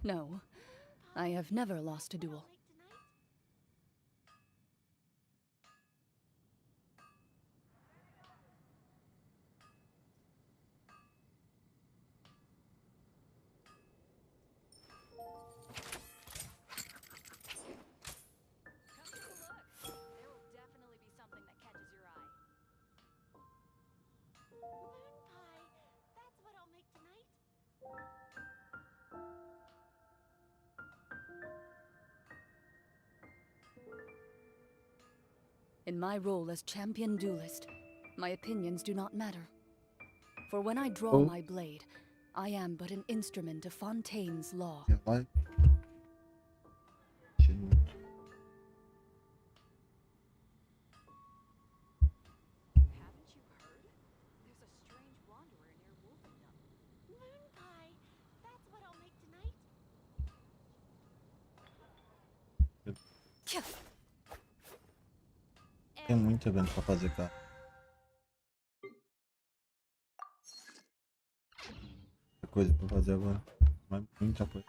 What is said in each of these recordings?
No, I have never lost a duel. In my role as champion duelist, my opinions do not matter. For when I draw my blade, I am but an instrument of Fontaine's law. Vai. Tem muito evento pra fazer, cara. Muita coisa pra fazer agora. Mas muita coisa.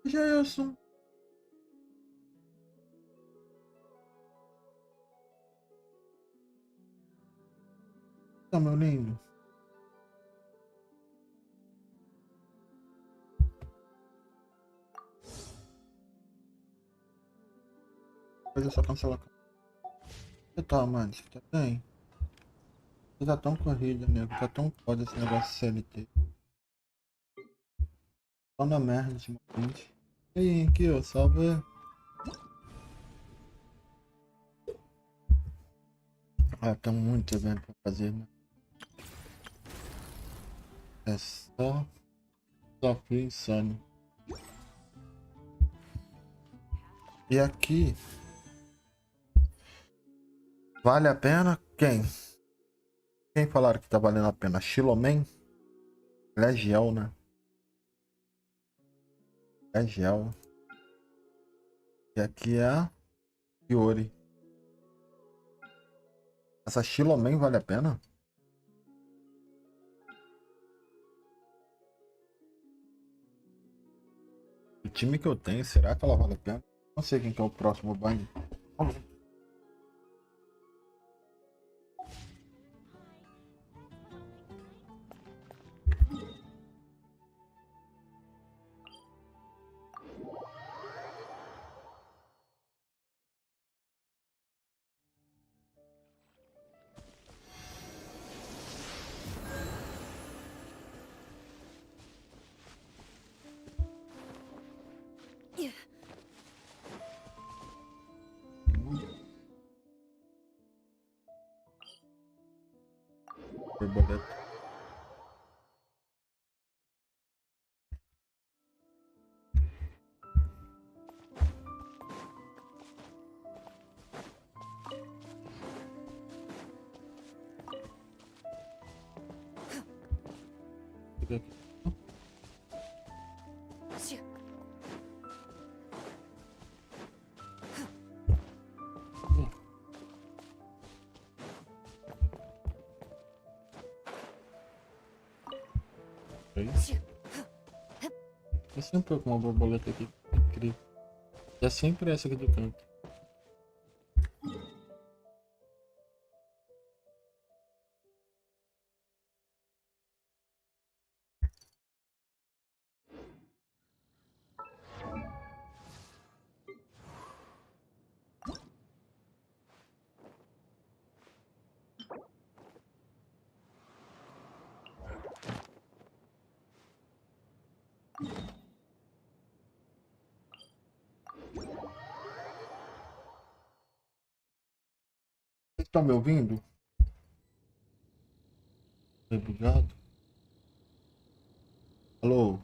Gelson. Tá, meu lindo. Depois eu só cancelar. Você tá, mano? Você tá bem? Você tá tão corrida, nego. Tá tão foda esse negócio de CLT. Só na merda ultimamente. E aí, aqui, ó. Salve. Ah, tem muito evento pra fazer, né? É só desafio insano. E aqui vale a pena? Quem falaram que tá valendo a pena? Xilomen? Legiel, né? Legiel. E aqui é a Fiore. Essa Xilomen vale a pena? O time que eu tenho, será que ela vale a pena? Não sei quem que é o próximo banho. Vamos ver. Borboleta. Fica aqui. É sempre com uma borboleta aqui. Incrível. É sempre essa aqui do canto. Vocês estão me ouvindo? Obrigado. Alô?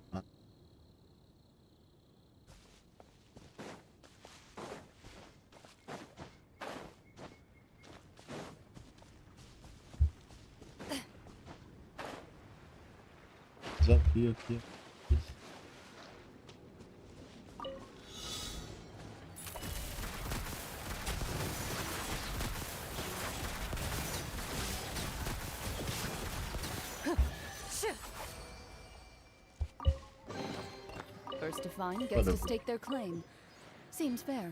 Desafio aqui. First to find gets to stake their claim. Seems fair.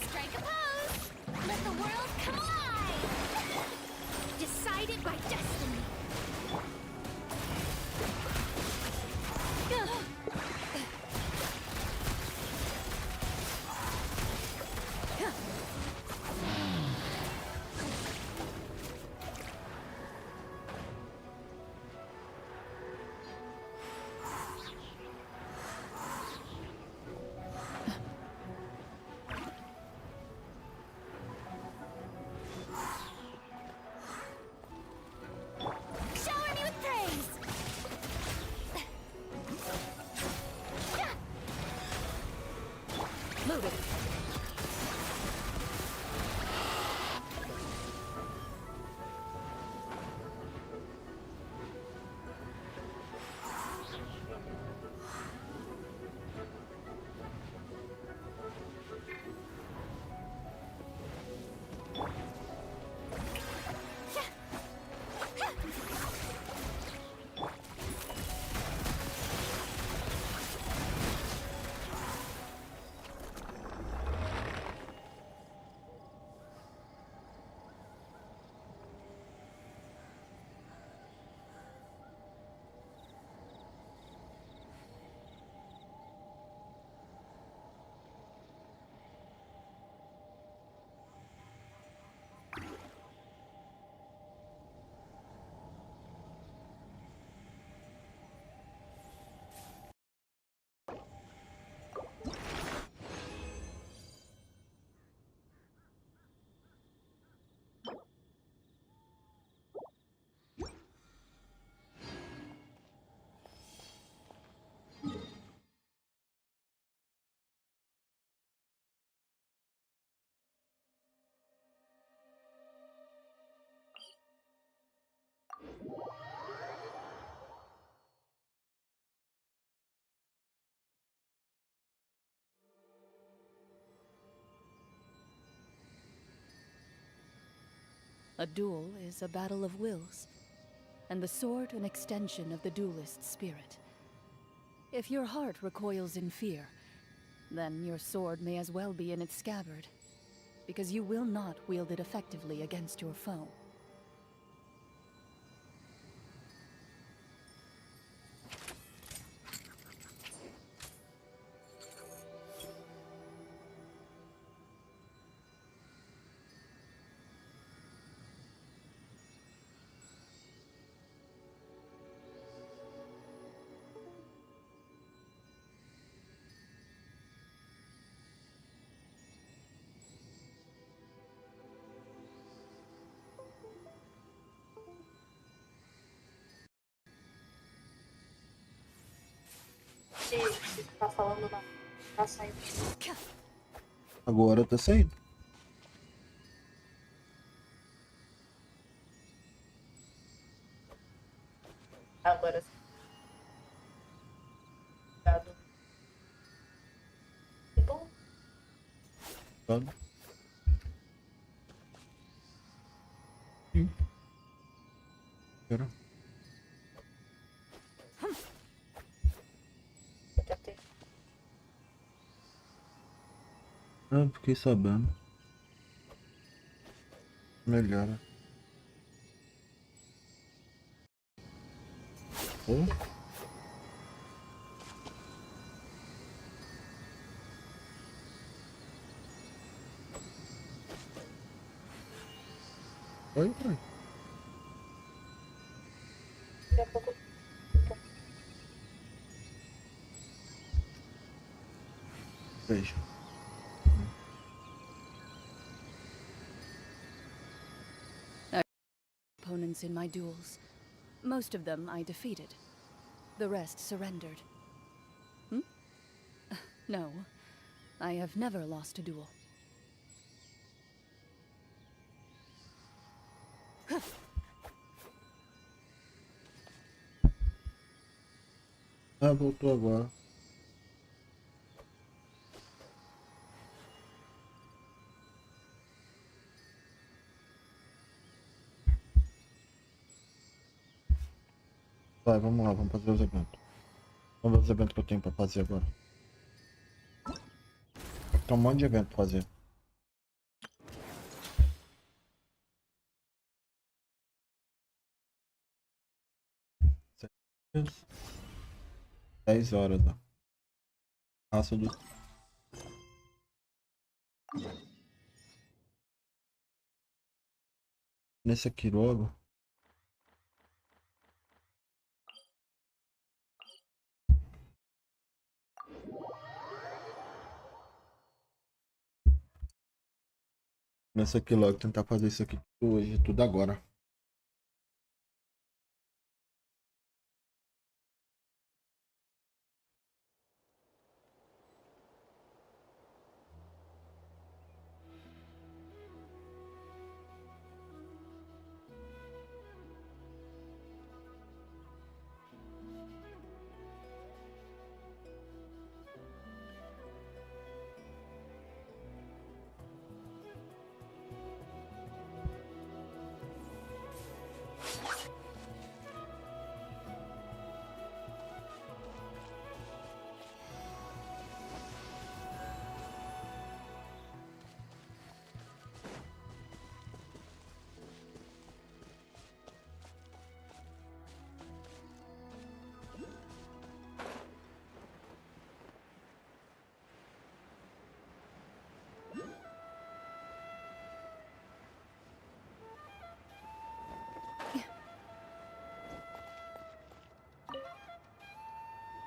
Strike a pose! Let the world collide! Decided by destiny. Shower me with praise! Loaded. A duel is a battle of wills, and the sword an extension of the duelist's spirit. If your heart recoils in fear, then your sword may as well be in its scabbard, because you will not wield it effectively against your foe. Você tá falando não. Tá saindo. Agora tá saindo. Agora sim. Obrigado. Que bom. Sabe? Sim. Espera. Já tem. Ah, fiquei sabendo. Melhora. Oh. Oi, oi. Daqui a pouco. Veja. Opponents in my duels. Most of them I defeated. The rest surrendered. Hmm? No, I have never lost a duel. Ah, voltou agora. Vai, vamos lá, vamos fazer os eventos. Vamos ver os eventos que eu tenho pra fazer agora. Tem um monte de evento pra fazer. Isso. 10 horas, ó. Raça do... Nesse aqui logo. Nesse aqui logo, tentar fazer isso aqui hoje, tudo agora.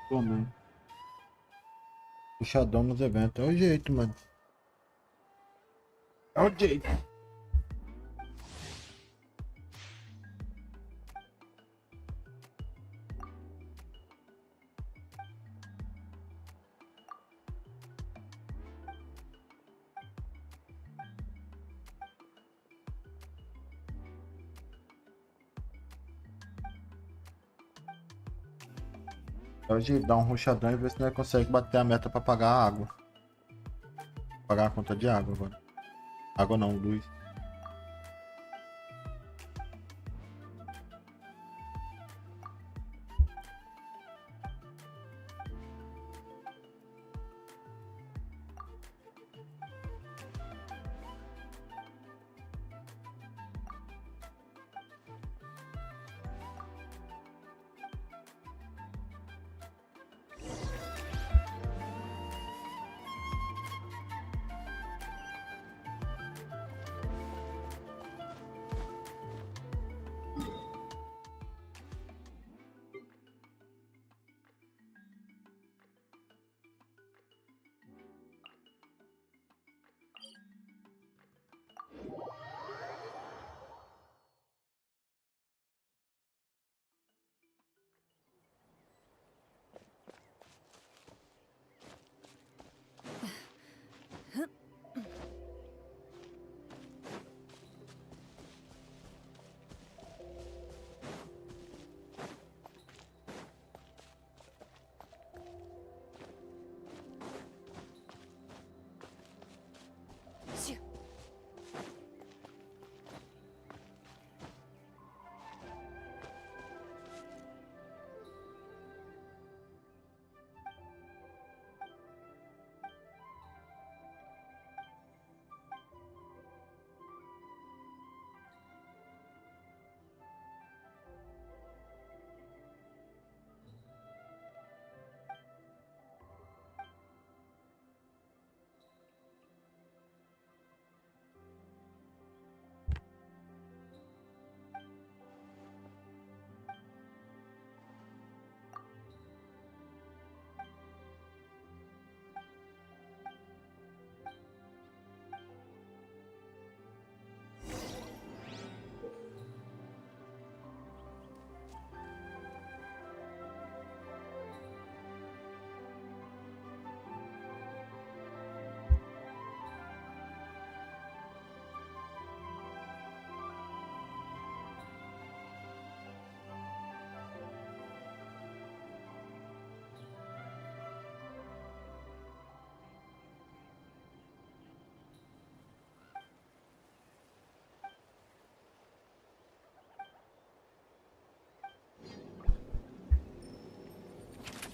Também. Puxadão nos eventos. É o jeito, mano. É o jeito. É o jeito. Dar um ruxadão e ver se nós consegue bater a meta pra pagar a água. Pagar a conta de água agora. Água não, luz.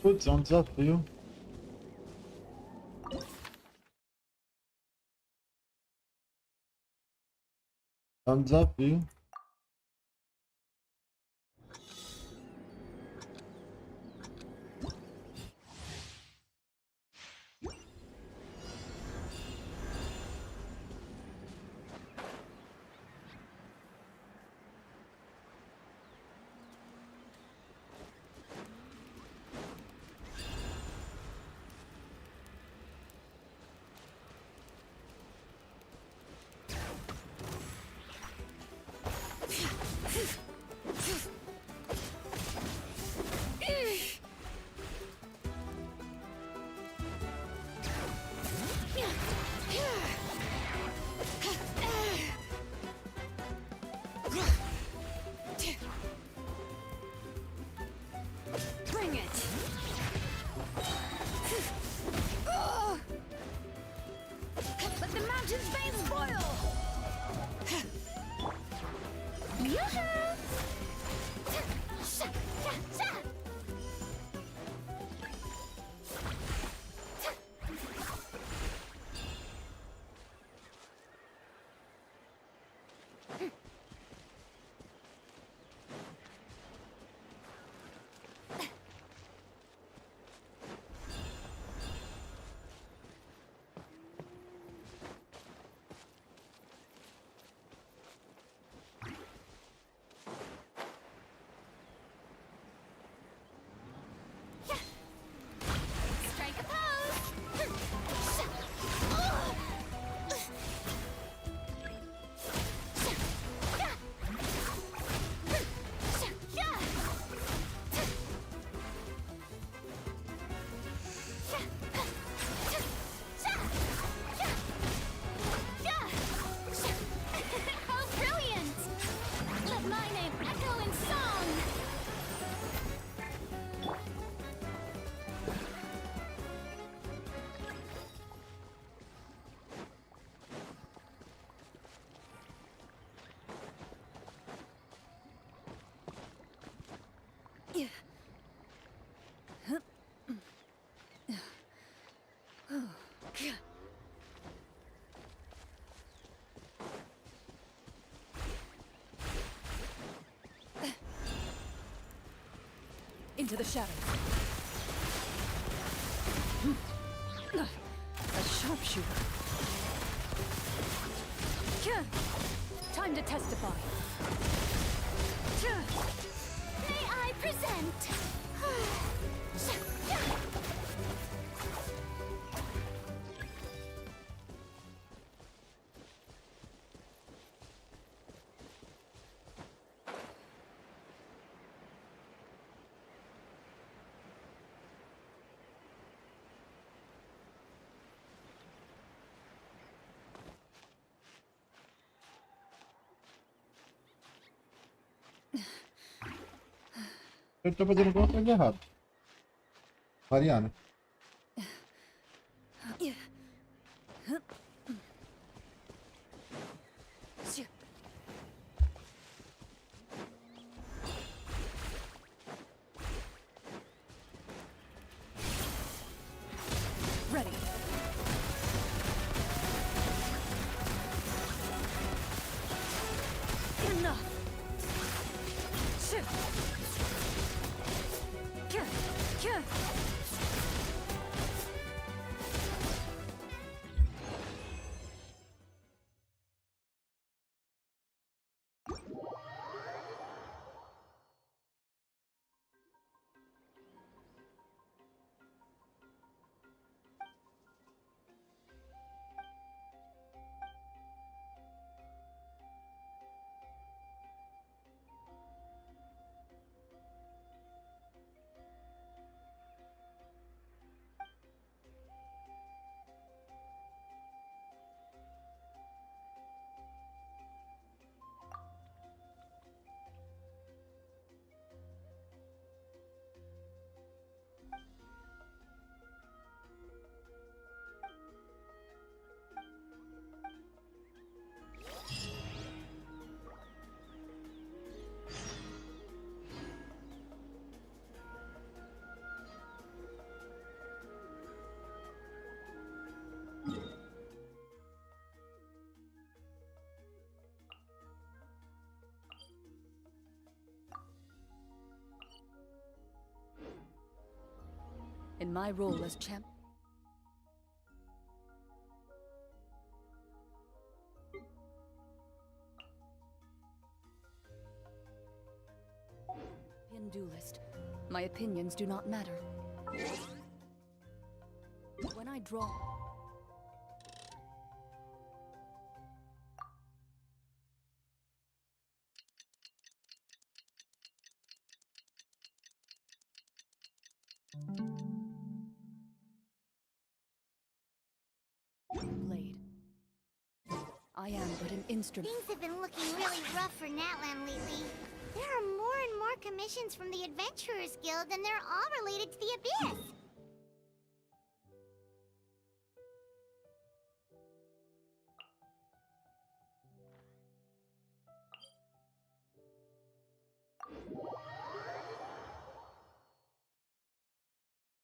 Putz, é um desafio. É um desafio. Bring it. Let the mountain's veins boil. Yoo-hoo! Strike a pose. How brilliant! Let my name echo in song. Into the shadows. A sharpshooter. Time to testify. May I present? Eu tô fazendo alguma coisa errada. Mariana. Ready. Enough. In my role as champ... duelist, my opinions do not matter. When I draw... Blade. I am but an instrument. Things have been looking really rough for Natlan lately. There are more and more commissions from the Adventurers Guild, and they're all related to the Abyss.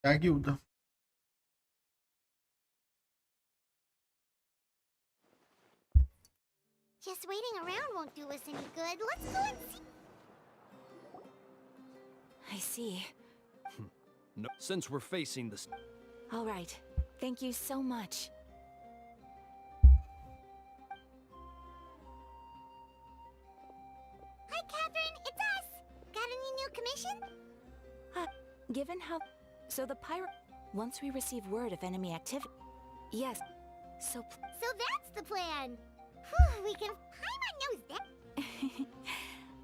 É a guilda. Just waiting around won't do us any good. Let's go and see. I see. No, since we're facing this. All right. Thank you so much. Hi, Catherine. It's us. Got any new commission? Given how... So the pirate... Once we receive word of enemy activity... Yes. So that's the plan. Whew, we can... Paimon knows that.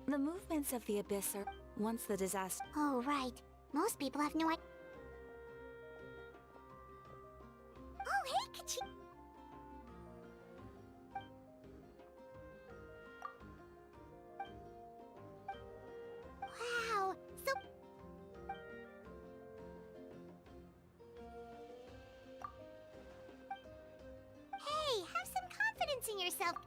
the movements of the Abyss are... Once the disaster... Oh, right. Most people have no idea. Oh, hey, Kachi. Wow. So... Hey, have some confidence in yourself.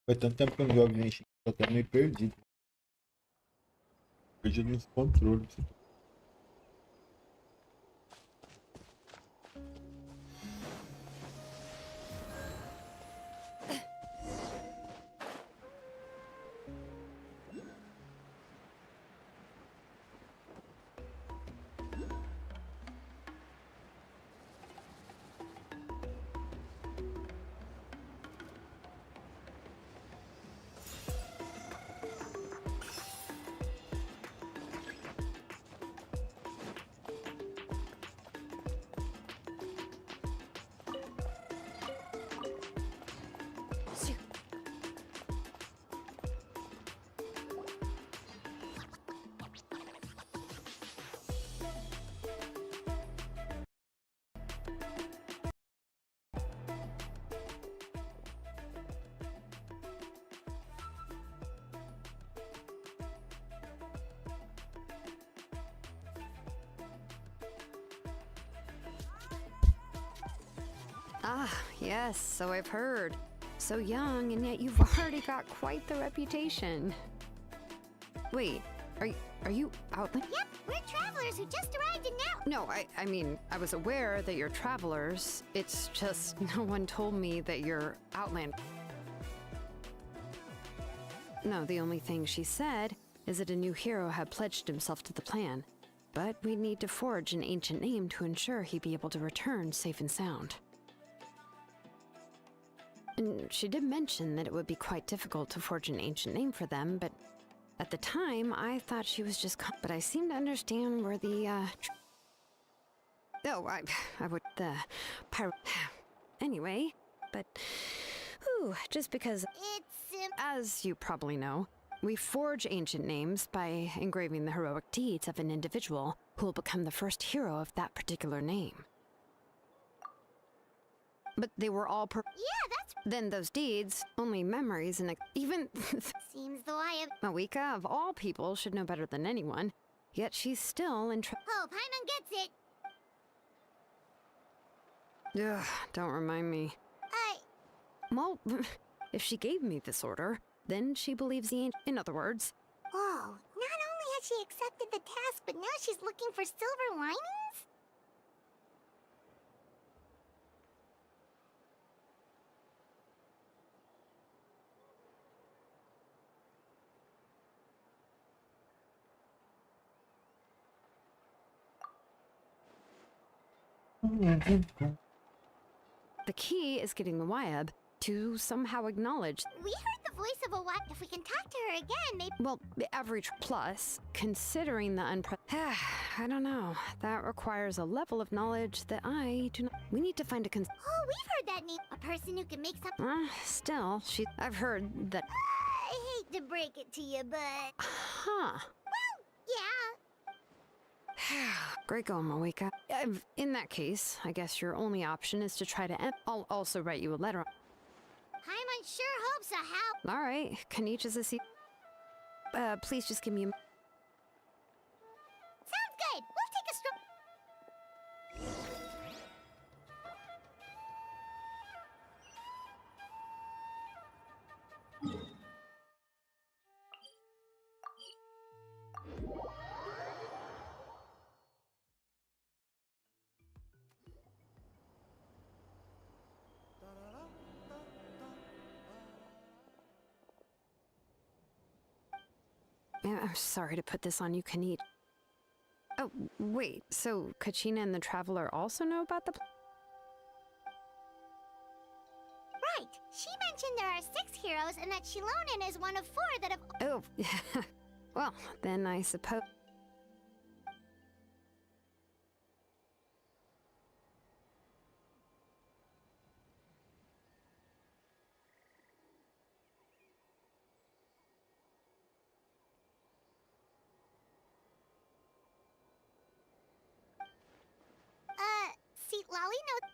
Faz tanto tempo que eu não jogo Genshin, tô até meio perdido. Perdido nos controles. Ah, yes, so I've heard. So young, and yet you've already got quite the reputation. Wait, are you Outland? Yep, we're travelers who just arrived in now. No, I mean, I was aware that you're travelers. It's just no one told me that you're Outland. No, the only thing she said is that a new hero had pledged himself to the plan. But we'd need to forge an ancient name to ensure he'd be able to return safe and sound. And she did mention that it would be quite difficult to forge an ancient name for them, but at the time, I thought she was just... But I seem to understand where the, Oh, I would... The... Pirate... Anyway, but... Whew, just because... It's... As you probably know, we forge ancient names by engraving the heroic deeds of an individual who will become the first hero of that particular name. but they were all Yeah, that's... Then those deeds, only memories, and even Seems though I have... Mawika, of all people, should know better than anyone. Yet she's still in Oh, Paimon gets it! Ugh, don't remind me. Well, if she gave me this order, then she believes the ancient. In other words, Oh, not only has she accepted the task, but now she's looking for silver linings? the key is getting the Wyeb to somehow acknowledge. We heard the voice of a what? If we can talk to her again, maybe... Well, the average plus, considering the I don't know. That requires a level of knowledge that I do not. We need to find a Oh, we've heard that name. A person who can make something... Still, I've heard that. I hate to break it to you, but... Huh. Yeah. Great going, Mawika. In that case, I guess your only option is to try to I'll also write you a letter. Paimon sure hopes to help. All right, Kanichi's a please just give me a... Sounds good. We'll take a stroll. I'm sorry to put this on you, Kanit. Oh, wait, so Kachina and the Traveler also know about the... Right. She mentioned there are 6 heroes and that Shilonen is one of 4 that have... Oh, well, then I suppose... See, Lolly knows...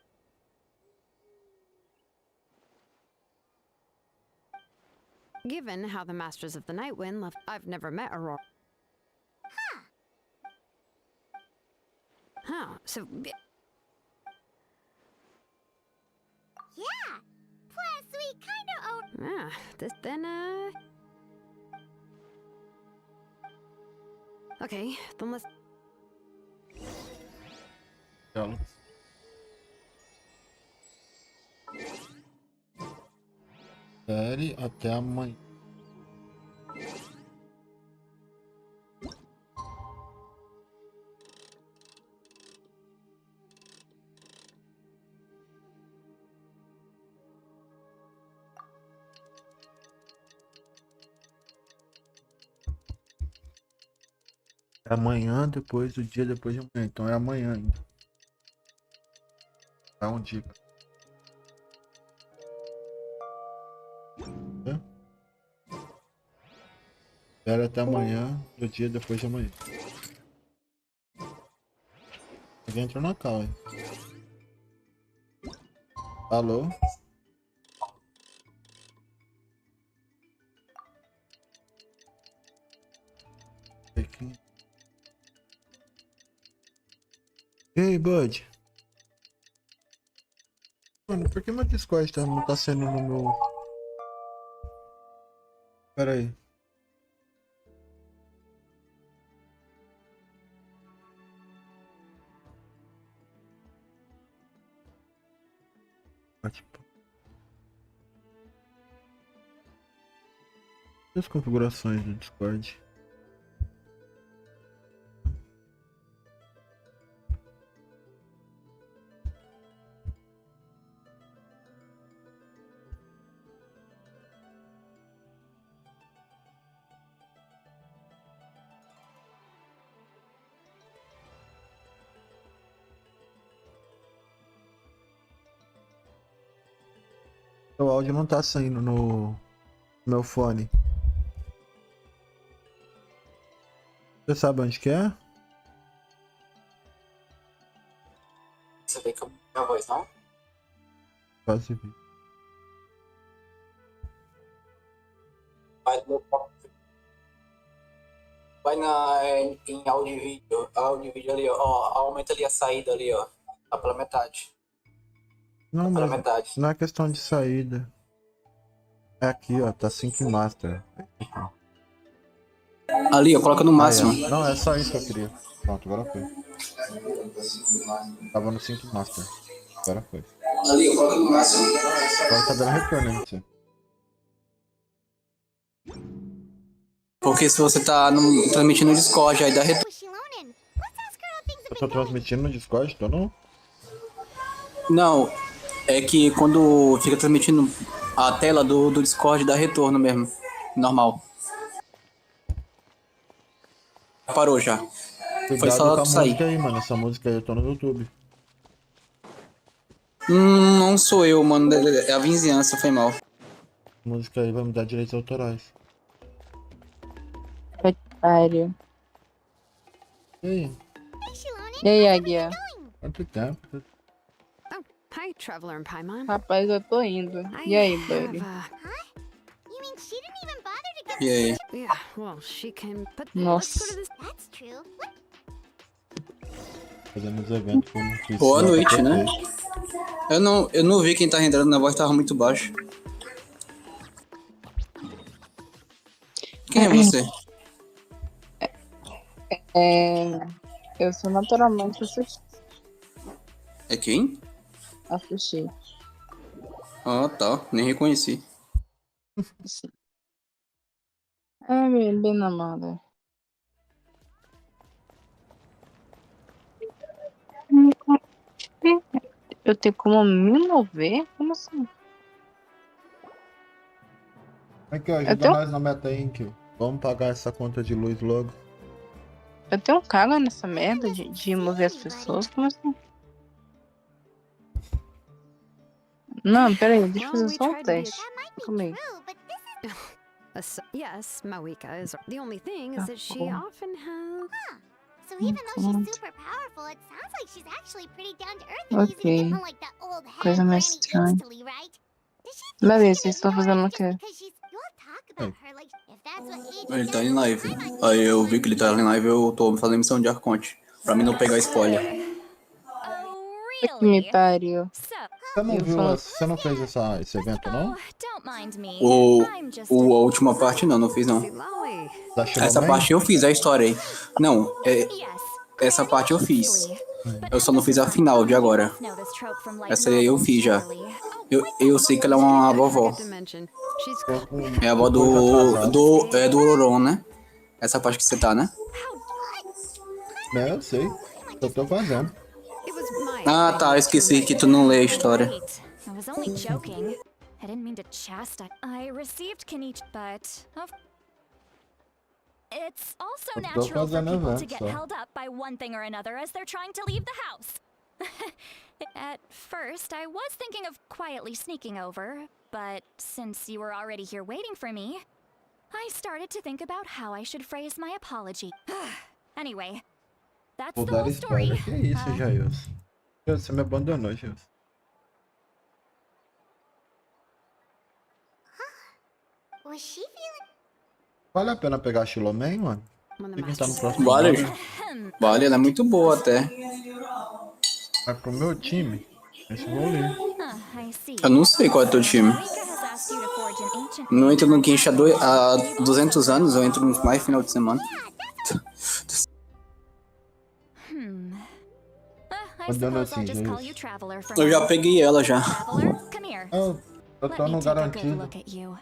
Given how the Masters of the Nightwind left... I've never met Aurora. Huh. Huh, so... Yeah. Plus, we kinda owe... Okay, then let's... Ela. Espere até amanhã. É amanhã, depois do dia depois de amanhã. Então é amanhã ainda. Dá um dia. Espera até amanhã, do dia depois de amanhã. Alguém entrou na cal, hein? Alô? Aqui. Ei, Bud. Mano, por que meu Discord não tá sendo no meu... Pera aí. As configurações do Discord. O áudio não tá saindo no meu fone. Você sabe onde que é? Você vê que eu minha voz, não? Quase vi. Vai em áudio e vídeo. Áudio e vídeo ali, ó. Aumenta ali a saída ali, ó. Tá pela metade. Não, Pela mas metade. não é questão de saída. É aqui, ó. Tá Sync Master. Ali, ó. Coloca no máximo. Ah, é. Não, é só isso que eu queria. Pronto, agora foi. Tava no Sync Master. Agora foi. Ali, ó. Coloca no máximo. Agora tá dando retorno, hein, você. Porque se você tá transmitindo no Discord, aí dá retorno. Oh, Shilonen, let's ask her how things have Eu been tô going. transmitindo no Discord, tô não? Não, é que quando fica transmitindo a tela do Discord dá retorno mesmo. Normal. Parou já. Foi Cuidado só com a tu sair. música aí, mano. Essa música aí eu tô no YouTube. Não sou eu, mano. É a vizinhança, foi mal. A música aí vai me dar direitos autorais. Sério. E aí? Hey, Shilonen, E aí, how's Aguia? everything going? Quanto tempo? Oh, hi, Traveler and Paimon. Rapaz, eu tô indo. I E aí, have, buddy? You mean she didn't even bother to get E aí? Yeah, well, she can. But let's Nossa. go to this. That's true. What? Fazendo os eventos que eu não quis. Boa Não, noite, tá né? perfeito. Eu não vi quem tá rendendo, a voz tava muito baixa. Quem é você? Eu sou naturalmente É quem? assistir. Ah, tá. Nem reconheci. É, bem namorada. Eu tenho como me mover? Como assim? Aqui, ó, ajuda Eu tenho- nós na meta aí, Kill. Vamos pagar essa conta de luz logo. Eu tenho um caga nessa merda de mover as pessoas? Como assim? Não, peraí, deixa eu Well, fazer we só um tried to be teste. That might be Calma aí. true, but this is... Yes, Mawika is. The only thing is that she Oh. often has. So even though God. she's super powerful, it sounds like she's actually pretty down to earth and easy to Ok. get unlike the old head Coisa Granny mais estranha. Easterly, right? Does she think Beleza, she vocês can estão ignore fazendo her o just quê? because she's... You'll talk about her like if that's what aging Ele tá does em to live. Paimon Aí eu people vi que ele tá em live, eu tô fazendo missão de Arconte. Pra mim não pegar spoiler. Oh, Que me really? pariu. So, Você não Eu viu, falo- você não fez esse evento, não? oh, don't mind me. O, I'm just a última parte não fiz não. Lolly. Da Essa Shilomei? parte eu fiz, a história aí. Não, Yes. essa parte eu fiz. But Eu só não fiz a final de agora. know this trope from light Essa aí eu novels, fiz já. surely. Eu sei que ela é uma vovó. Forgot to mention, she's Tô com É a avó coisa atrasada. do Ororon, né? Essa parte que você tá, né? É, eu sei. Eu tô fazendo. it was my. Ah, tá, eu esqueci que tu não lê a história. Wait, I was only joking. I didn't mean to chastise. I received Kenichi, but it's also Eu tô natural for fazendo people to evento get só. held up by one thing or another as they're trying to leave the house. At first, I was thinking of quietly sneaking over, but since you were already here waiting for me, I started to think about how I should phrase my apology. Anyway, that's Vou the dar whole story. spoiler. Que isso, Jailson? Você me abandonou, Jailson. Was she feeling... Vale a pena pegar a Shilomei, mano? When the Tem que estar no master próximo Vale, episódio. vale, ela é muito boa até. Vai pro meu time. Esse eu vou ler. I see. Eu não sei qual é o teu time. Rika has asked you to forge an ancient Não entro no Genshin há 200 anos, eu entro mais final de semana. I Mandando suppose I'll assim, just call Jailson. you Traveler from Eu já now. peguei ela já. Traveler, come here. Eu Let tô me no take a good garantido. look at you.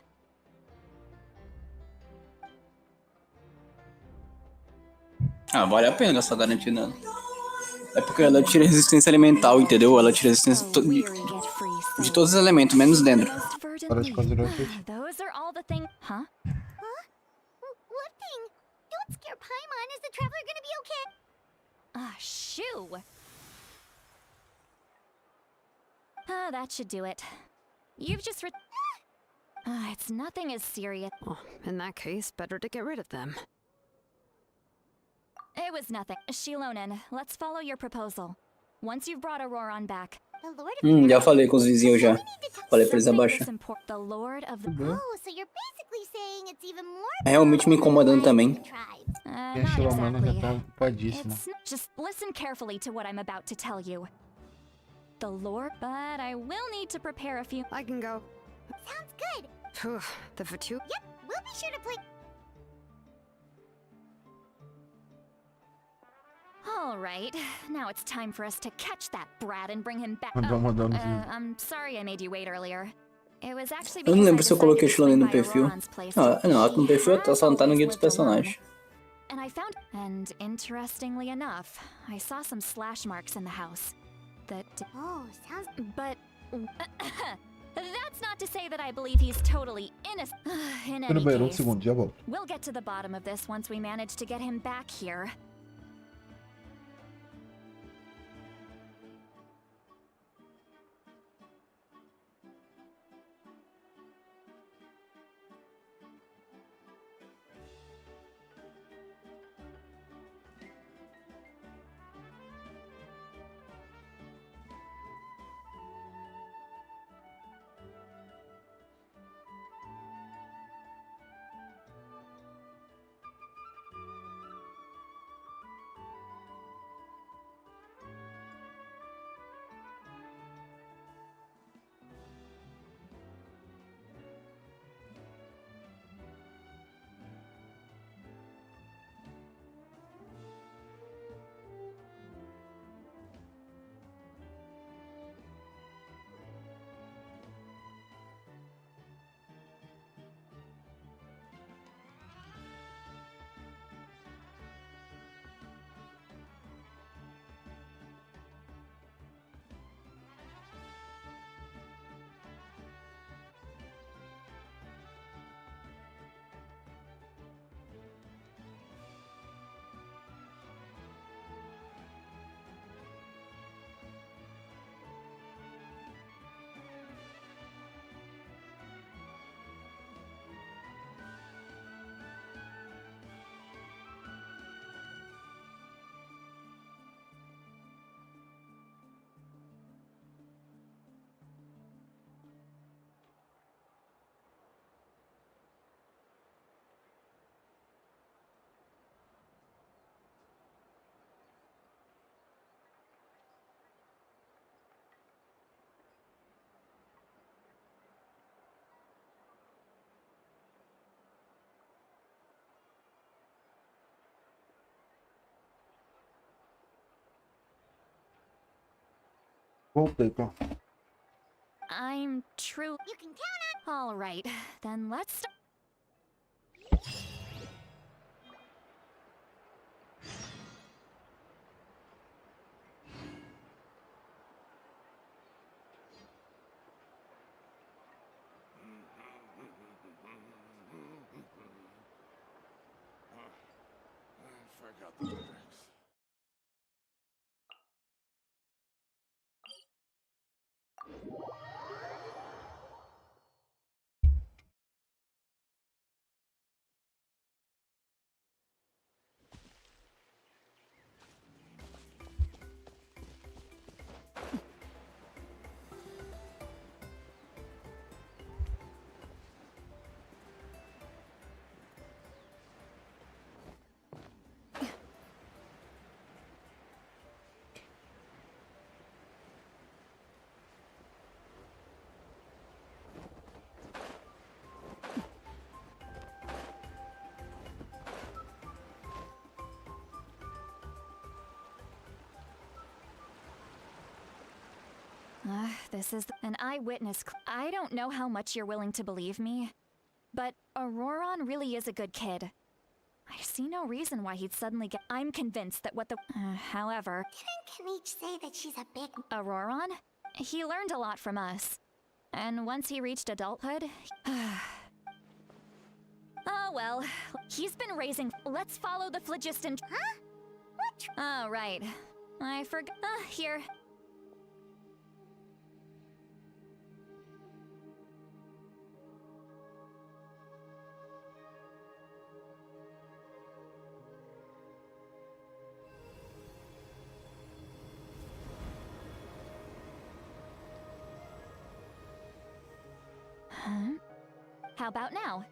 Ah, vale a pena gastar garantia nela. É porque ela tira resistência elemental, entendeu? Ela tira resistência Oh, weary get free de souls. todos os elementos, menos dentro. Most verdant Para de leaf. fazer o efeito. Those are all the things. Huh? What thing? Don't scare Paimon. Is the traveler gonna be okay? Ah, shoo. Ah, that should do it. You've just it's nothing as serious. Oh, in that case, better to get rid of them. It was nothing. Shilonen, let's follow your proposal. Once you've brought Auroron back, The Lord of Já falei com os vizinhos já. We need to talk. Falei pra eles Something abaixar. this important. The Lord of the. Oh, so you're basically saying it's even more É realmente me incomodando também. tribes. Quem Not achou a mano já exactly. tá ocupadíssima. It's just listen carefully to what I'm about to tell you. The Lord, but I will need to prepare a few. I can go. Sounds good. Phew, the fatigue. Yep, we'll be sure to play. All right, now it's time for us to catch that brat and bring him back. Mandando I'm sorry I made you wait earlier. It was actually Eu não because I lembro se eu decided coloquei to aquilo ali swing no by perfil. Auroran's place. Não, no perfil só não tá no guia dos personagens. And I found, and interestingly enough, I saw some slash marks in the house. That, Oh, sounds. but that's not to say that I believe he's totally innocent. In Tô no any banheiro, case, segundo, já volto. we'll get to the bottom of this once we manage to get him back here. Voltei, pô. I'm true. You can count All right, then let's. Forgot the lyrics. This is an eyewitness. I don't know how much you're willing to believe me, but Auroran really is a good kid. I see no reason why he'd suddenly get. I'm convinced that what the. However, Didn't Kanich say that she's a big. Auroran? He learned a lot from us. And once he reached adulthood. Oh well, he's been raising. Let's follow the phlogiston. Huh? What? Oh, right. I forgot. Here. How about now?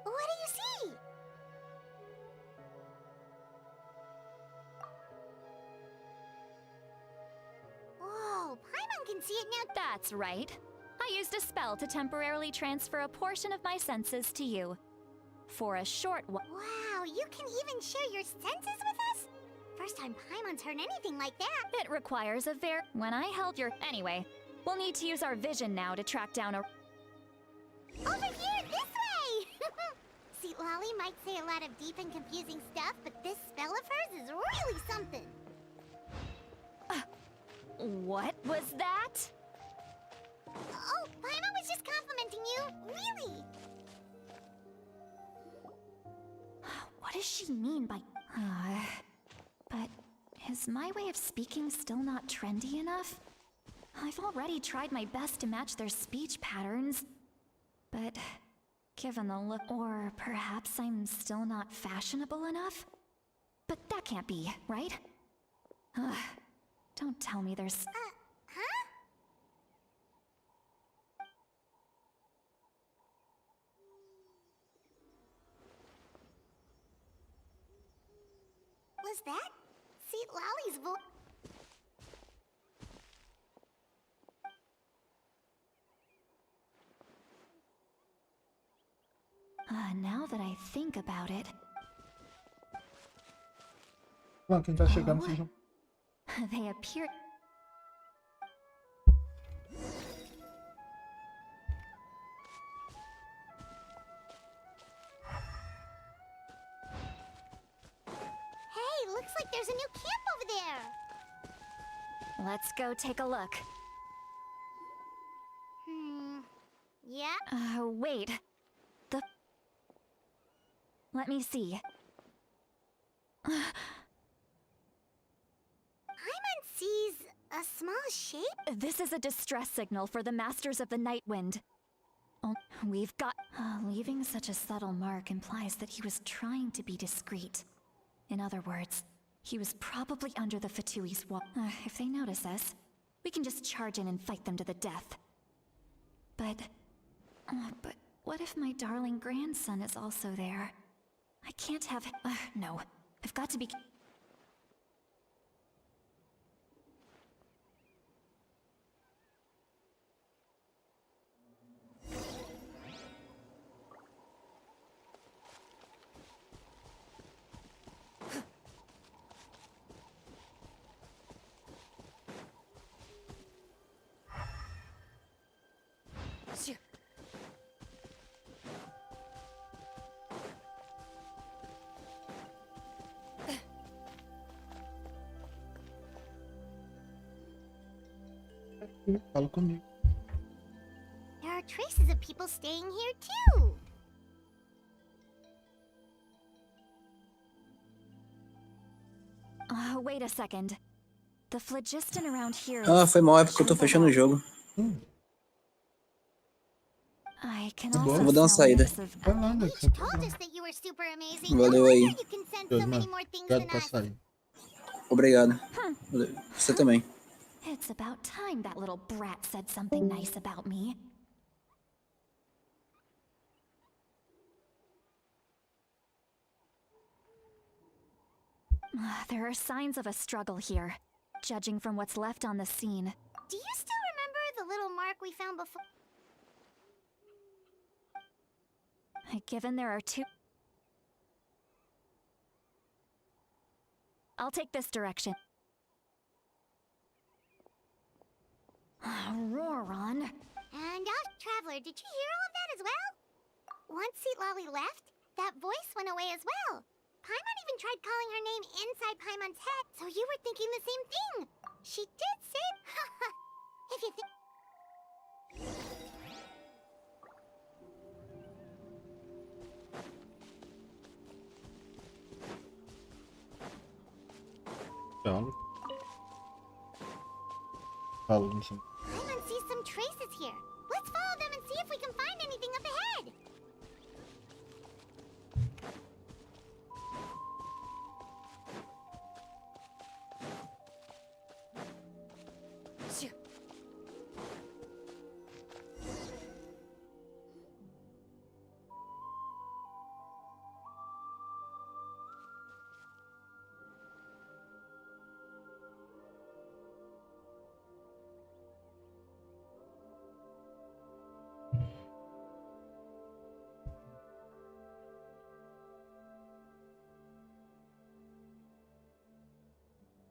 What do you see? Whoa, Paimon can see it now. That's right. I used a spell to temporarily transfer a portion of my senses to you. For a short while. Wow, you can even share your senses with us? First time Paimon's heard anything like that. It requires a When I held your. Anyway, we'll need to use our vision now to track down a. Over here, this way! See, Lolly might say a lot of deep and confusing stuff, but this spell of hers is really something. What was that? Oh, Paimon was just complimenting you. Really? What does she mean by. But is my way of speaking still not trendy enough? I've already tried my best to match their speech patterns. But given the look. Or perhaps I'm still not fashionable enough? But that can't be, right? Don't tell me there's. Huh? Was that? See, Lolly's voice. Now that I think about it. Bom, quem tá chegando, sejam. They appear. Hey, looks like there's a new camp over there. Let's go take a look. Yeah? Wait. Let me see. Paimon sees a small shape? This is a distress signal for the Masters of the Night Wind. Oh, we've got. Leaving such a subtle mark implies that he was trying to be discreet. In other words, he was probably under the Fatui's wall. If they notice us, we can just charge in and fight them to the death. But what if my darling grandson is also there? I can't have. No, I've got to be. Fala comigo. There are traces of people staying here too. Wait a second. The phlogiston around here. Foi mal, é porque eu tô fechando o jogo. I can Tá bom. also Vou dar uma smell saída. bits of- Vai lá, né? You told us that you were super amazing. Valeu No aí. wonder you can sense so many more things Obrigado than por us. sair. Obrigado. Você também. It's about time that little brat said something nice about me. There are signs of a struggle here, judging from what's left on the scene. Do you still remember the little mark we found before? Given there are two... I'll take this direction. Roron. And Traveler, did you hear all of that as well? Once Seat Lolly left, that voice went away as well. Paimon even tried calling her name inside Paimon's head, so you were thinking the same thing. She did say... if you think... Fala. Fala, não sei. Paimon sees some traces here. Let's follow them and see if we can find anything up ahead.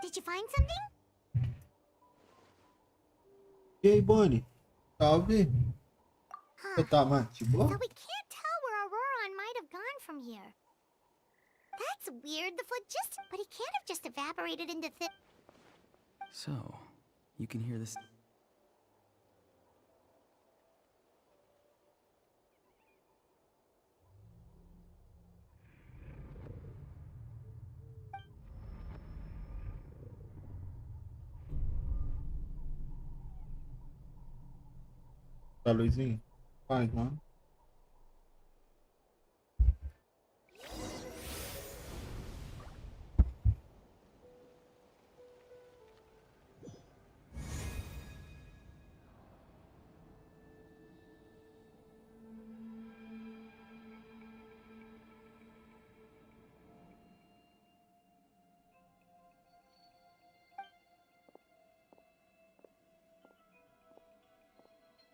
Did you find something? E aí, Bonnie? Salve. Você tá, mano? De boa? So we can't tell where Auroron might have gone from here. That's weird. The flood just... But he can't have just evaporated into thin... So, you can hear this. Tá, Luizinho? Faz, mano.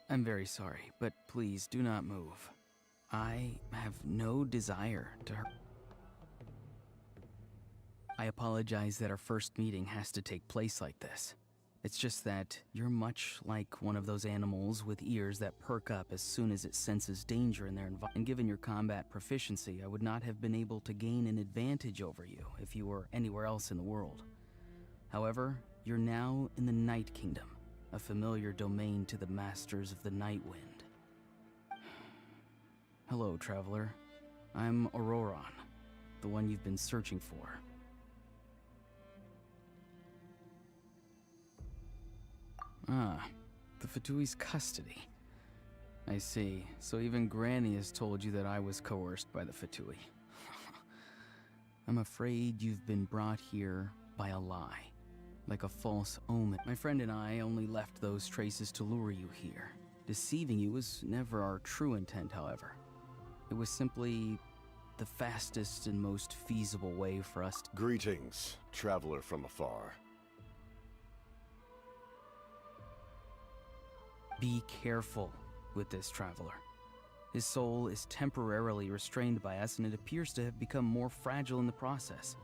I'm very sorry, but please do not move. I have no desire to hurt. I apologize that our first meeting has to take place like this. It's just that you're much like one of those animals with ears that perk up as soon as it senses danger in their environment. And given your combat proficiency, I would not have been able to gain an advantage over you if you were anywhere else in the world. However, you're now in the Night Kingdom, a familiar domain to the masters of the Night Wind. Hello, traveler. I'm Auroron, the one you've been searching for. Ah, the Fatui's custody. I see. So even Granny has told you that I was coerced by the Fatui. I'm afraid you've been brought here by a lie. Like a false omen. My friend and I only left those traces to lure you here. Deceiving you was never our true intent, however. It was simply the fastest and most feasible way for us to... Greetings, traveler from afar. Be careful with this traveler. His soul is temporarily restrained by us, and it appears to have become more fragile in the process.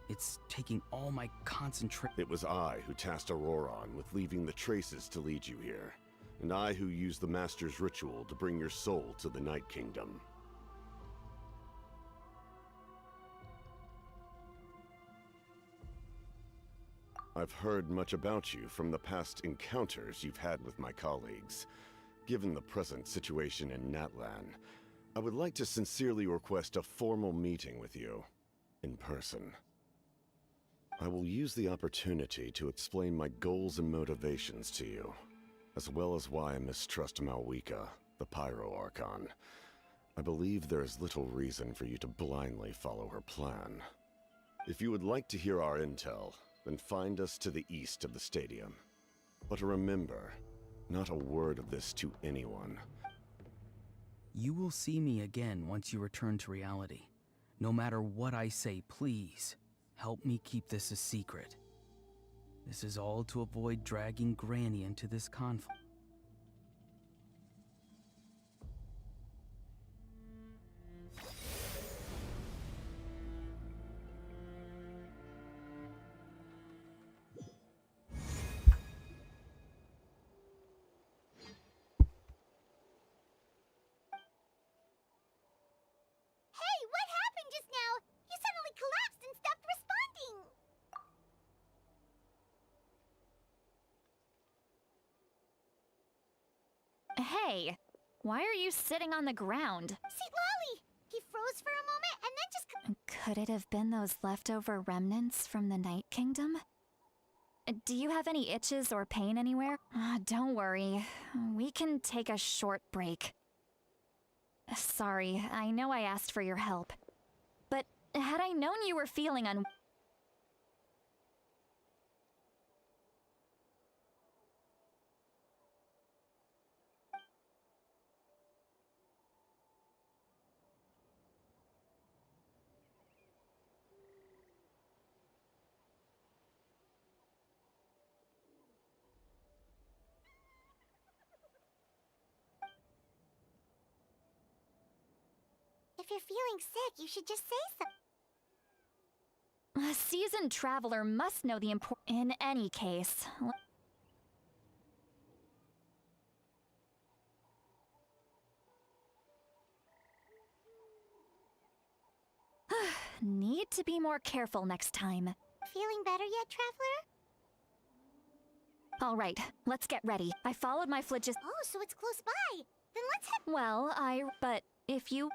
It's taking all my concentration. It was I who tasked Auroron with leaving the traces to lead you here, and I who used the Master's ritual to bring your soul to the Night Kingdom. I've heard much about you from the past encounters you've had with my colleagues. Given the present situation in Natlan, I would like to sincerely request a formal meeting with you, in person. I will use the opportunity to explain my goals and motivations to you, as well as why I mistrust Malwika, the Pyro Archon. I believe there is little reason for you to blindly follow her plan. If you would like to hear our intel, then find us to the east of the stadium. But remember, not a word of this to anyone. You will see me again once you return to reality. No matter what I say, please, help me keep this a secret. This is all to avoid dragging Granny into this conflict. Hey, what happened just now? You suddenly collapsed and stopped responding. Hey, why are you sitting on the ground? See, Lolly! He froze for a moment and then just... Could it have been those leftover remnants from the Night Kingdom? Do you have any itches or pain anywhere? Don't worry. We can take a short break. Sorry, I know I asked for your help. But had I known you were feeling If you're feeling sick, you should just say so. A seasoned traveler must know the In any case... Need to be more careful next time. Feeling better yet, Traveler? All right, let's get ready. I followed my flagis. Oh, so it's close by. Then let's head. Well, but if you...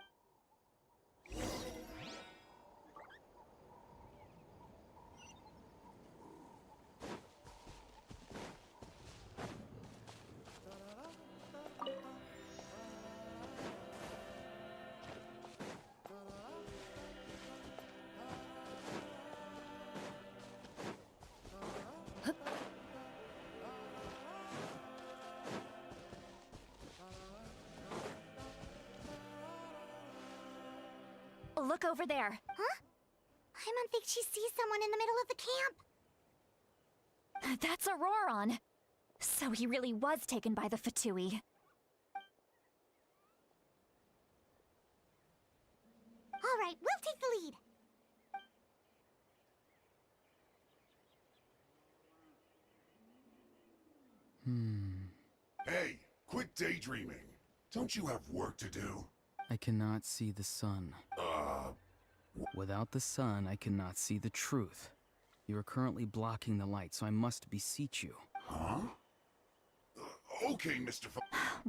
Look over there. Huh? Paimon thinks she sees someone in the middle of the camp. That's Auroron. So he really was taken by the Fatui. All right, we'll take the lead. Hey, quit daydreaming. Don't you have work to do? I cannot see the sun. Without the sun, I cannot see the truth. You are currently blocking the light, so I must beseech you. Huh? Okay, Mr.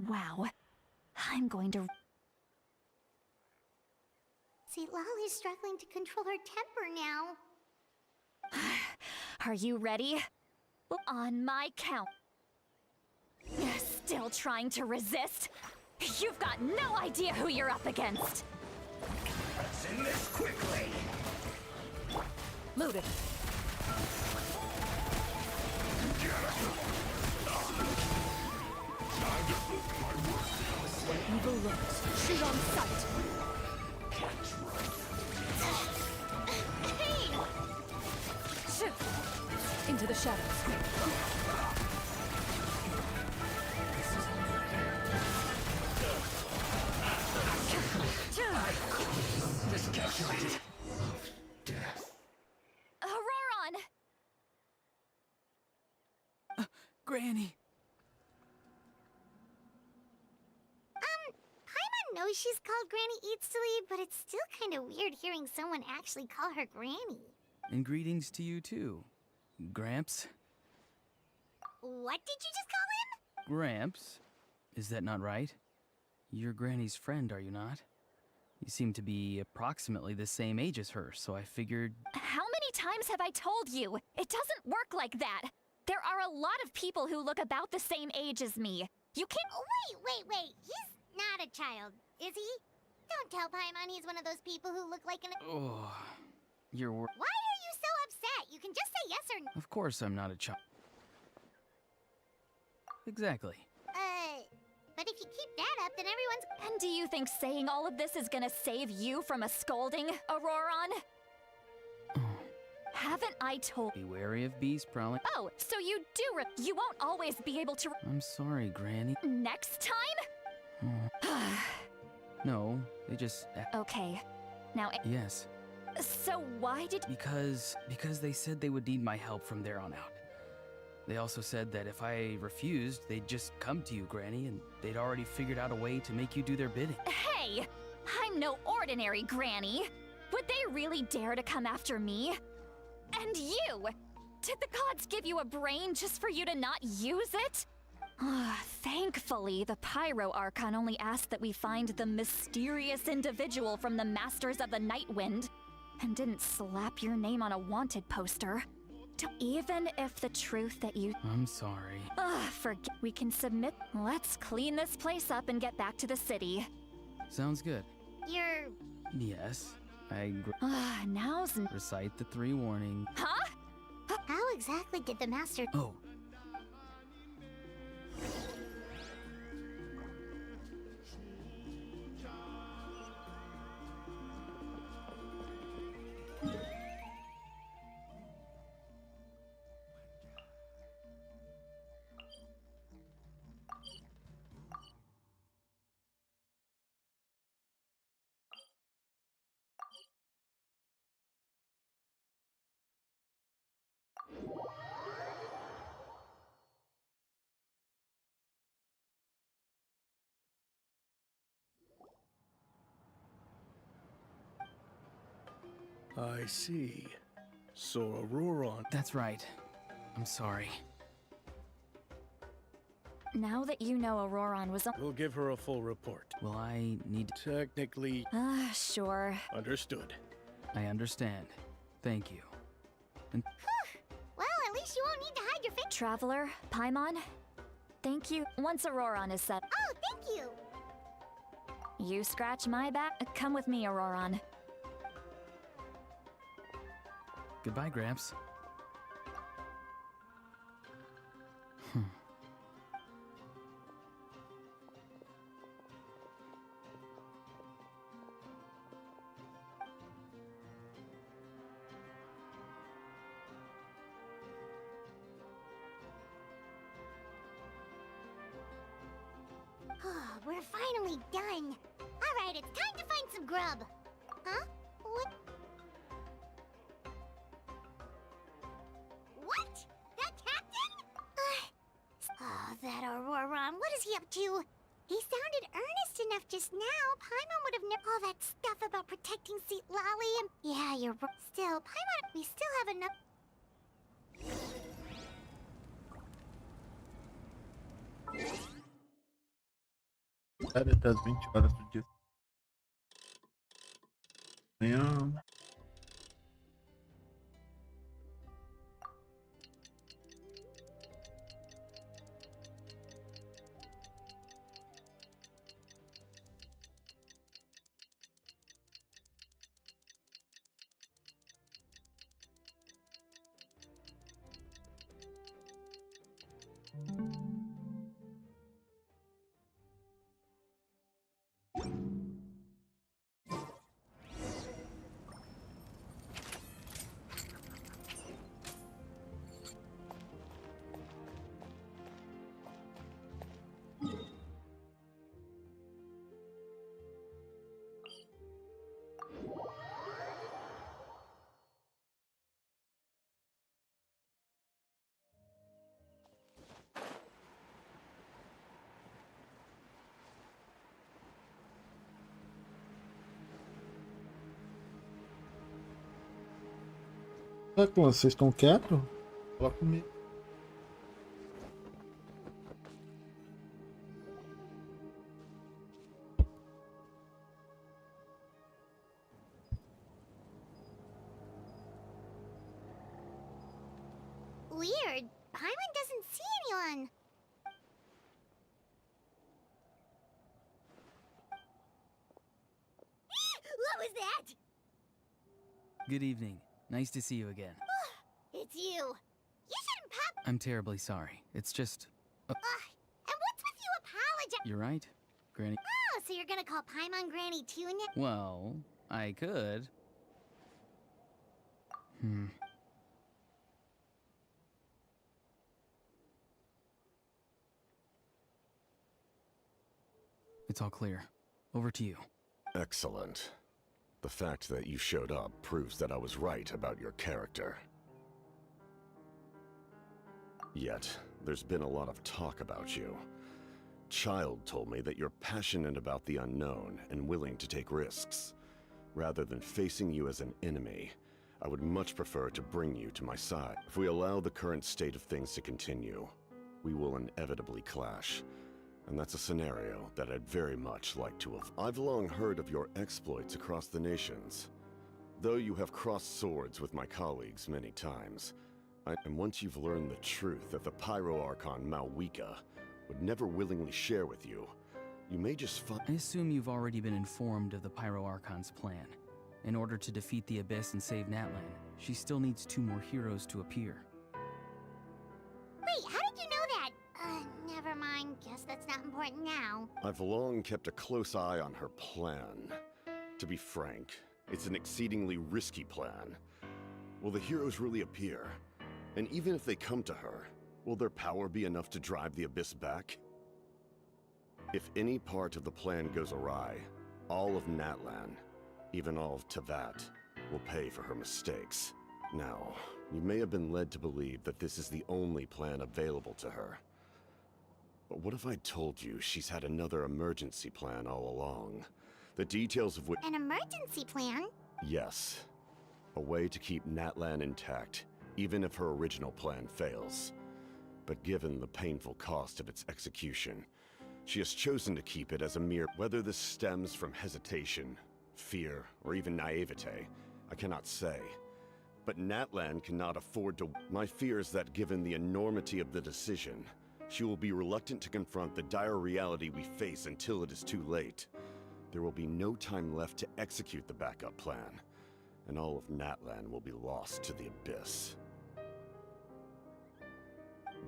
Wow. I'm going to... See, Lolly's struggling to control her temper now. Are you ready? On my count. Still trying to resist? You've got no idea who you're up against. Let's end this quickly. Loaded. Time to put my work down. Where evil lurks, shoot on sight. That's right. Hey! Shift into the shadows. Miscalculated. Death. Auroron! Granny! Paimon knows she's called Granny Eats to Lead, but it's still kind of weird hearing someone actually call her Granny. And greetings to you too, Gramps. What did you just call him? Gramps? Is that not right? You're Granny's friend, are you not? You seem to be approximately the same age as her, so I figured... How many times have I told you? It doesn't work like that. There are a lot of people who look about the same age as me. You can't... Oh, wait. He's not a child, is he? Don't tell Paimon he's one of those people who look like an... Oh, you're... Why are you so upset? You can just say yes or no. Of course I'm not a child. Exactly. But if you keep that up, then everyone's... And do you think saying all of this is gonna save you from a scolding, Auroron? Haven't I told... Be wary of bees prowling... Oh, so you do you won't always be able to... I'm sorry, Granny. Next time? No, they just... Okay. Now... Yes. So why did... Because they said they would need my help from there on out. They also said that if I refused, they'd just come to you, Granny, and they'd already figured out a way to make you do their bidding. Hey! I'm no ordinary Granny! Would they really dare to come after me? And you! Did the gods give you a brain just for you to not use it? Thankfully, the Pyro Archon only asked that we find the mysterious individual from the Masters of the Night Wind, and didn't slap your name on a wanted poster. Even if the truth that you... I'm sorry. Forget... We can submit... Let's clean this place up and get back to the city. Sounds good. You're... Yes, I Now's... recite the 3 warnings. Huh? How exactly did the master... Oh, I see. So Auroron... That's right. I'm sorry. Now that you know Auroron was a- We'll give her a full report. Well, I need to... Technically... Sure. Understood. I understand. Thank you. And Well, at least you won't need to hide your face. Traveler, Paimon, thank you. Once Auroron is set, Oh, thank you. you scratch my back. Come with me, Auroron. goodbye, Gramps. Oh, we're finally done. All right, it's time to find some grub. Huh? What? What? That captain? Oh, that Auroron. What is he up to? He sounded earnest enough just now. Paimon would have known all that stuff about protecting Seat Lolly and... Yeah, you're right. Still, Paimon, we still have enough... Cara, das 20 horas do dia. Amanhã. Será que vocês estão quietos? Fala comigo. Weird. Paimon doesn't see anyone. What was that? Good evening. Nice to see you again. It's you. You shouldn't pop. I'm terribly sorry. It's just... And what's with you apologize? You're right, Granny. Oh, so you're gonna call Paimon Granny too now? Well, I could. It's all clear. Over to you. Excellent. The fact that you showed up proves that I was right about your character. Yet, there's been a lot of talk about you. Child told me that you're passionate about the unknown and willing to take risks. Rather than facing you as an enemy, I would much prefer to bring you to my side. If we allow the current state of things to continue, we will inevitably clash. And that's a scenario that I'd very much like to have. I've long heard of your exploits across the nations. Though you have crossed swords with my colleagues many times, and once you've learned the truth that the Pyro-Archon Malwika would never willingly share with you, you may just find... I assume you've already been informed of the Pyro-Archon's plan. In order to defeat the Abyss and save Natlan, she still needs 2 more heroes to appear. Wait, how did you know that? Never mind. Guess that's not important now. I've long kept a close eye on her plan. To be frank, it's an exceedingly risky plan. Will the heroes really appear? And even if they come to her, will their power be enough to drive the Abyss back? If any part of the plan goes awry, all of Natlan, even all of Teyvat, will pay for her mistakes. Now, you may have been led to believe that this is the only plan available to her. But what if I told you she's had another emergency plan all along? The details of which... An emergency plan? Yes. A way to keep Natlan intact, even if her original plan fails. But given the painful cost of its execution, she has chosen to keep it as a mere... Whether this stems from hesitation, fear, or even naivete, I cannot say. But Natlan cannot afford to... My fear is that given the enormity of the decision, she will be reluctant to confront the dire reality we face until it is too late. There will be no time left to execute the backup plan, and all of Natlan will be lost to the abyss.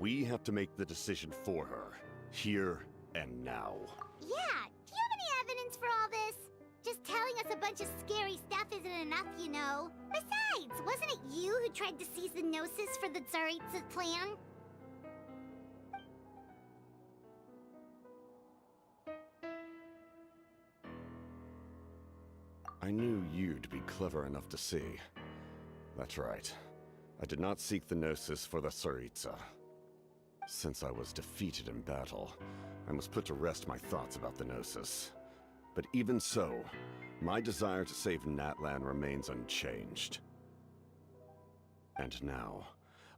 We have to make the decision for her, here and now. Yeah, do you have any evidence for all this? Just telling us a bunch of scary stuff isn't enough, you know. Besides, wasn't it you who tried to seize the Gnosis for the Tsaritsa's plan? I knew you'd be clever enough to see. That's right. I did not seek the Gnosis for the Tsaritsa. Since I was defeated in battle, I must put to rest my thoughts about the Gnosis. But even so, my desire to save Natlan remains unchanged. And now,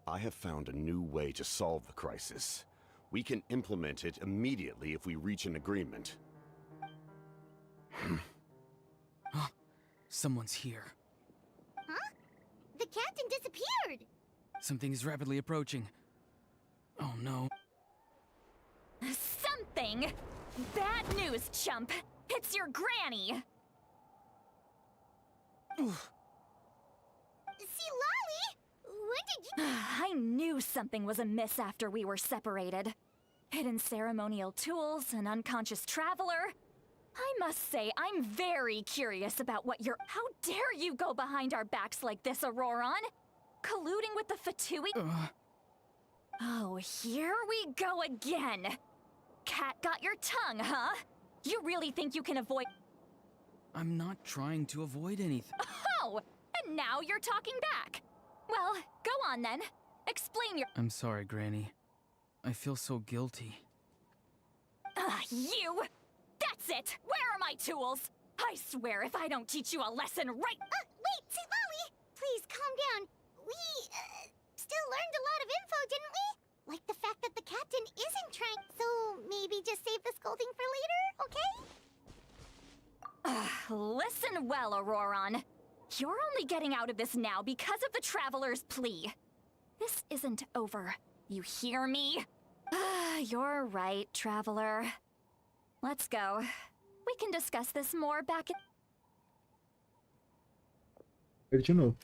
I have found a new way to solve the crisis. We can implement it immediately if we reach an agreement. Someone's here. Huh? The captain disappeared! Something is rapidly approaching. Oh no. Something? Bad news, chump! It's your granny! See, Lolly? When did you... I knew something was amiss after we were separated. Hidden ceremonial tools, an unconscious traveler. I must say, I'm very curious about what you're... How dare you go behind our backs like this, Auroron? Colluding with the Fatui? Oh, here we go again. Cat got your tongue, huh? You really think you can avoid... I'm not trying to avoid anything. Oh! And now you're talking back. Well, go on then. Explain your... I'm sorry, Granny. I feel so guilty. You! That's it! Where are my tools? I swear if I don't teach you a lesson right... wait, see, Lolly! Please, calm down. We, still learned a lot of info, didn't we? Like the fact that the captain isn't trying... So, maybe just save the scolding for later, okay? Listen well, Auroron. You're only getting out of this now because of the Traveler's plea. This isn't over. You hear me? You're right, Traveler. Let's go. We can discuss this more back in... Ele de novo.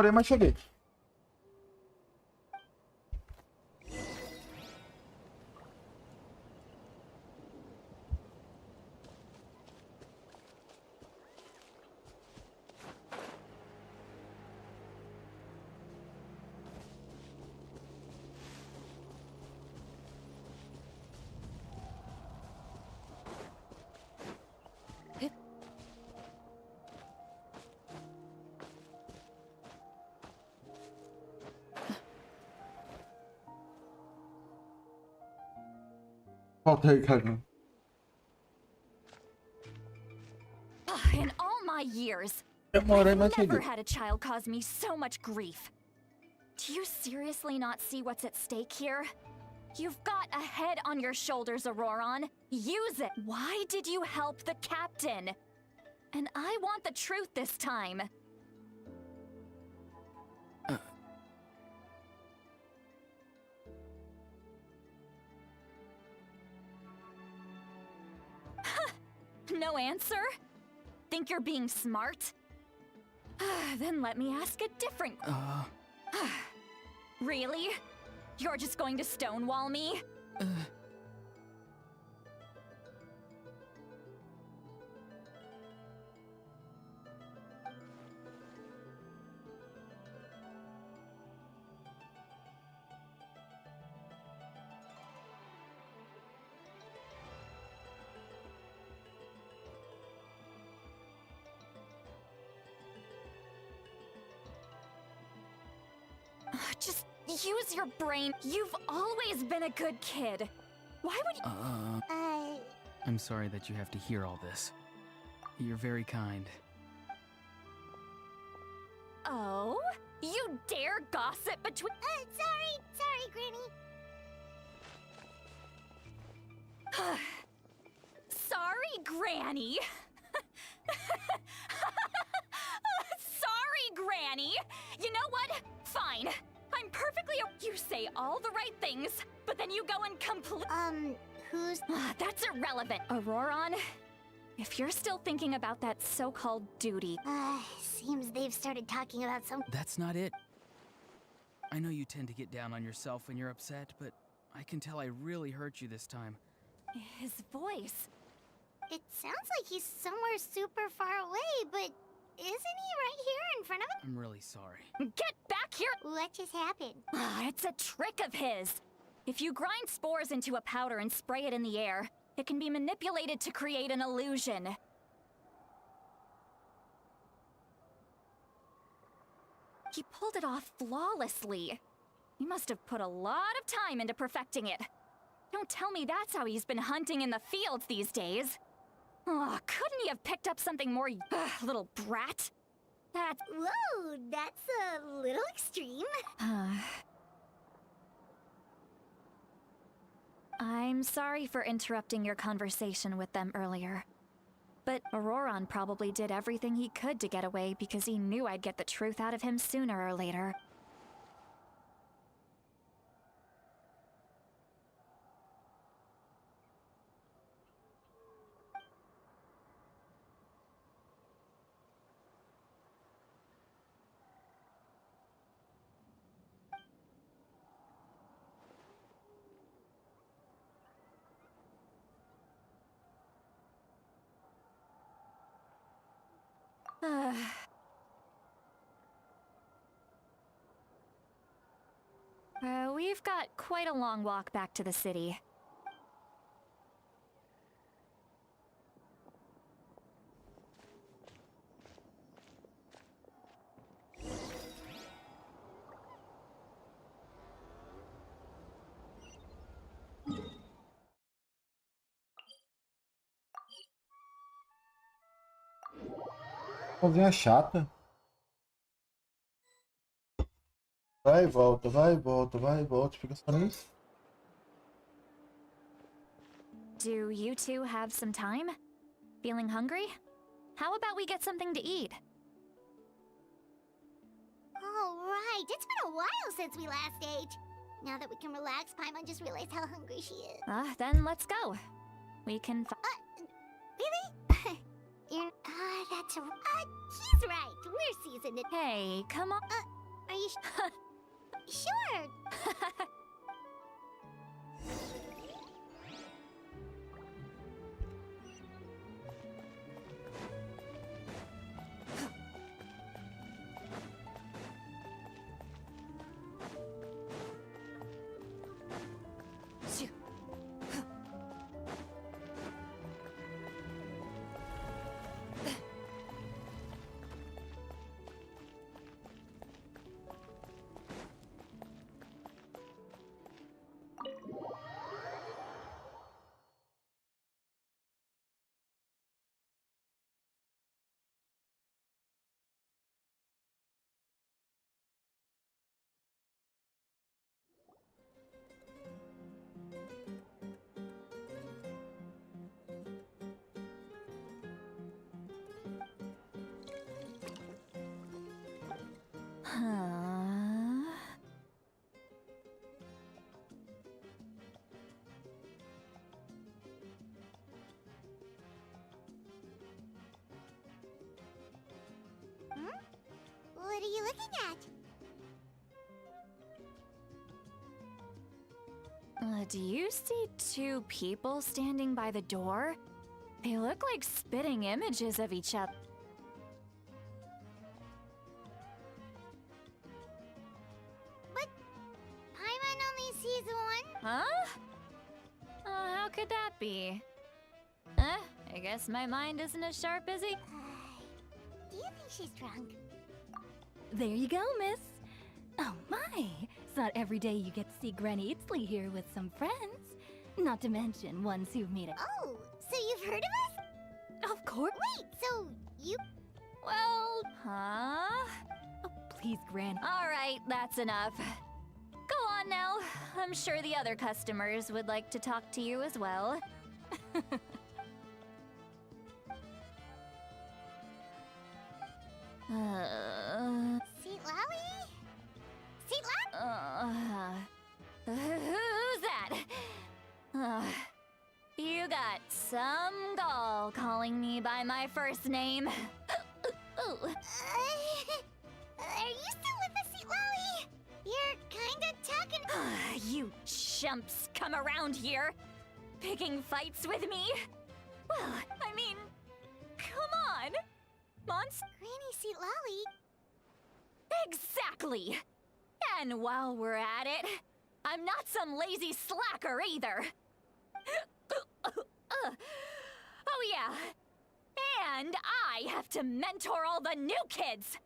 Demorei, mas cheguei. Faltei, cara. In all my years, Demorei, I've mas never cheguei. had a child cause me so much grief. Do you seriously not see what's at stake here? You've got a head on your shoulders, Auroron. Use it. Why did you help the captain? And I want the truth this time. No answer? Think you're being smart? Then let me ask a different... Really? You're just going to stonewall me? Just use your brain. You've always been a good kid. Why would you... I'm sorry that you have to hear all this. You're very kind. Oh? You dare gossip between... Sorry, Granny. Sorry, Granny. Sorry, Granny. You know what? Fine. I'm perfectly... You say all the right things, but then you go and complete... Who's... That's irrelevant. Auroron, if you're still thinking about that so-called duty... Seems they've started talking about some... That's not it. I know you tend to get down on yourself when you're upset, but I can tell I really hurt you this time. His voice... It sounds like he's somewhere super far away, but... Isn't he right here in front of us? I'm really sorry. Get back here! What just happened? It's a trick of his. If you grind spores into a powder and spray it in the air, it can be manipulated to create an illusion. He pulled it off flawlessly. He must have put a lot of time into perfecting it. Don't tell me that's how he's been hunting in the fields these days. Oh, couldn't he have picked up something more, little brat? Whoa, that's a little extreme. I'm sorry for interrupting your conversation with them earlier. But Auroron probably did everything he could to get away because he knew I'd get the truth out of him sooner or later. We've got quite a long walk back to the city. Coisinha chata. Vai e volta, vai e volta, vai e volta. Fica só nisso. Do you two have some time? Feeling hungry? How about we get something to eat? All right, it's been a while since we last ate. Now that we can relax, Paimon just realized how hungry she is. Then let's go. We can Really? You're... that's... he's right. We're seasoned. Hey, come on. Are you sure? What are you looking at? Do you see two people standing by the door? They look like spitting images of each other. But Paimon only sees one. Huh? How could that be? I guess my mind isn't as sharp as he... Do you think she's drunk? There you go, miss. Oh my, it's not every day you get to see Granny Itzley here with some friends. Not to mention ones who've made it. Oh, so you've heard of us? Of course. Wait, so you... Well... Huh? Oh, please, Granny. All right, that's enough. Go on now. I'm sure the other customers would like to talk to you as well. Seat Lolly? Seat Lolly? Who's that? You got some gall calling me by my first name. Are you still with us, Seat Lolly? You're kinda talking... You chumps come around here, picking fights with me? Well, I mean, come on. Granny Seat Lolly? Exactly! And while we're at it, I'm not some lazy slacker either. Oh yeah, and I have to mentor all the new kids.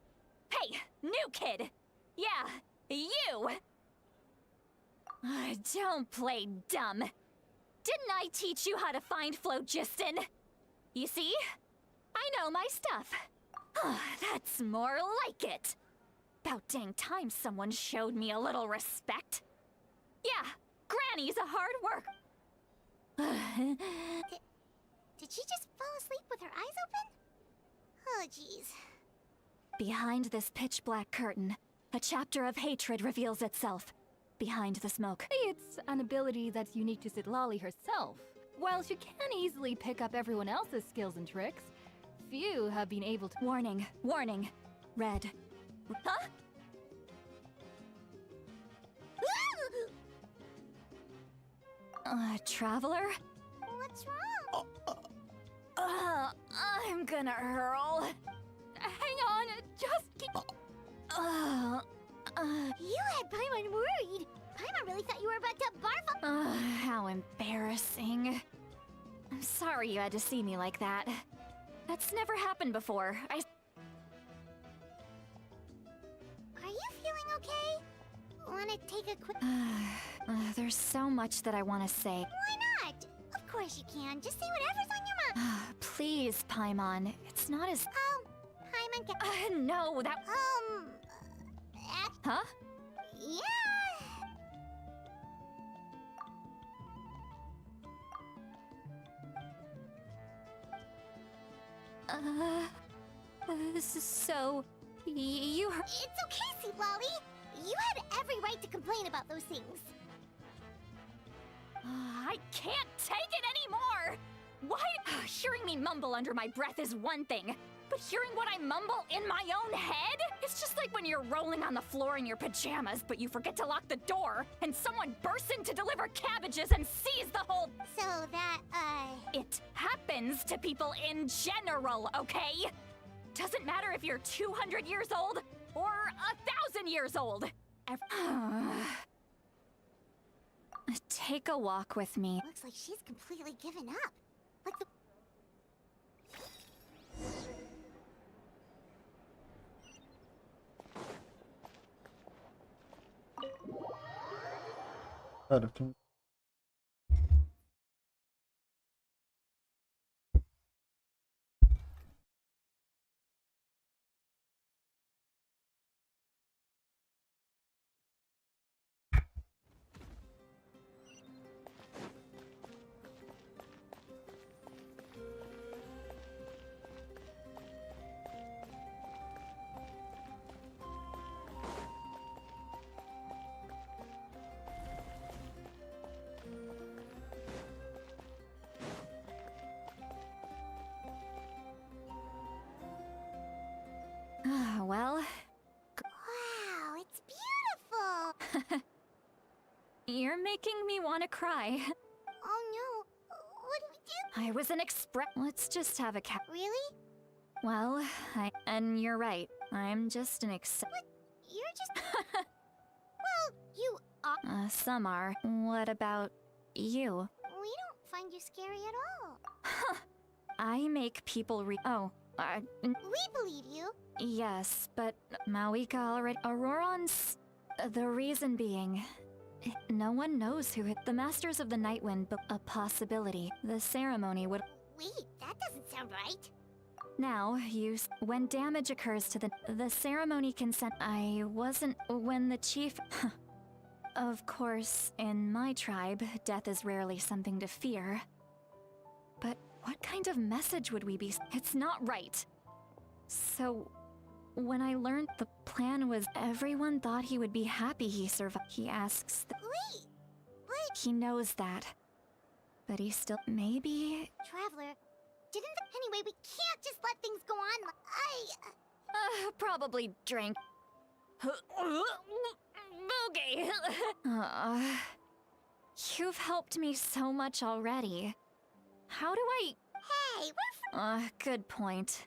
Hey, new kid. Yeah, you. Don't play dumb. Didn't I teach you how to find phlogiston? You see? I know my stuff. That's more like it. About dang time someone showed me a little respect. Yeah, Granny's a hard worker. Did she just fall asleep with her eyes open? Oh, jeez. Behind this pitch-black curtain, a chapter of hatred reveals itself. Behind the smoke. It's an ability that's unique to Sitlali herself. While she can easily pick up everyone else's skills and tricks, few have been able to— Warning, warning. Red. Huh? Traveler? What's wrong? I'm gonna hurl. Hang on, just keep— You had Paimon worried. Paimon really thought you were about to barf. How embarrassing. I'm sorry you had to see me like that. That's never happened before. Are you feeling okay? Wanna take a quick... There's so much that I want to say. Why not? Of course you can. Just say whatever's on your mind. Please, Paimon. It's not as... Paimon can... no, that... Huh? Yeah. So... you heard... It's okay, Seat Lolly. You had every right to complain about those things. I can't take it anymore! Why? Hearing me mumble under my breath is one thing, but hearing what I mumble in my own head? It's just like when you're rolling on the floor in your pajamas, but you forget to lock the door, and someone bursts in to deliver cabbages and sees the whole... So that, It happens to people in general, okay? Doesn't matter if you're 200 years old or 1,000 years old. Take a walk with me. Looks like she's completely given up. Like the... Cara, tem... Well... Wow, it's beautiful! You're making me want to cry. Oh no, what do we do? I was an express... Let's just have a cat. Really? Well, and you're right. I'm just an What? You're just... Well, you are... some are. What about you? We don't find you scary at all. I make people We believe you. Yes, but Mawika already... Auroron's... The reason being... No one knows who hit the Masters of the Nightwind, but a possibility. The ceremony would... Wait, that doesn't sound right. Now, when damage occurs to the ceremony can send... I wasn't... When the chief... Of course, in my tribe, death is rarely something to fear. But what kind of message would we be... It's not right. So, when I learned the plan was everyone thought he would be happy he survived. He asks... Wait! He knows that. But he still... Maybe... Traveler, Anyway, we can't just let things go on. Probably drank... Boogie! You've helped me so much already. How do I... Hey, we're good point.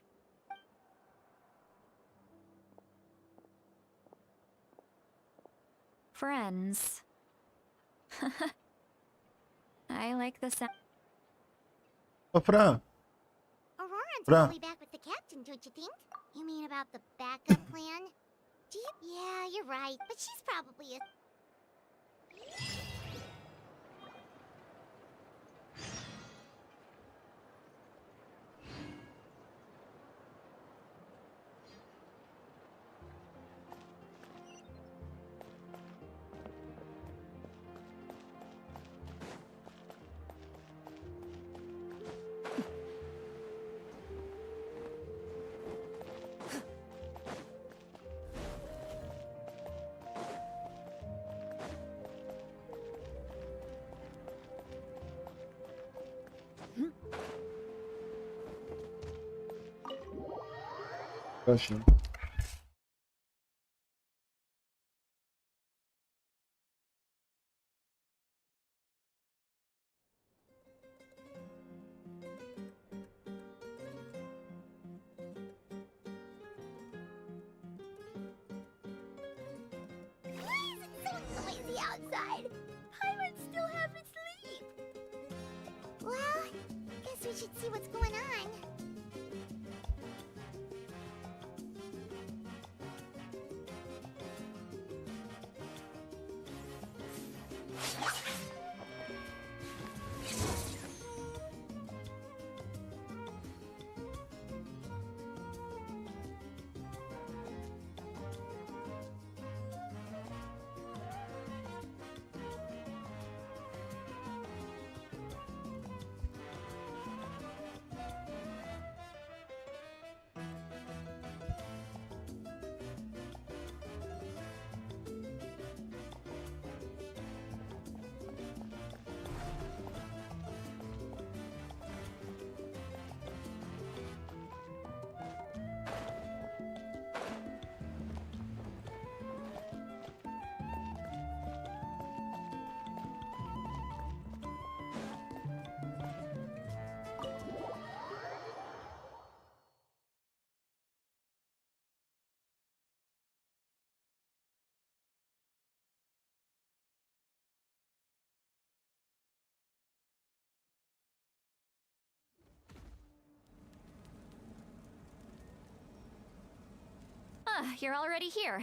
Friends. I like the sound. Ô, Fran. Auroron's Fran. probably back with the captain, don't you think? You mean about the backup plan? Yeah, you're right, but she's probably a... Genshin. Why is it so noisy outside? Pirates still haven't sleep. Well, guess we should see what's going on. Ah, you're already here.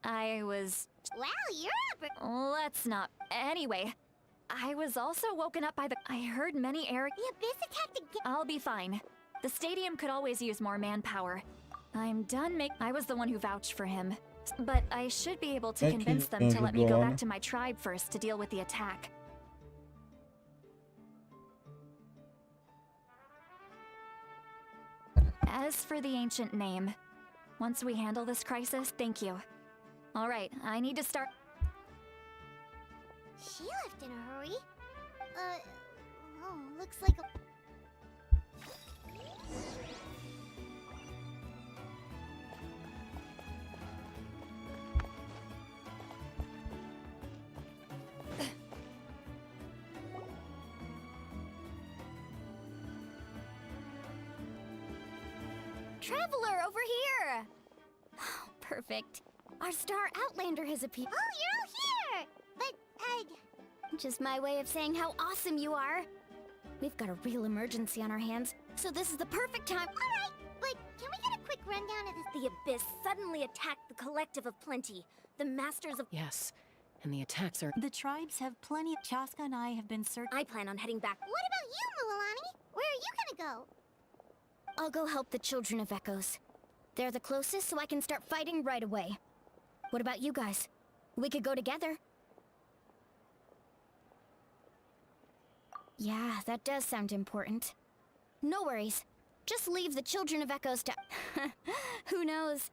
I was... Wow, you're up. Let's not... Anyway, I was also woken up by the... I heard many The abyss attacked again. I'll be fine. The stadium could always use more manpower. I'm done I was the one who vouched for him. But I should be able to convince them to let me go back to my tribe first to deal with the attack. As for the ancient name, once we handle this crisis, thank you. Alright, I need to start... She left in a hurry. Oh, looks like a... Traveler, over here! Oh, perfect. Our star Outlander has appeared. Oh, you're all here! But, Just my way of saying how awesome you are. We've got a real emergency on our hands, so this is the perfect time. alright, but can we get a quick rundown of this? The Abyss suddenly attacked the Collective of Plenty, the Masters of... Yes, and the attacks are... The tribes have plenty of... Chaska and I have been searching... I plan on heading back. What about you, Mualani? Where are you gonna go? I'll go help the Children of Echoes. They're the closest, so I can start fighting right away. What about you guys? We could go together. Yeah, that does sound important. No worries. Just leave the Children of Echoes to... Who knows?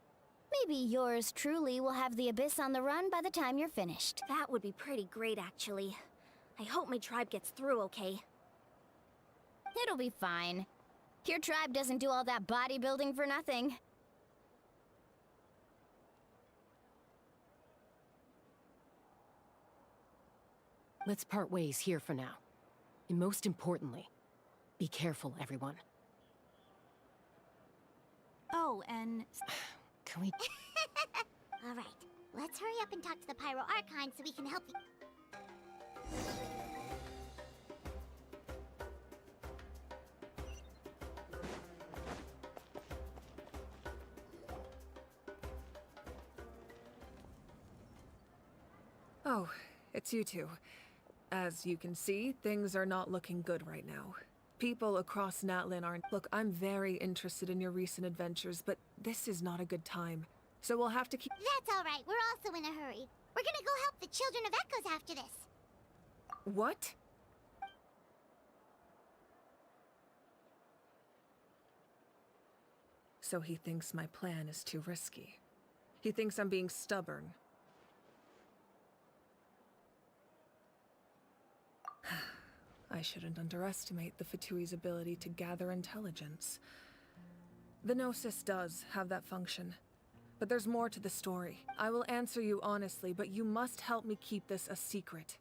Maybe yours truly will have the Abyss on the run by the time you're finished. That would be pretty great, actually. I hope my tribe gets through okay. It'll be fine. Your tribe doesn't do all that bodybuilding for nothing. Let's part ways here for now. And most importantly, be careful, everyone. Oh, and... Can we... Alright, let's hurry up and talk to the Pyro Archon so we can help you. Oh, it's you two. As you can see, things are not looking good right now. People across Natlin aren't... Look, I'm very interested in your recent adventures, but this is not a good time. So we'll have to keep... That's alright, we're also in a hurry. We're gonna go help the Children of Echoes after this. What? So he thinks my plan is too risky. He thinks I'm being stubborn. I shouldn't underestimate the Fatui's ability to gather intelligence. The Gnosis does have that function, but there's more to the story. I will answer you honestly, but you must help me keep this a secret.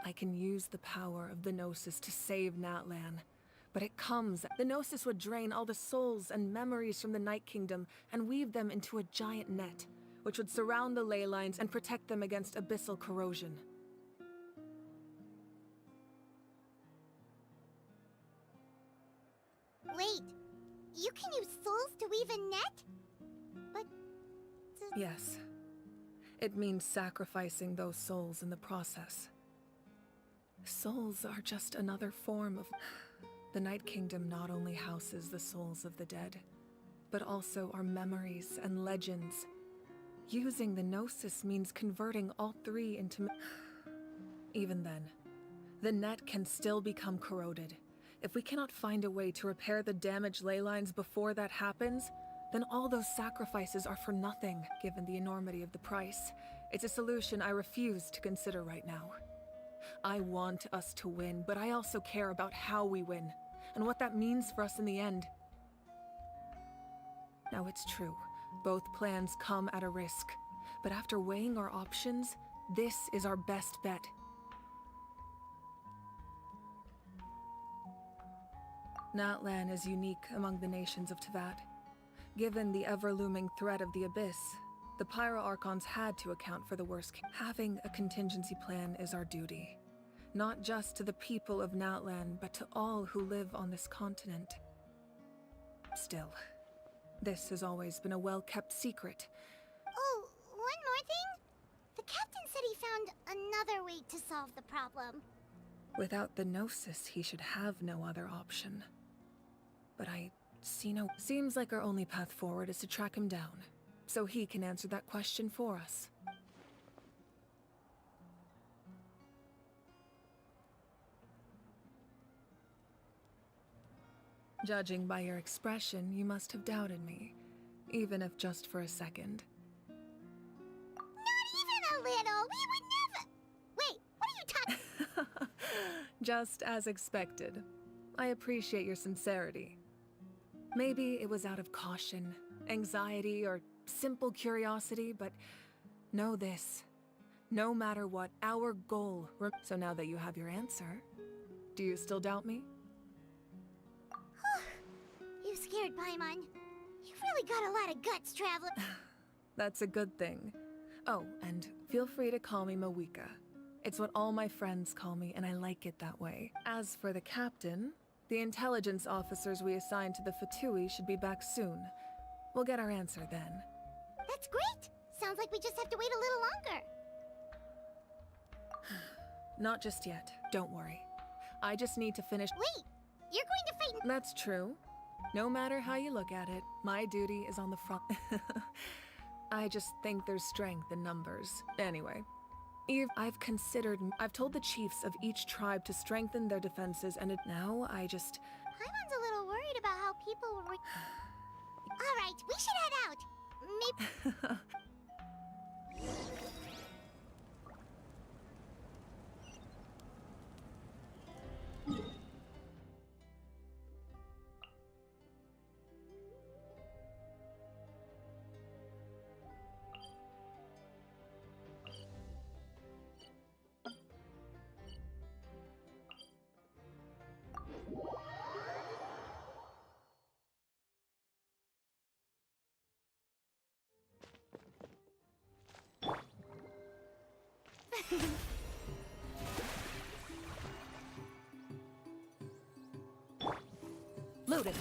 I can use the power of the Gnosis to save Natlan, but it comes. The Gnosis would drain all the souls and memories from the Night Kingdom and weave them into a giant net, which would surround the ley lines and protect them against abyssal corrosion. Wait, you can use souls to weave a net? But... Yes. It means sacrificing those souls in the process. Souls are just another form of... The Night Kingdom not only houses the souls of the dead, but also our memories and legends. Using the Gnosis means converting all three into... Even then, the net can still become corroded. If we cannot find a way to repair the damaged ley lines before that happens, then all those sacrifices are for nothing, given the enormity of the price. It's a solution I refuse to consider right now. I want us to win, but I also care about how we win, and what that means for us in the end. Now it's true, both plans come at a risk, but after weighing our options, this is our best bet. Natlan is unique among the nations of Teyvat. Given the ever-looming threat of the Abyss, the Pyro Archons had to account for the worst case. Having a contingency plan is our duty. Not just to the people of Natlan, but to all who live on this continent. Still, This has always been a well-kept secret. Oh, one more thing? The captain said he found another way to solve the problem. Without the Gnosis, he should have no other option. But I see no... Seems like our only path forward is to track him down, so he can answer that question for us. Judging by your expression, you must have doubted me, even if just for a second. Not even a little! We would never... Wait, what are you talking... Just as expected. I appreciate your sincerity. Maybe it was out of caution, anxiety, or simple curiosity, but know this. No matter what, our goal... So now that you have your answer, do you still doubt me? You scared Paimon. You've really got a lot of guts, Traveler. That's a good thing. Oh, and feel free to call me Mawika. It's what all my friends call me, and I like it that way. As for the captain, the intelligence officers we assigned to the Fatui should be back soon. We'll get our answer then. That's great! Sounds like we just have to wait a little longer. Not just yet. Don't worry. I just need to finish... Wait! You're going to fight... That's true. No matter how you look at it, my duty is on the front. I just think there's strength in numbers. Anyway, I've told the chiefs of each tribe to strengthen their defenses, and now I just... Paimon's a little worried about how people will... Alright, we should head out. Maybe... Loaded.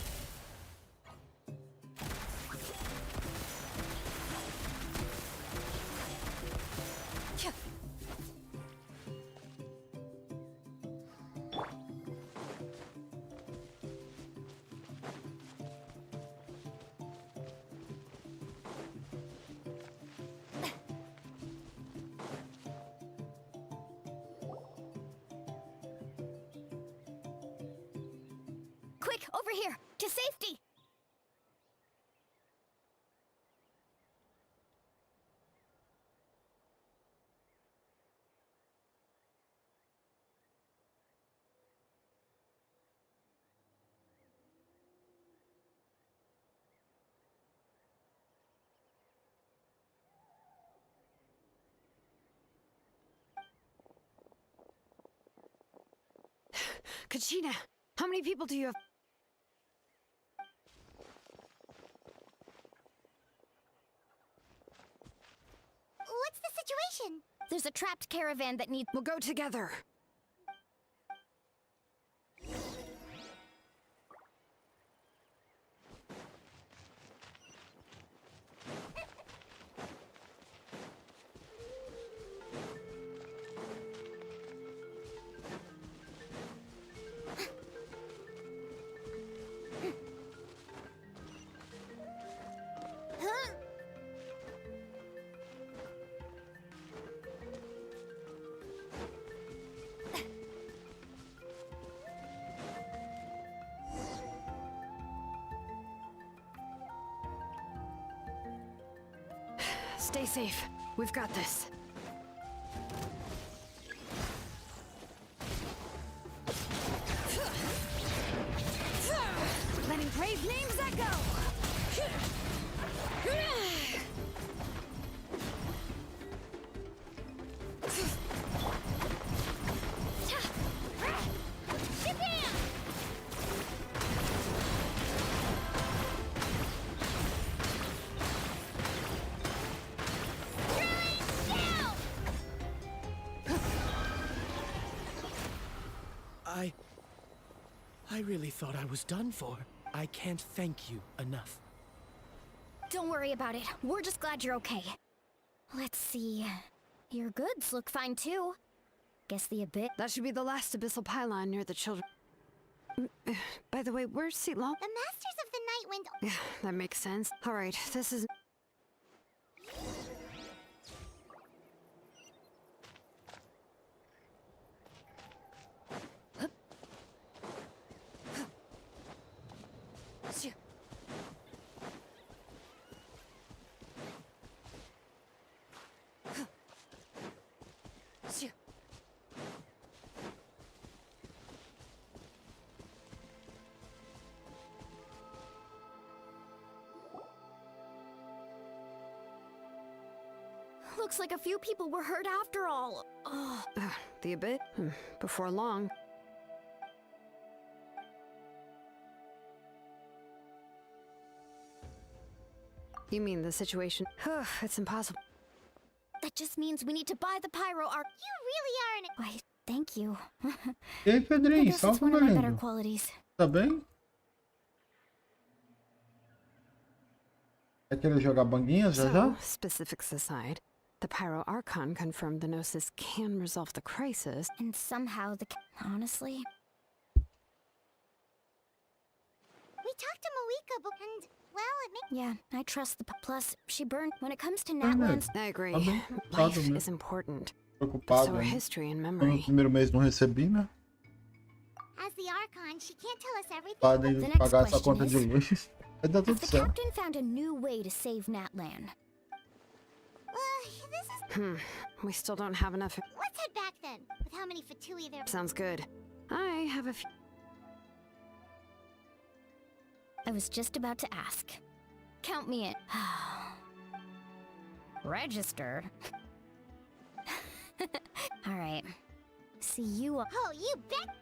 Quick, over here! To safety! Kachina, how many people do you have? What's the situation? There's a trapped caravan that needs... We'll go together. Stay safe. We've got this. Letting brave names echo! I really thought I was done for. I can't thank you enough. Don't worry about it. We're just glad you're okay. Let's see. Your goods look fine too. Guess the abyss. That should be the last abyssal pylon near the children. By the way, where's Seatlaw? The Masters of the Night Wind. Yeah, that makes sense. Alright, this is... Looks like a few people were hurt after all. Ugh. The abyss? Before long. You mean the situation? It's impossible. That just means we need to buy the pyro arc. You really are an... Why, thank you. E aí, Pedrinho, I guess it's salve, one meu of my better lindo. qualities. Tá bem? Vai querer jogar banguinhas já So, já? specifics aside, the Pyro Archon confirmed the Gnosis can resolve the crisis. And somehow honestly... We talked to Moika, and, well, it makes... Yeah, I trust the... Plus, she burned... When it comes to Ah, Natlands... I agree. Tá bem Life preocupado, né? is important. Preocupado, So are né? history and Eu no memory. primeiro mês não recebi, né? As the Archon, she can't tell us everything. Podem The next pagar essa question conta de is, luz. Vai dar If tudo the certo. captain found a new way to save Natlan, This is... We still don't have enough... Let's head back then, with how many Fatui there... Sounds good. I have a few... I was just about to ask. Count me in. Registered? Alright. See you... Oh, you bet...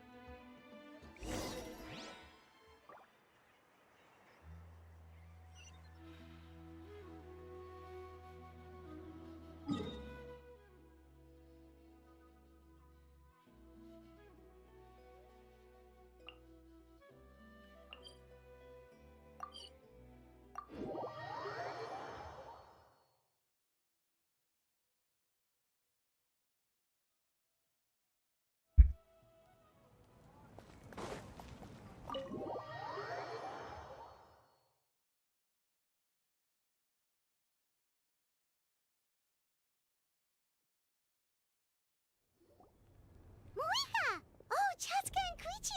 Moika! Oh, Chaska and Koichi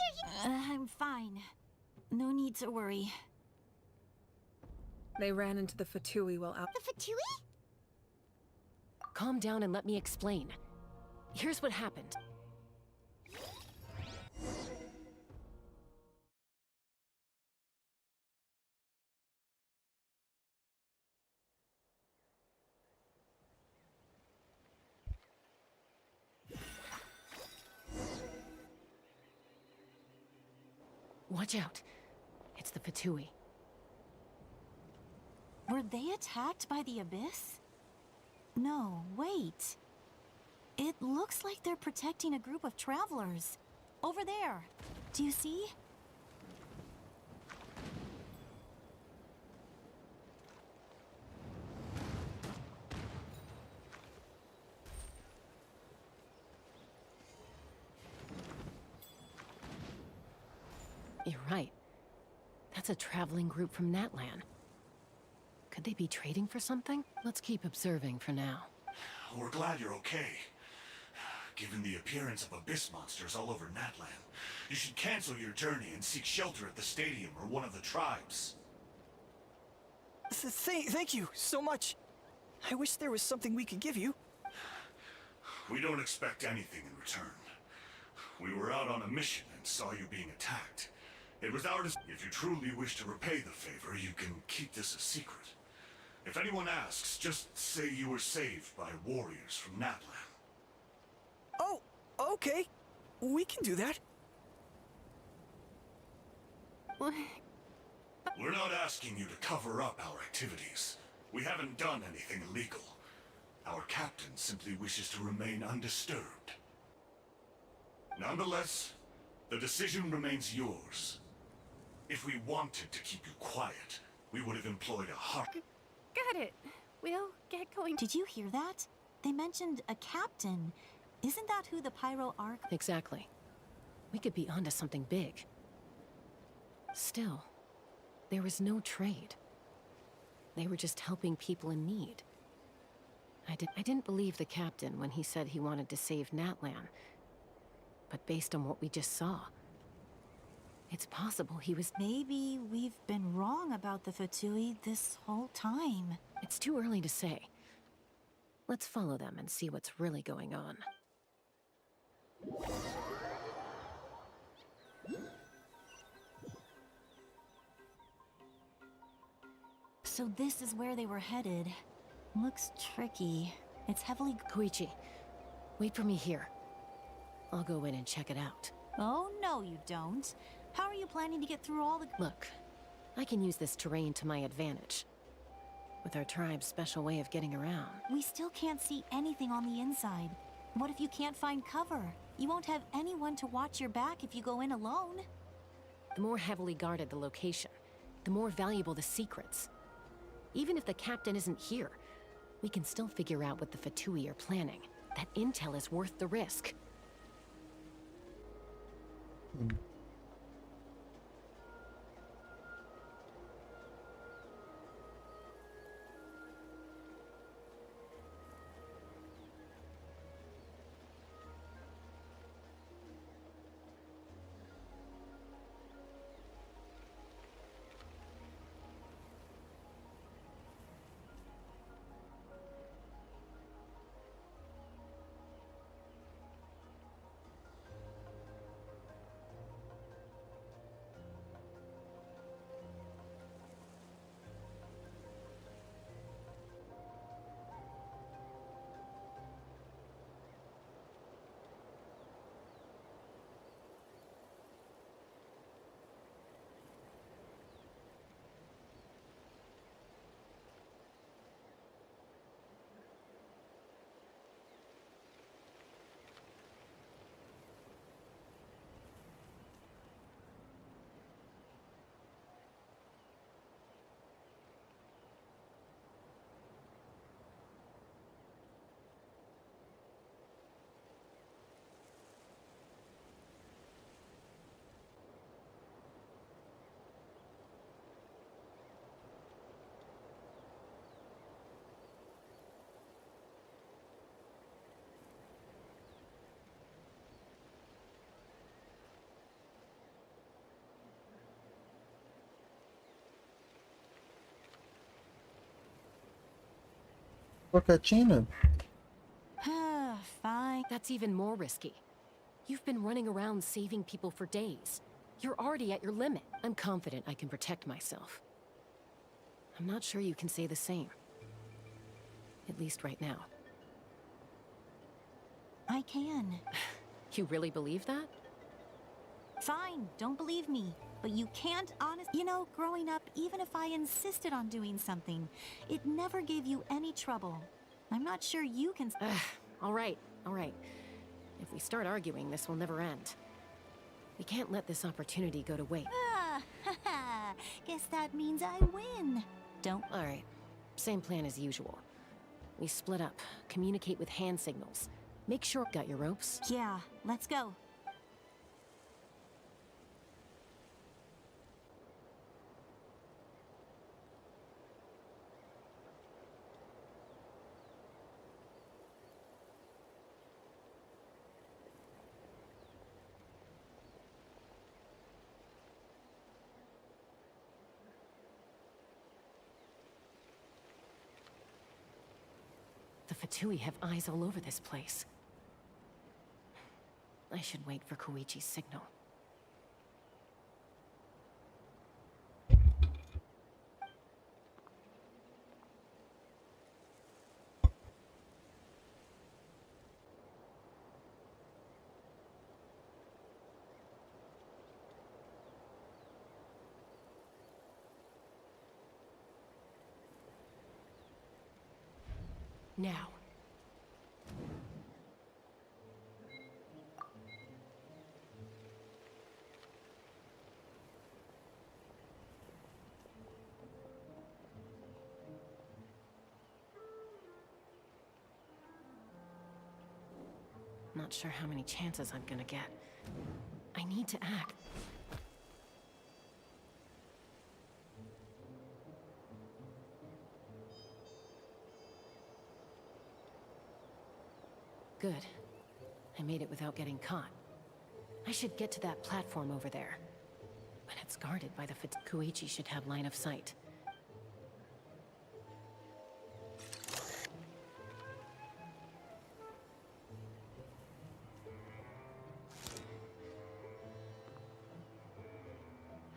are here! I'm fine. No need to worry. They ran into the Fatui while out. The Fatui? Calm down and let me explain. Here's what happened. Watch out. It's the Fatui. Were they attacked by the Abyss? No, wait. It looks like they're protecting a group of travelers. Over there. Do you see? You're right. That's a traveling group from Natlan. Could they be trading for something? Let's keep observing for now. We're glad you're okay. Given the appearance of abyss monsters all over Natlan, you should cancel your journey and seek shelter at the stadium or one of the tribes. Thank you so much. I wish there was something we could give you. We don't expect anything in return. We were out on a mission and saw you being attacked. It was our decision. If you truly wish to repay the favor, you can keep this a secret. If anyone asks, just say you were saved by warriors from Natlan. Oh, okay. We can do that. We're not asking you to cover up our activities. We haven't done anything illegal. Our captain simply wishes to remain undisturbed. Nonetheless, the decision remains yours. If we wanted to keep you quiet, we would have employed a hard... Got it. We'll get going. Did you hear that? They mentioned a captain. Isn't that who the Pyro Arc? Exactly. We could be onto something big. Still, there was no trade. They were just helping people in need. I didn't believe the captain when he said he wanted to save Natlan. But based on what we just saw, it's possible he was... Maybe we've been wrong about the Fatui this whole time. It's too early to say. Let's follow them and see what's really going on. So this is where they were headed. Looks tricky. It's heavily... Koichi, wait for me here. I'll go in and check it out. Oh, no you don't. How are you planning to get through all the... Look, I can use this terrain to my advantage. With our tribe's special way of getting around. We still can't see anything on the inside. What if you can't find cover? You won't have anyone to watch your back if you go in alone. The more heavily guarded the location, the more valuable the secrets. Even if the captain isn't here, we can still figure out what the Fatui are planning. That intel is worth the risk. Cocatina? Fine. That's even more risky. You've been running around saving people for days. You're already at your limit. I'm confident I can protect myself. I'm not sure you can say the same. At least right now. I can. You really believe that? Fine, don't believe me. But you can't You know, growing up, even if I insisted on doing something, it never gave you any trouble. I'm not sure you can... All right. If we start arguing, this will never end. We can't let this opportunity go to waste. Guess that means I win. Don't... All right. Same plan as usual. We split up, communicate with hand signals. Make sure... Got your ropes? Yeah, let's go. The Fatui have eyes all over this place. I should wait for Koichi's signal. Now. not sure how many chances I'm gonna get. I need to act. Good. I made it without getting caught. I should get to that platform over there. But it's guarded by the Koichi should have line of sight.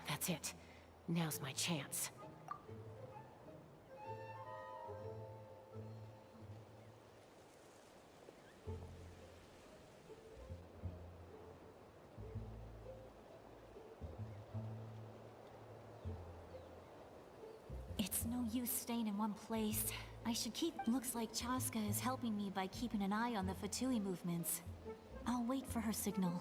That's it. Now's my chance. It's no use staying in one place. I should keep. Looks like Chaska is helping me by keeping an eye on the Fatui movements. I'll wait for her signal.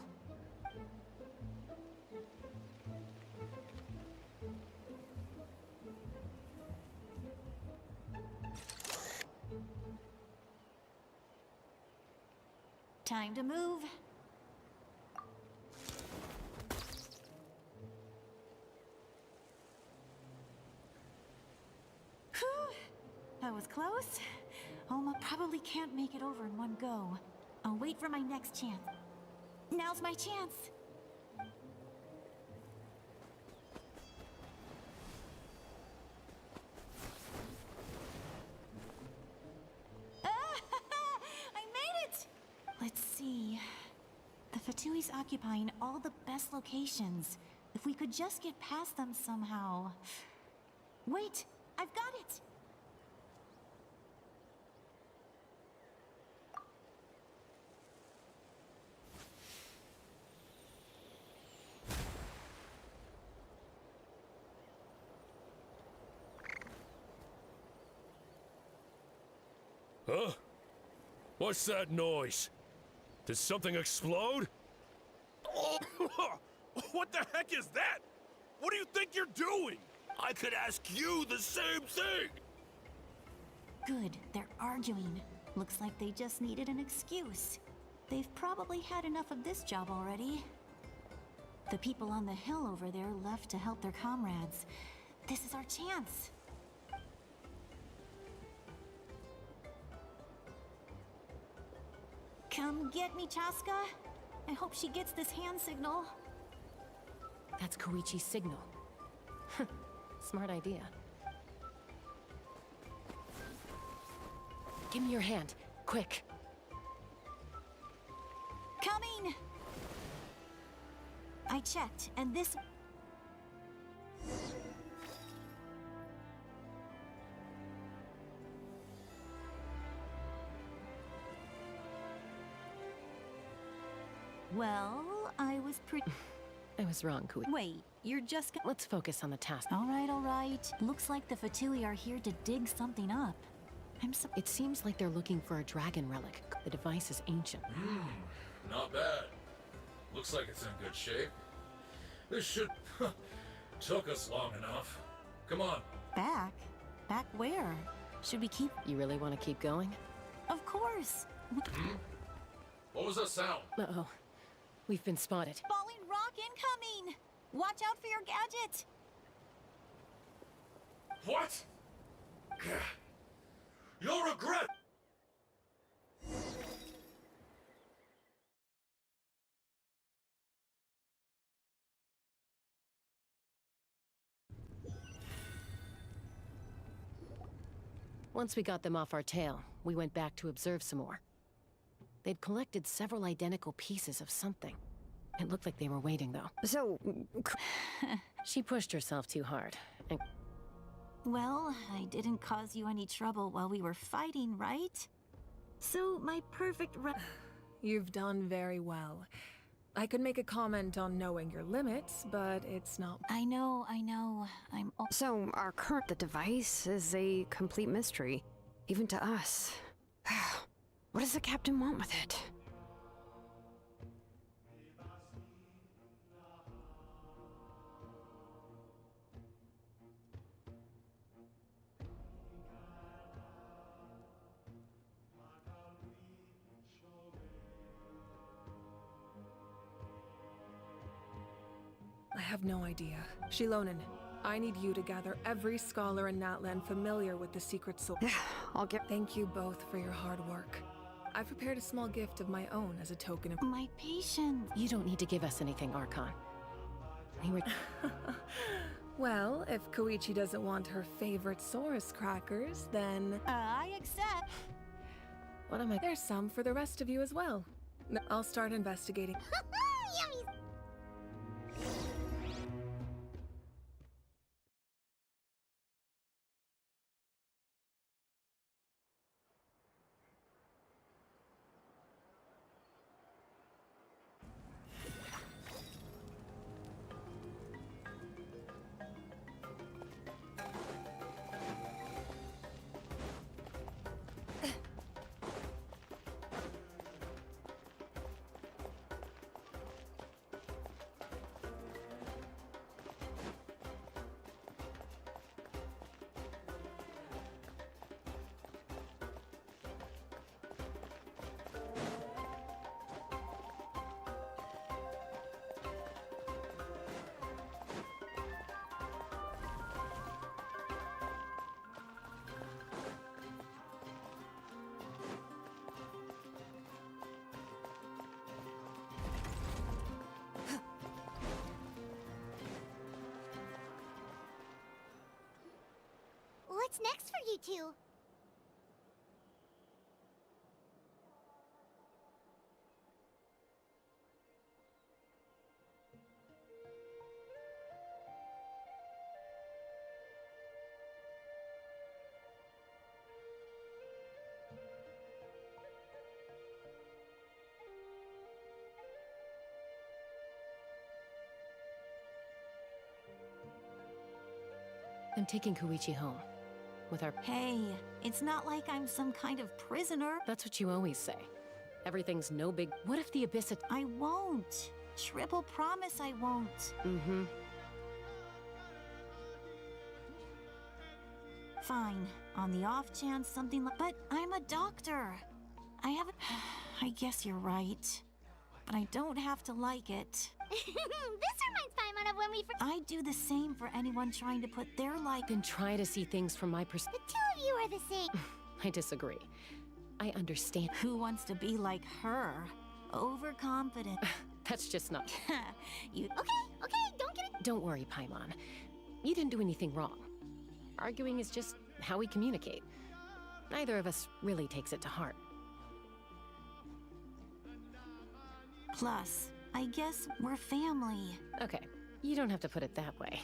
Time to move. Whew. That was close. Oma probably can't make it over in one go. I'll wait for my next chance. Now's my chance. I made it! Let's see. The Fatui's occupying all the best locations. If we could just get past them somehow. Wait, I've got it! Huh? What's that noise? Did something explode? Oh, what the heck is that? What do you think you're doing? I could ask you the same thing! Good, they're arguing. Looks like they just needed an excuse. They've probably had enough of this job already. The people on the hill over there left to help their comrades. This is our chance. Come get me, Chaska. I hope she gets this hand signal. That's Koichi's signal. Smart idea. Give me your hand, quick. Coming! I checked, and this... Well, I was pretty... I was wrong, Koichi. Wait, you're just... Let's focus on the task. All right. Looks like the Fatui are here to dig something up. It seems like they're looking for a dragon relic. The device is ancient. Not bad. Looks like it's in good shape. This should... took us long enough. Come on. Back? Back where? Should we keep... You really want to keep going? Of course. What was that sound? Uh-oh. We've been spotted. Falling rock incoming! Watch out for your gadget! What? You'll regret... Once we got them off our tail, we went back to observe some more. They'd collected several identical pieces of something. It looked like they were waiting, though. So... She pushed herself too hard, and... Well, I didn't cause you any trouble while we were fighting, right? So, my perfect You've done very well. I could make a comment on knowing your limits, but it's not... I know. So, our the device is a complete mystery. Even to us. What does the captain want with it? I have no idea. Shilonen, I need you to gather every scholar in Natlan familiar with the secret soul. I'll get. Thank you both for your hard work. I've prepared a small gift of my own as a token of My patience. You don't need to give us anything, Archon. We were... Well, if Koichi doesn't want her favorite Saurus crackers, then... I accept. What am I... There's some for the rest of you as well. I'll start investigating. Yummy! What's next for you two? I'm taking Koichi home. With our... Hey, it's not like I'm some kind of prisoner. That's what you always say. Everything's no big... What if the Abyss... I won't. Triple promise I won't. Mm-hmm. Fine. On the off chance something like... But I'm a doctor. I haven't... I guess you're right. But I don't have to like it. This reminds Paimon of when we I do the same for anyone trying to put their life... Then try to see things from my perspective. The two of you are the same. I disagree. I understand. Who wants to be like her? Overconfident. That's just not... You... Okay, don't get it. Don't worry, Paimon. You didn't do anything wrong. Arguing is just how we communicate. Neither of us really takes it to heart. Plus, I guess we're family. Okay, you don't have to put it that way.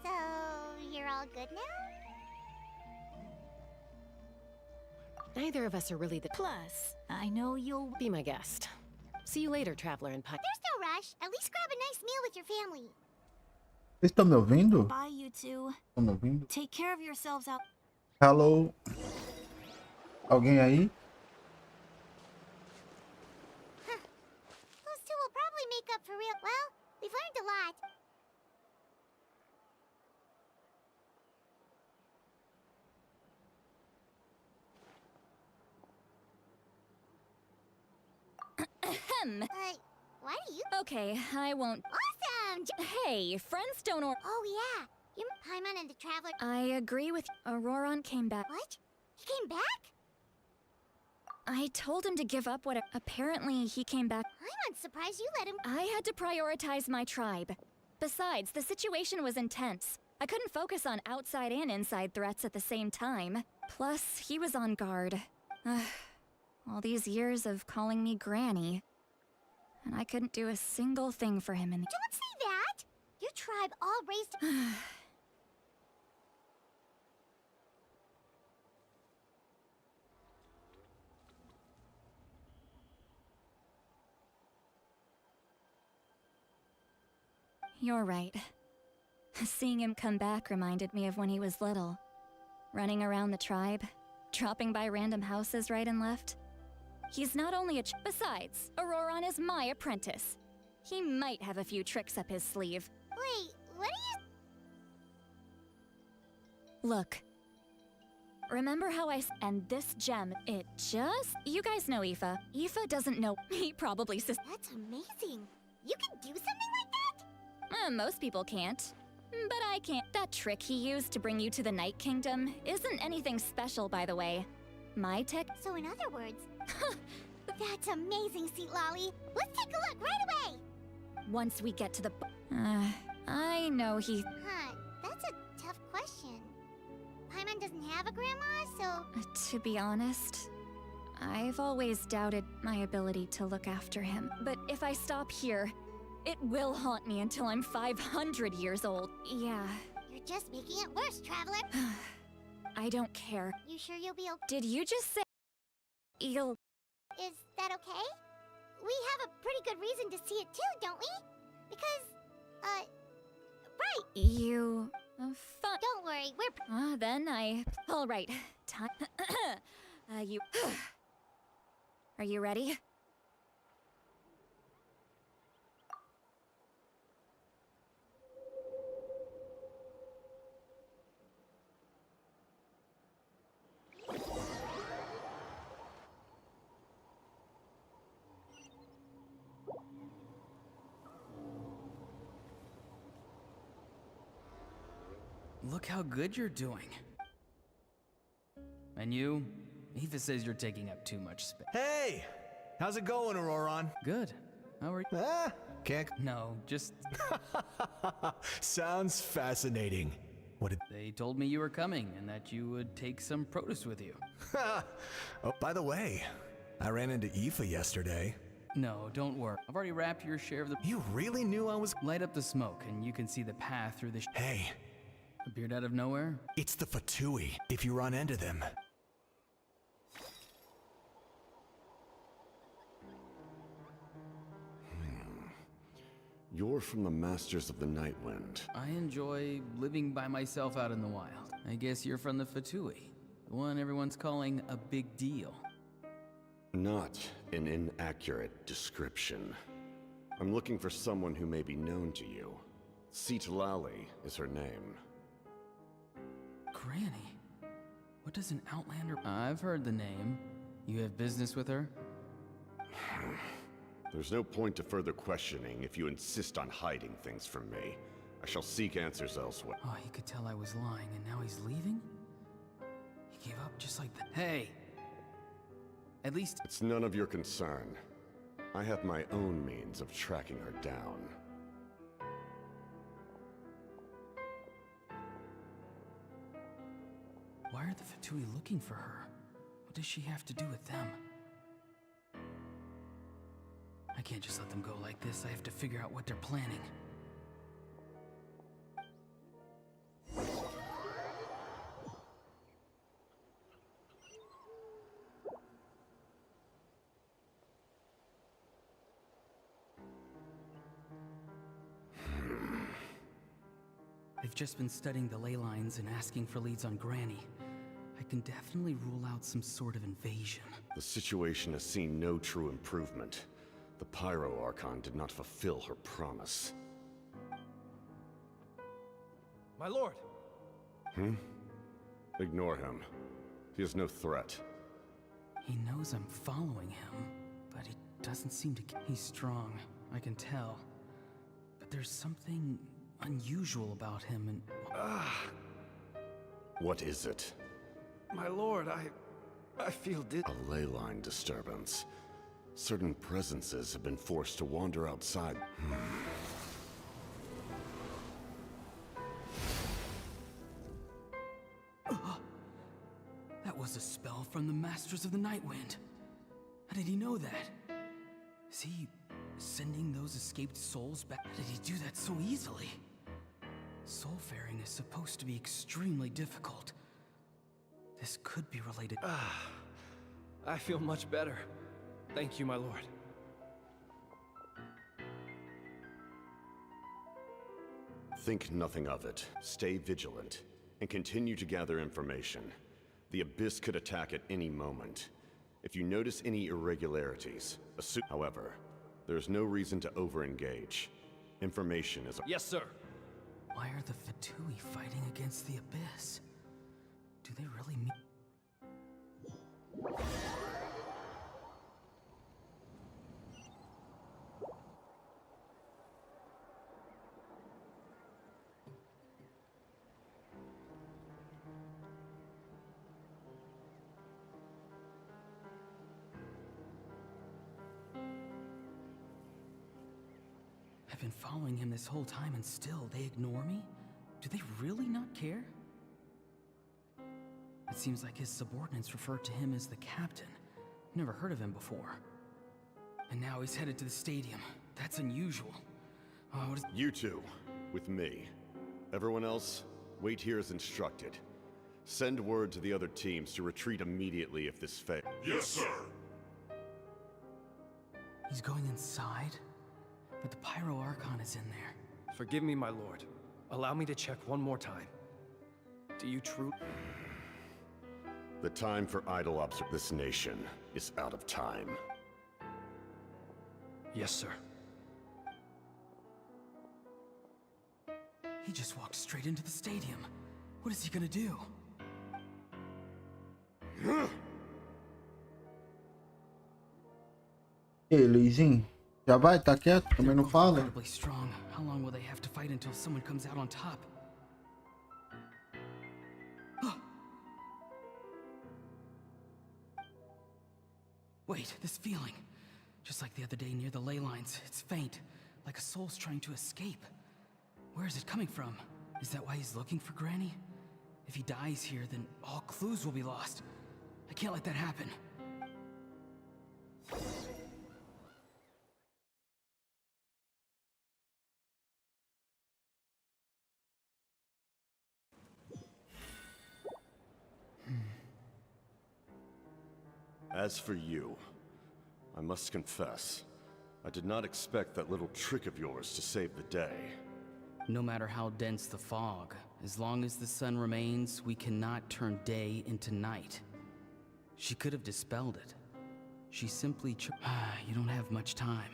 So, you're all good now? Neither of us are really the... Plus, I know you'll... Be my guest. See you later, Traveler and Pi... There's no rush. At least grab a nice meal with your family. Vocês estão me ouvindo? Bye, you two. Estão me ouvindo? Take care of yourselves out. Hello? Alguém aí? Those two will probably make up for real. Well, we've learned a lot. Why do you? Okay, I won't. Awesome! Hey, friends don't or. Oh yeah, you Paimon and the Traveler. I agree with. Auroron came back. What? He came back? I told him to give up what. Apparently, he came back. I'm surprised you let him. I had to prioritize my tribe. Besides, the situation was intense. I couldn't focus on outside and inside threats at the same time. Plus, he was on guard. All these years of calling me Granny. And I couldn't do a single thing for him in the... Don't say that! Your tribe all raised... You're right. Seeing him come back reminded me of when he was little. Running around the tribe, dropping by random houses right and left. He's not only a Besides, Auroron is my apprentice. He might have a few tricks up his sleeve. Wait, what are you... Look. Remember how and this gem, it just... You guys know Aoife. Aoife doesn't know. He probably says... That's amazing. You can do something like that? Most people can't. But I can't. That trick he used to bring you to the Night Kingdom isn't anything special, by the way. My tech. So in other words, that's amazing, Seat Lolly. Let's take a look right away. Once we get to the. I know he. Huh, that's a tough question. Paimon doesn't have a grandma, so. To be honest, I've always doubted my ability to look after him. But if I stop here, it will haunt me until I'm 500 years old. Yeah. You're just making it worse, Traveler. I don't care. You sure you'll be okay? Did you just say you'll? Is that okay? We have a pretty good reason to see it too, don't we? Because, right. You... fun. Don't worry, we're... Then I... Alright. Time... you... Are you ready? Look how good you're doing. And you? Eva says you're taking up too much space. Hey! How's it going, Auroron? Good. How are you? Can't... No, just... Sounds fascinating. What did... They told me you were coming and that you would take some produce with you. Oh, by the way, I ran into Aoife yesterday. No, don't worry. I've already wrapped your share of the... You really knew I was... Light up the smoke and you can see the path through the... Hey. Appeared out of nowhere? It's the Fatui, if you run into them. You're from the Masters of the Nightwind. I enjoy living by myself out in the wild. I guess you're from the Fatui, the one everyone's calling a big deal. Not an inaccurate description. I'm looking for someone who may be known to you. Citlali is her name. Granny? What does an Outlander... I've heard the name. You have business with her? There's no point to further questioning if you insist on hiding things from me. I shall seek answers elsewhere. Oh, he could tell I was lying and now he's leaving? He gave up just like that. Hey! At least... It's none of your concern. I have my own means of tracking her down. Why are the Fatui looking for her? What does she have to do with them? I can't just let them go like this. I have to figure out what they're planning. They've just been studying the ley lines and asking for leads on Granny. I can definitely rule out some sort of invasion. The situation has seen no true improvement. The Pyro Archon did not fulfill her promise. My lord! Ignore him. He is no threat. He knows I'm following him, but he doesn't seem to... He's strong, I can tell. But there's something unusual about him and... What is it? My lord, I feel A ley line disturbance. Certain presences have been forced to wander outside. That was a spell from the Masters of the Nightwind. How did he know that? Is he sending those escaped souls back? How did he do that so easily? Soulfaring is supposed to be extremely difficult. This could be related. I feel much better. Thank you, my lord. Think nothing of it. Stay vigilant, and continue to gather information. The Abyss could attack at any moment. If you notice any irregularities, assume... However, there is no reason to over-engage. Information is... Yes, sir. Why are the Fatui fighting against the Abyss? Do they really mean... I've been following him this whole time and still they ignore me? Do they really not care? It seems like his subordinates refer to him as the captain. Never heard of him before. And now he's headed to the stadium. That's unusual. Oh, You two, with me. Everyone else, wait here as instructed. Send word to the other teams to retreat immediately if this fails. Yes, sir. He's going inside? But the Pyro Archon is in there. Forgive me, my lord. Allow me to check one more time. Do you truly... The time for idle observation. This nation is out of time. Yes, sir. He just walked straight into the stadium. What is he gonna do? Ei, Luizinho, já vai? Tá quieto? Também não fala? Incredibly strong. How long will they have to fight until someone comes out on top? Wait, this feeling. Just like the other day near the ley lines. It's faint, like a soul's trying to escape. Where is it coming from? Is that why he's looking for Granny? If he dies here, then all clues will be lost. I can't let that happen. As for you, I must confess, I did not expect that little trick of yours to save the day. No matter how dense the fog, as long as the sun remains, we cannot turn day into night. She could have dispelled it. She simply you don't have much time.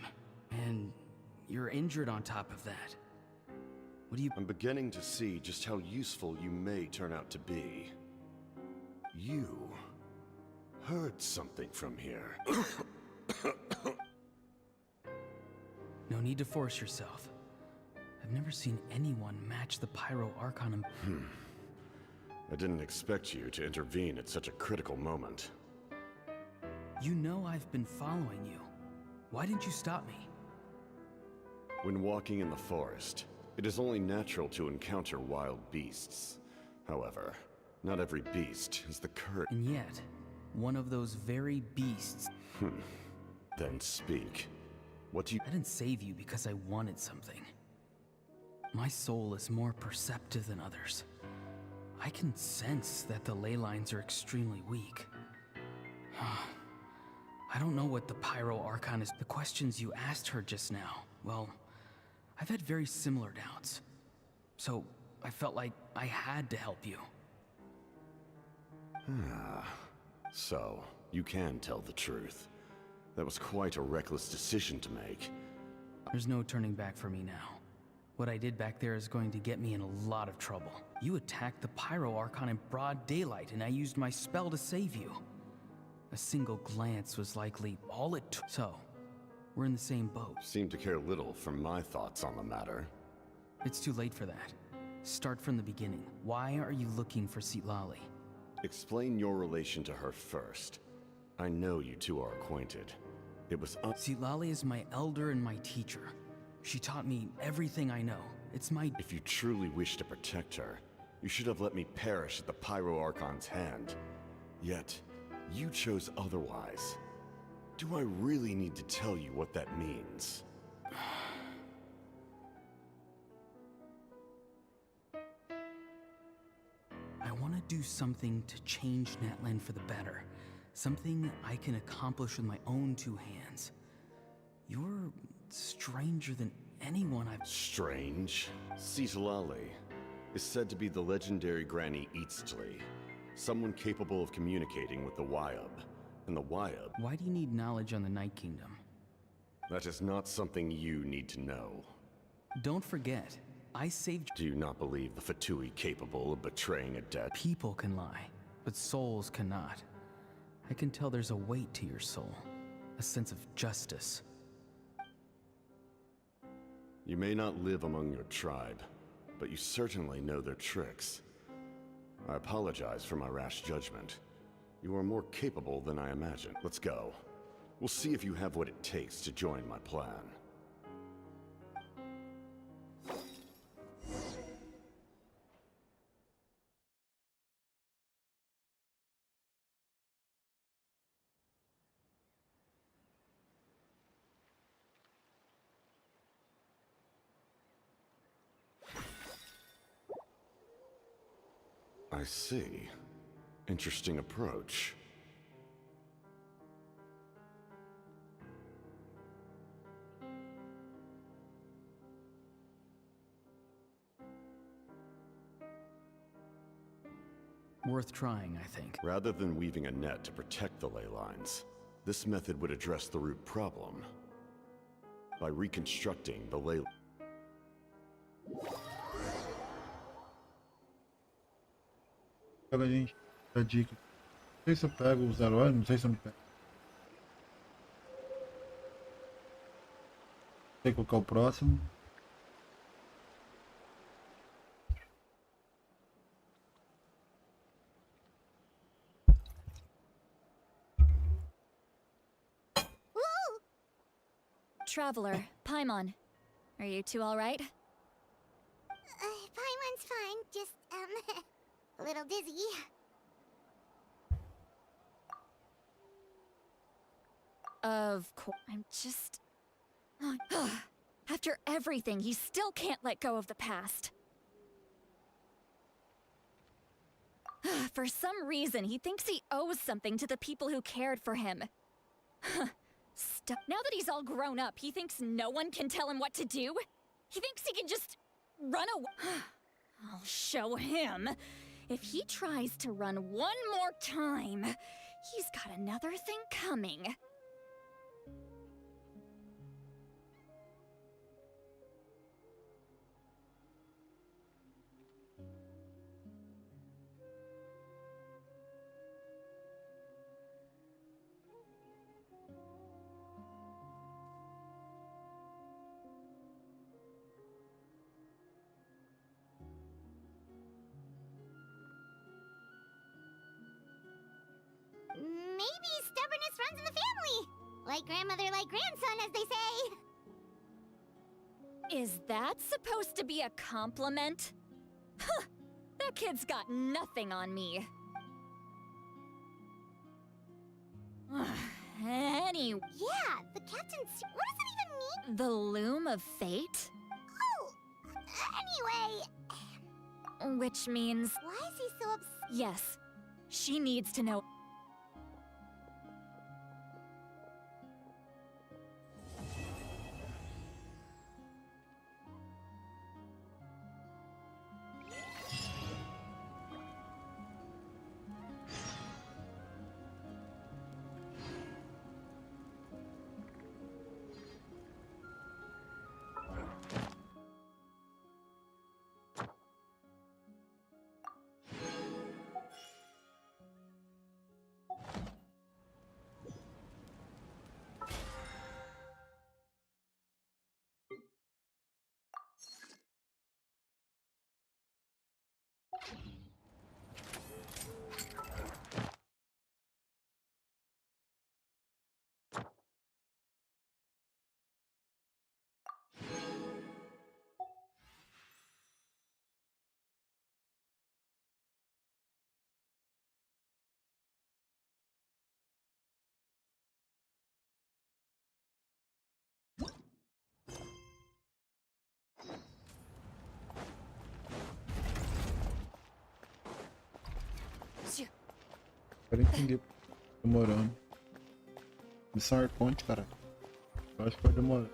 And you're injured on top of that. What do you... I'm beginning to see just how useful you may turn out to be. You heard something from here. No need to force yourself. I've never seen anyone match the Pyro Archon. I didn't expect you to intervene at such a critical moment. You know I've been following you. Why didn't you stop me? When walking in the forest, it is only natural to encounter wild beasts. However, not every beast has the courage. And yet, one of those very beasts... Then speak. What do you... I didn't save you because I wanted something. My soul is more perceptive than others. I can sense that the ley lines are extremely weak. I don't know what the Pyro Archon is. The questions you asked her just now, well, I've had very similar doubts. So, I felt like I had to help you. So, you can tell the truth. That was quite a reckless decision to make. There's no turning back for me now. What I did back there is going to get me in a lot of trouble. You attacked the Pyro Archon in broad daylight, and I used my spell to save you. A single glance was likely all it took. So, we're in the same boat. Seem to care little for my thoughts on the matter. It's too late for that. Start from the beginning. Why are you looking for Citlali? Explain your relation to her first. I know you two are acquainted. It was Citlali is my elder and my teacher. She taught me everything I know. It's my... If you truly wish to protect her, you should have let me perish at the Pyro Archon's hand. Yet, you chose otherwise. Do I really need to tell you what that means? I want to do something to change Natlan for the better. Something I can accomplish with my own two hands. You're stranger than anyone I've... Strange? Citlali is said to be the legendary Granny Eastly, someone capable of communicating with the Wyab. And the Wyab... Why do you need knowledge on the Night Kingdom? That is not something you need to know. Don't forget, I saved... Do you not believe the Fatui capable of betraying a debt? People can lie, but souls cannot. I can tell there's a weight to your soul, a sense of justice. You may not live among your tribe, but you certainly know their tricks. I apologize for my rash judgment. You are more capable than I imagined. Let's go. We'll see if you have what it takes to join my plan. I see. Interesting approach. Worth trying, I think. Rather than weaving a net to protect the ley lines, this method would address the root problem. By reconstructing the ley... Pega, gente, a dica. Não sei se eu pego os heróis, não sei se eu não pego. Não sei qual que é o próximo. Traveler, Paimon. Are you two alright? Paimon's fine, just, a little dizzy. Of course. I'm just... After everything, he still can't let go of the past. For some reason, he thinks he owes something to the people who cared for him. Now that he's all grown up, he thinks no one can tell him what to do? He thinks he can just run away. I'll show him. If he tries to run one more time, he's got another thing coming. Maybe stubbornness runs in the family. Like grandmother, like grandson, as they say. Is that supposed to be a compliment? Huh! That kid's got nothing on me. Anyway... Yeah, the captain's... What does that even mean? The loom of fate? Oh, anyway... Which means... Why is he so upset? Yes, she needs to know... Quero entender. Demorando. Missão Arconte, cara. Eu acho que vai demorar.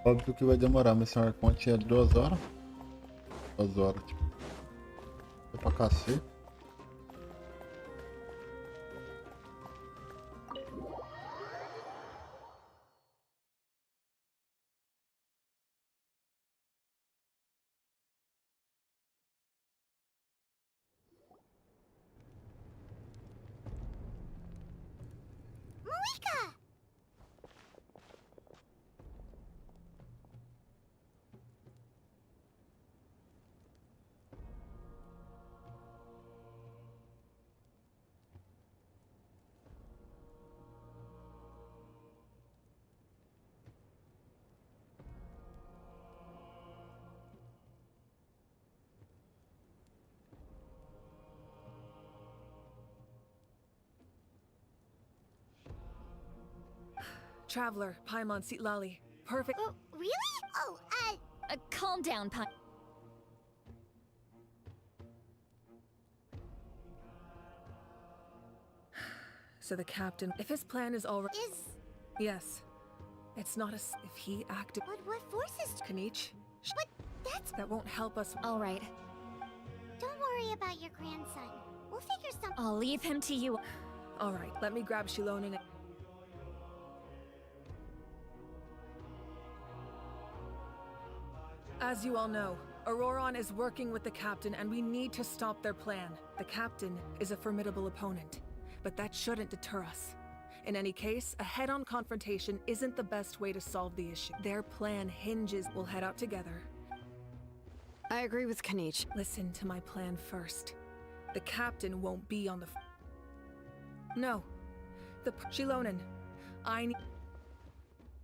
Óbvio que vai demorar, missão Arconte é 2 horas. 2 horas, tipo. É pra cacete. Traveler, Paimon Sitlali. Perfect. Oh, really? Oh, calm down, So the captain, if his plan is already... Yes. It's not as if he acted... But what forces... Kanich? But that's... That won't help us... Alright. Don't worry about your grandson. We'll figure something... I'll leave him to you. Alright, let me grab Shilonen. As you all know, Auroron is working with the captain and we need to stop their plan. The captain is a formidable opponent, but that shouldn't deter us. In any case, a head-on confrontation isn't the best way to solve the issue. Their plan hinges. We'll head out together. I agree with Kanich. Listen to my plan first. The captain won't be on the... No. Shilonen. I need...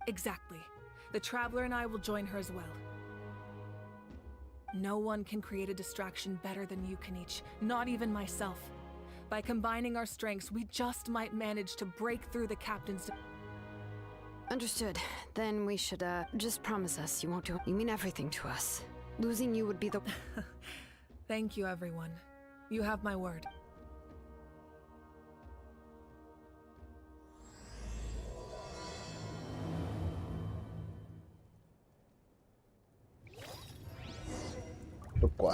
Exactly. The Traveler and I will join her as well. No one can create a distraction better than you, Kanich. Not even myself. By combining our strengths, we just might manage to break through the captain's... Understood. Then we should, just promise us you won't do... You mean everything to us. Losing you would be the... Thank you, everyone. You have my word. Do 4.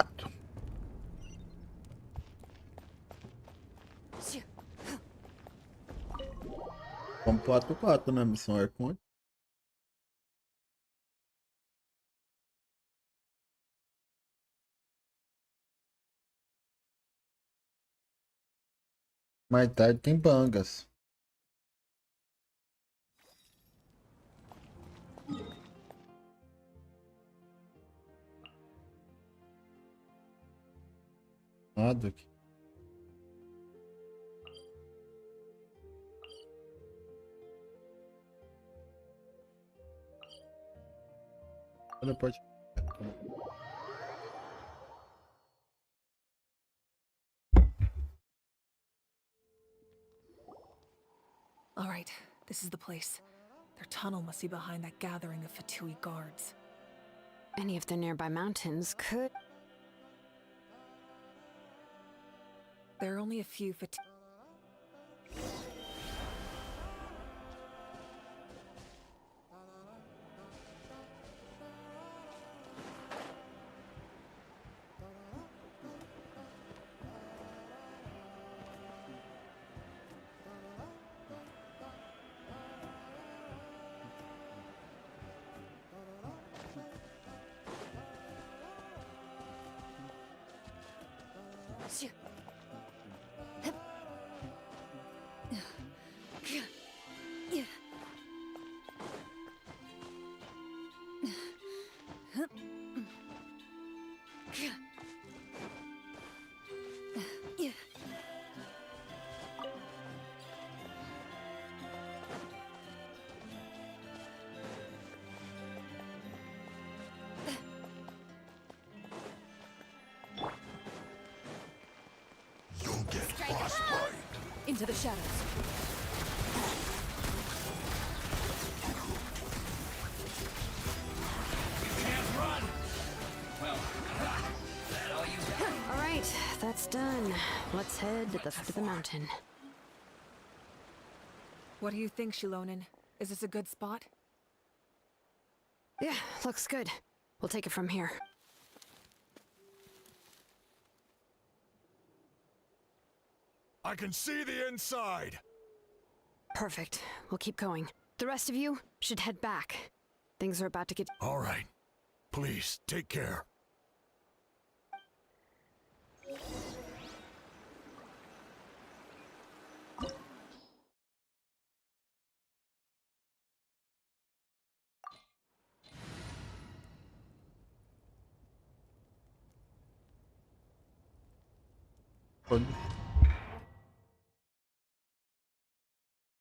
Vamos pro ato 4, né? Missão Arconte. Mais tarde tem bangas. Nada aqui. Olha, pode. All right, this is the place. Their tunnel must be behind that gathering of Fatui guards. Any of the nearby mountains could... There are only a few Fatui... Into the shadows. All right, that's done. Let's head to the foot of the mountain. What do you think, Shilonen? Is this a good spot? Yeah, looks good. We'll take it from here. I can see the inside! Perfect. We'll keep going. The rest of you should head back. Things are about to get... All right. Please, take care.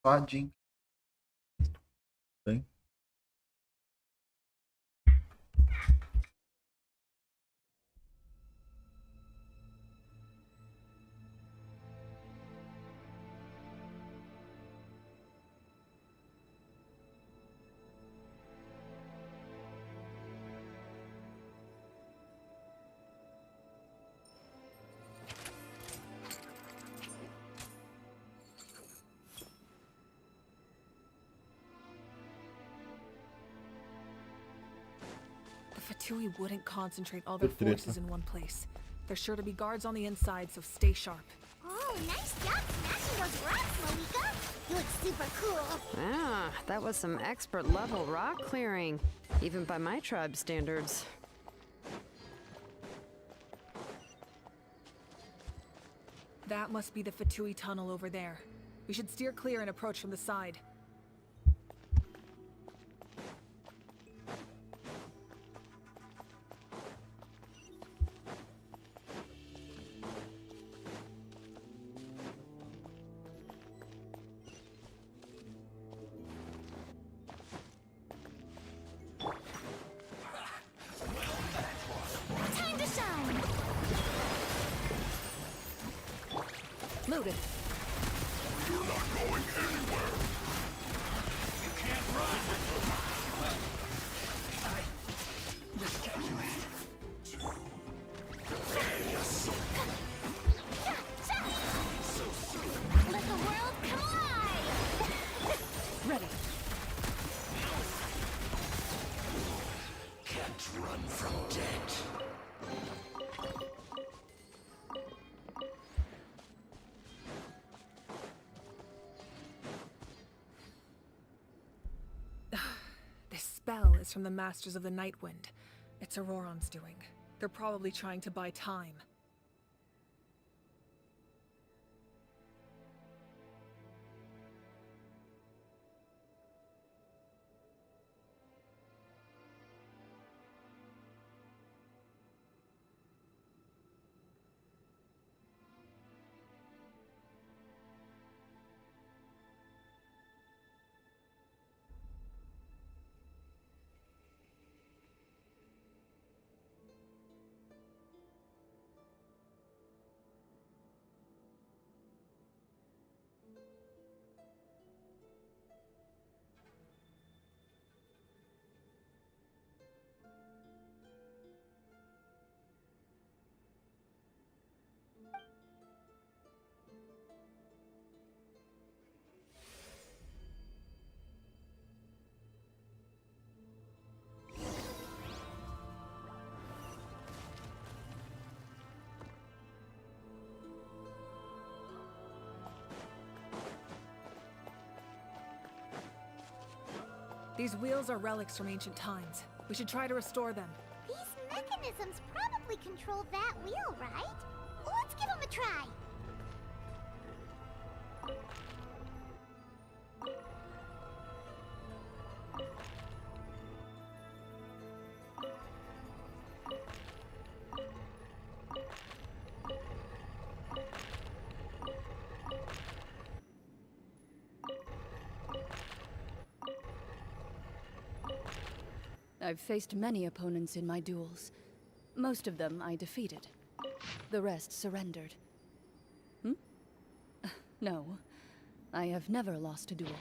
Fadinho. Bem. Fatui wouldn't concentrate all their Que treta. forces in one place. There's sure to be guards on the inside, so stay sharp. Oh, nice job smashing those rocks, Malika. You look super cool. Ah, that was some expert level rock clearing, even by my tribe's standards. That must be the Fatui tunnel over there. We should steer clear and approach from the side. Time to shine. Move it. You're not going anywhere. You can't run. Let the world come alive. Ready. Can't run from death. This spell is from the Masters of the Night Wind. It's Auroron's doing. They're probably trying to buy time. These wheels are relics from ancient times. We should try to restore them. These mechanisms probably control that wheel, right? Let's give them a try. I've faced many opponents in my duels. Most of them I defeated. The rest surrendered. No, I have never lost a duel.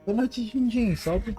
Boa noite, Jinjin, salve.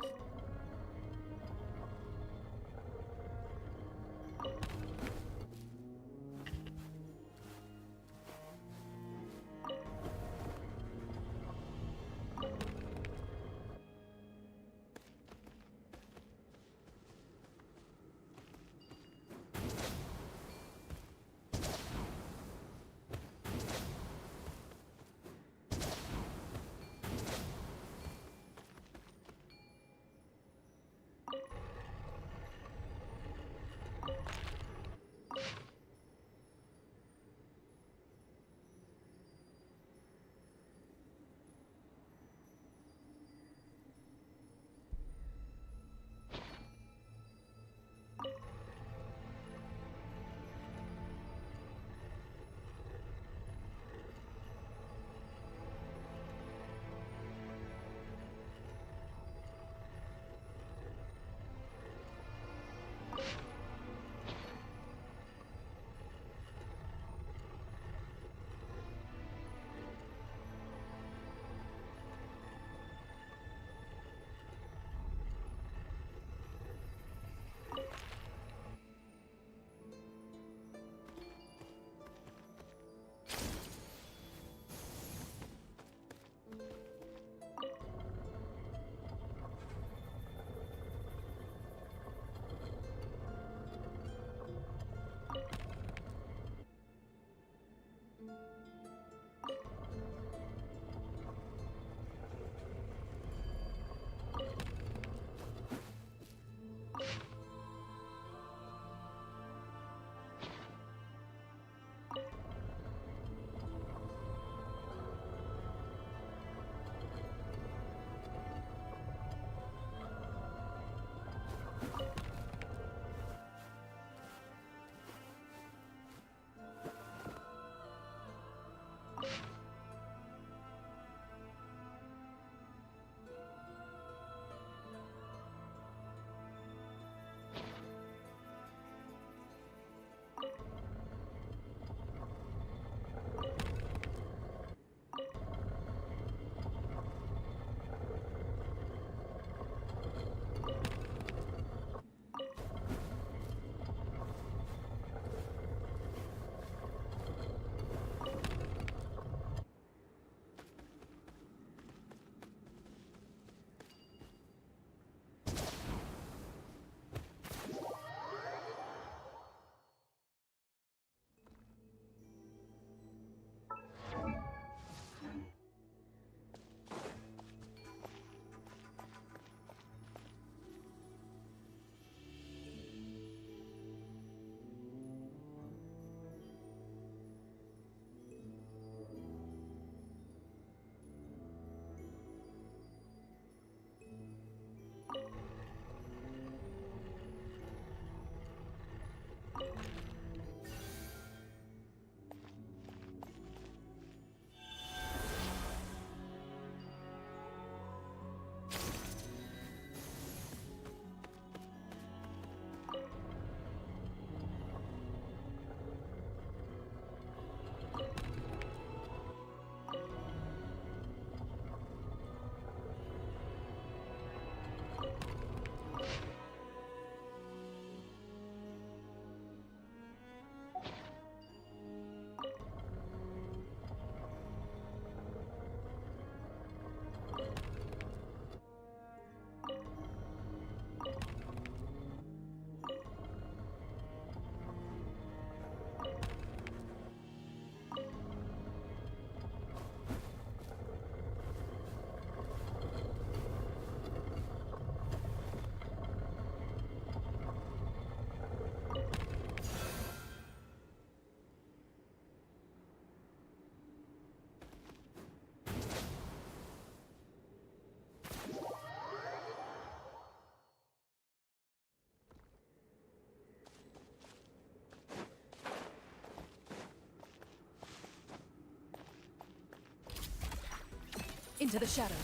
Into the shadows.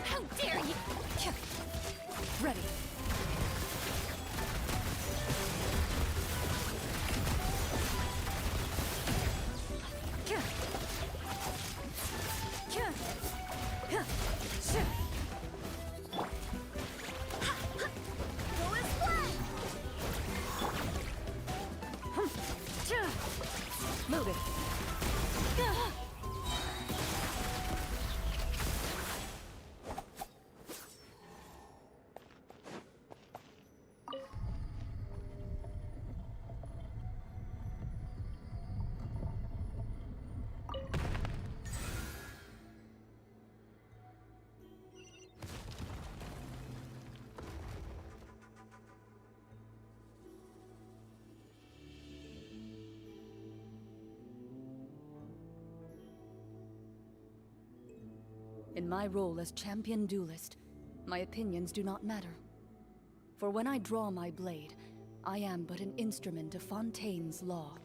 How dare you! Ready. Loaded. In my role as champion duelist, my opinions do not matter. For when I draw my blade, I am but an instrument of Fontaine's law.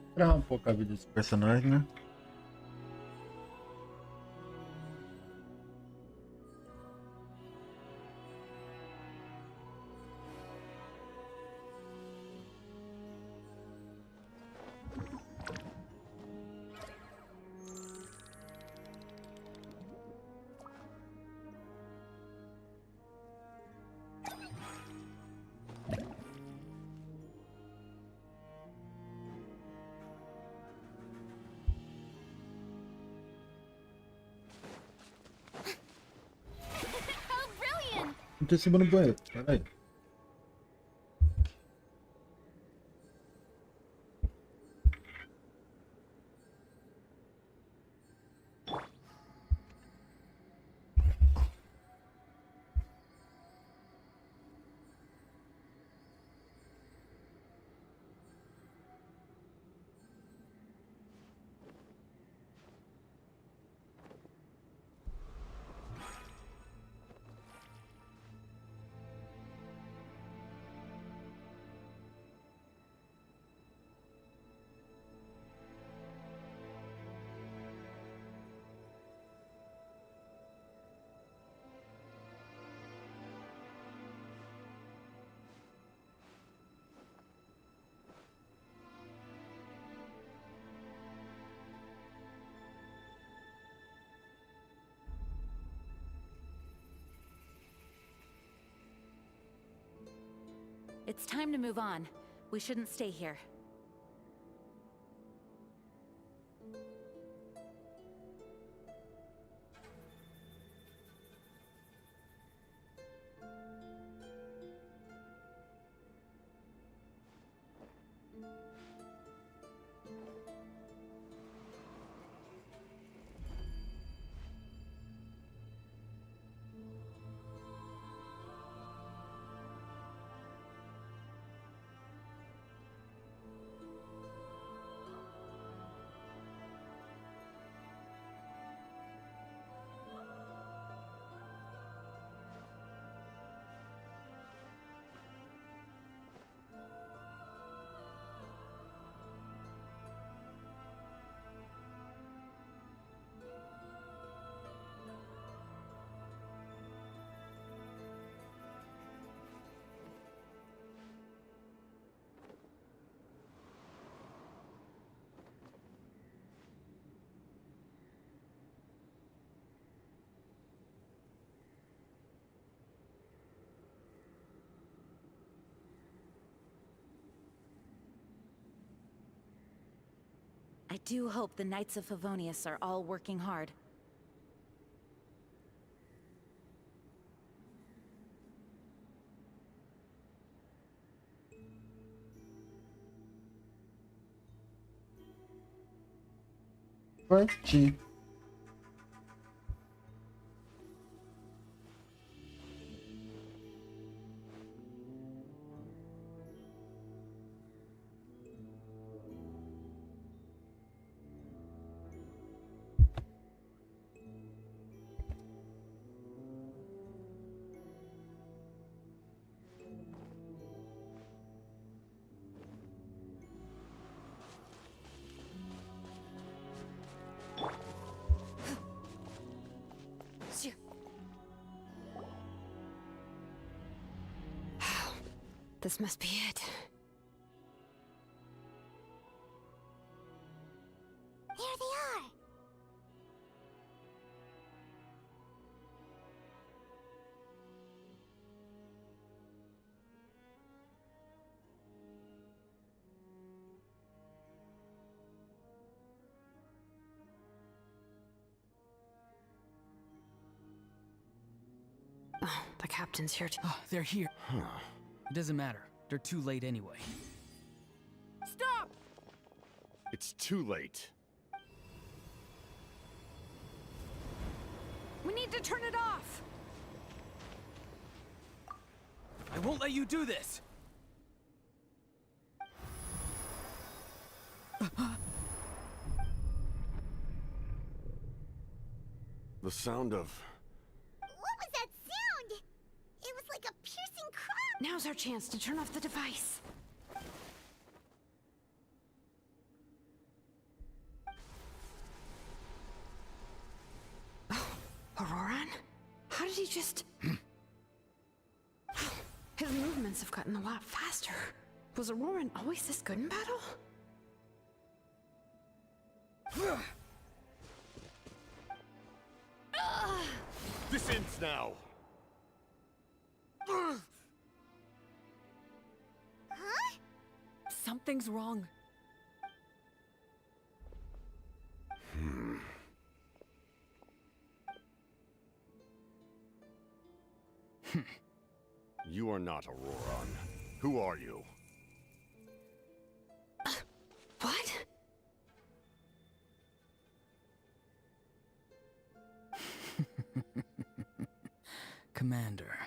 Esperar um pouco a vida desse personagem, né? Não tem cima no banheiro, peraí. It's time to move on. We shouldn't stay here. I do hope the Knights of Favonius are all working hard. Parti. This must be it. There they are! Oh, the captain's here too. Oh, they're here. It doesn't matter. They're too late anyway. Stop! It's too late. We need to turn it off! I won't let you do this! The sound of... What was that sound? It was like a piercing cry. Now's our chance to turn off the device. Oh, Auroran? How did he just... His movements have gotten a lot faster. Was Auroran always this good in battle? This ends now! Huh? Something's wrong. You are not Auroran. Who are you? What? Commander.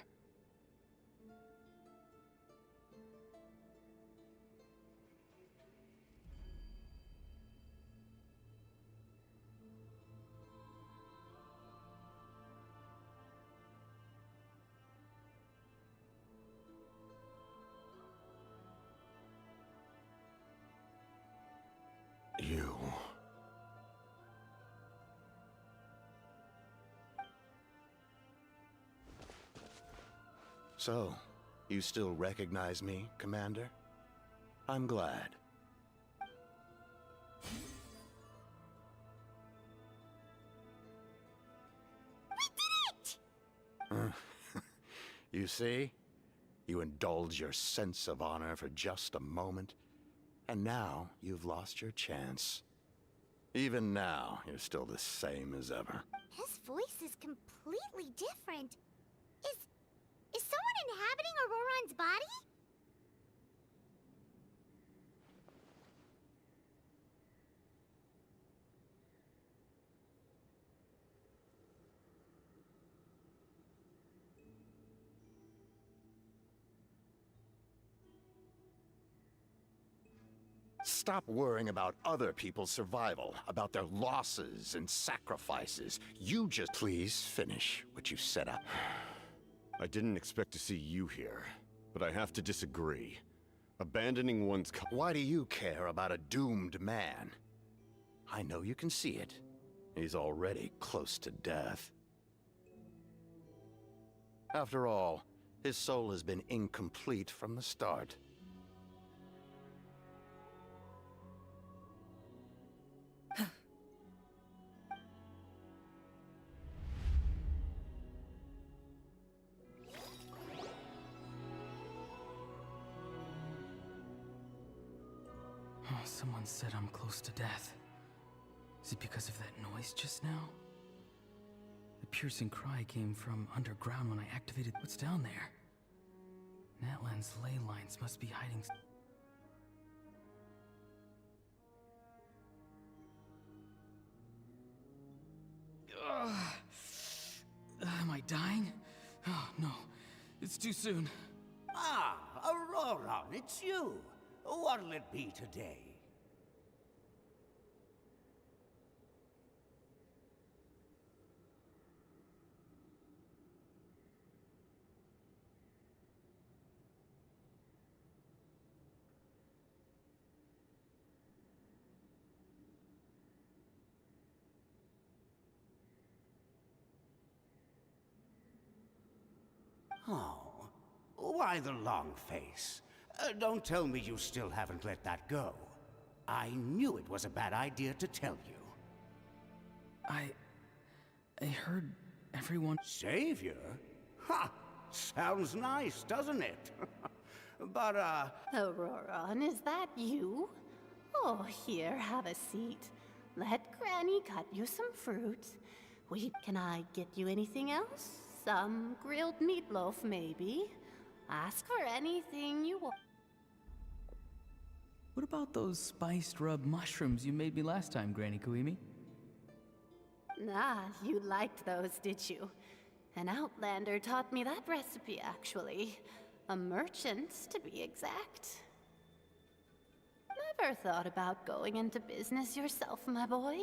You... So, you still recognize me, Commander? I'm glad. We did it! You see? You indulge your sense of honor for just a moment, and now you've lost your chance. Even now, you're still the same as ever. His voice is completely different. Is someone inhabiting Auroron's body? Stop worrying about other people's survival, about their losses and sacrifices. You just please finish what you set up. I didn't expect to see you here, but I have to disagree. Abandoning one's Why do you care about a doomed man? I know you can see it. He's already close to death. After all, his soul has been incomplete from the start. Someone said I'm close to death. Is it because of that noise just now? The piercing cry came from underground when I activated what's down there. Natlan's ley lines must be hiding. Am I dying? Oh, no. It's too soon. Ah, Auroron, it's you. What'll it be today? Oh, why the long face? Don't tell me you still haven't let that go. I knew it was a bad idea to tell you. I heard everyone... Savior? Ha! Sounds nice, doesn't it? But, Auroron, is that you? Oh, here, have a seat. Let Granny cut you some fruit. Can I get you anything else? Some grilled meatloaf, maybe? Ask for anything you want. What about those spiced rub mushrooms you made me last time, Granny Kuimi? Ah, you liked those, did you? An outlander taught me that recipe, actually. A merchant, to be exact. Never thought about going into business yourself, my boy?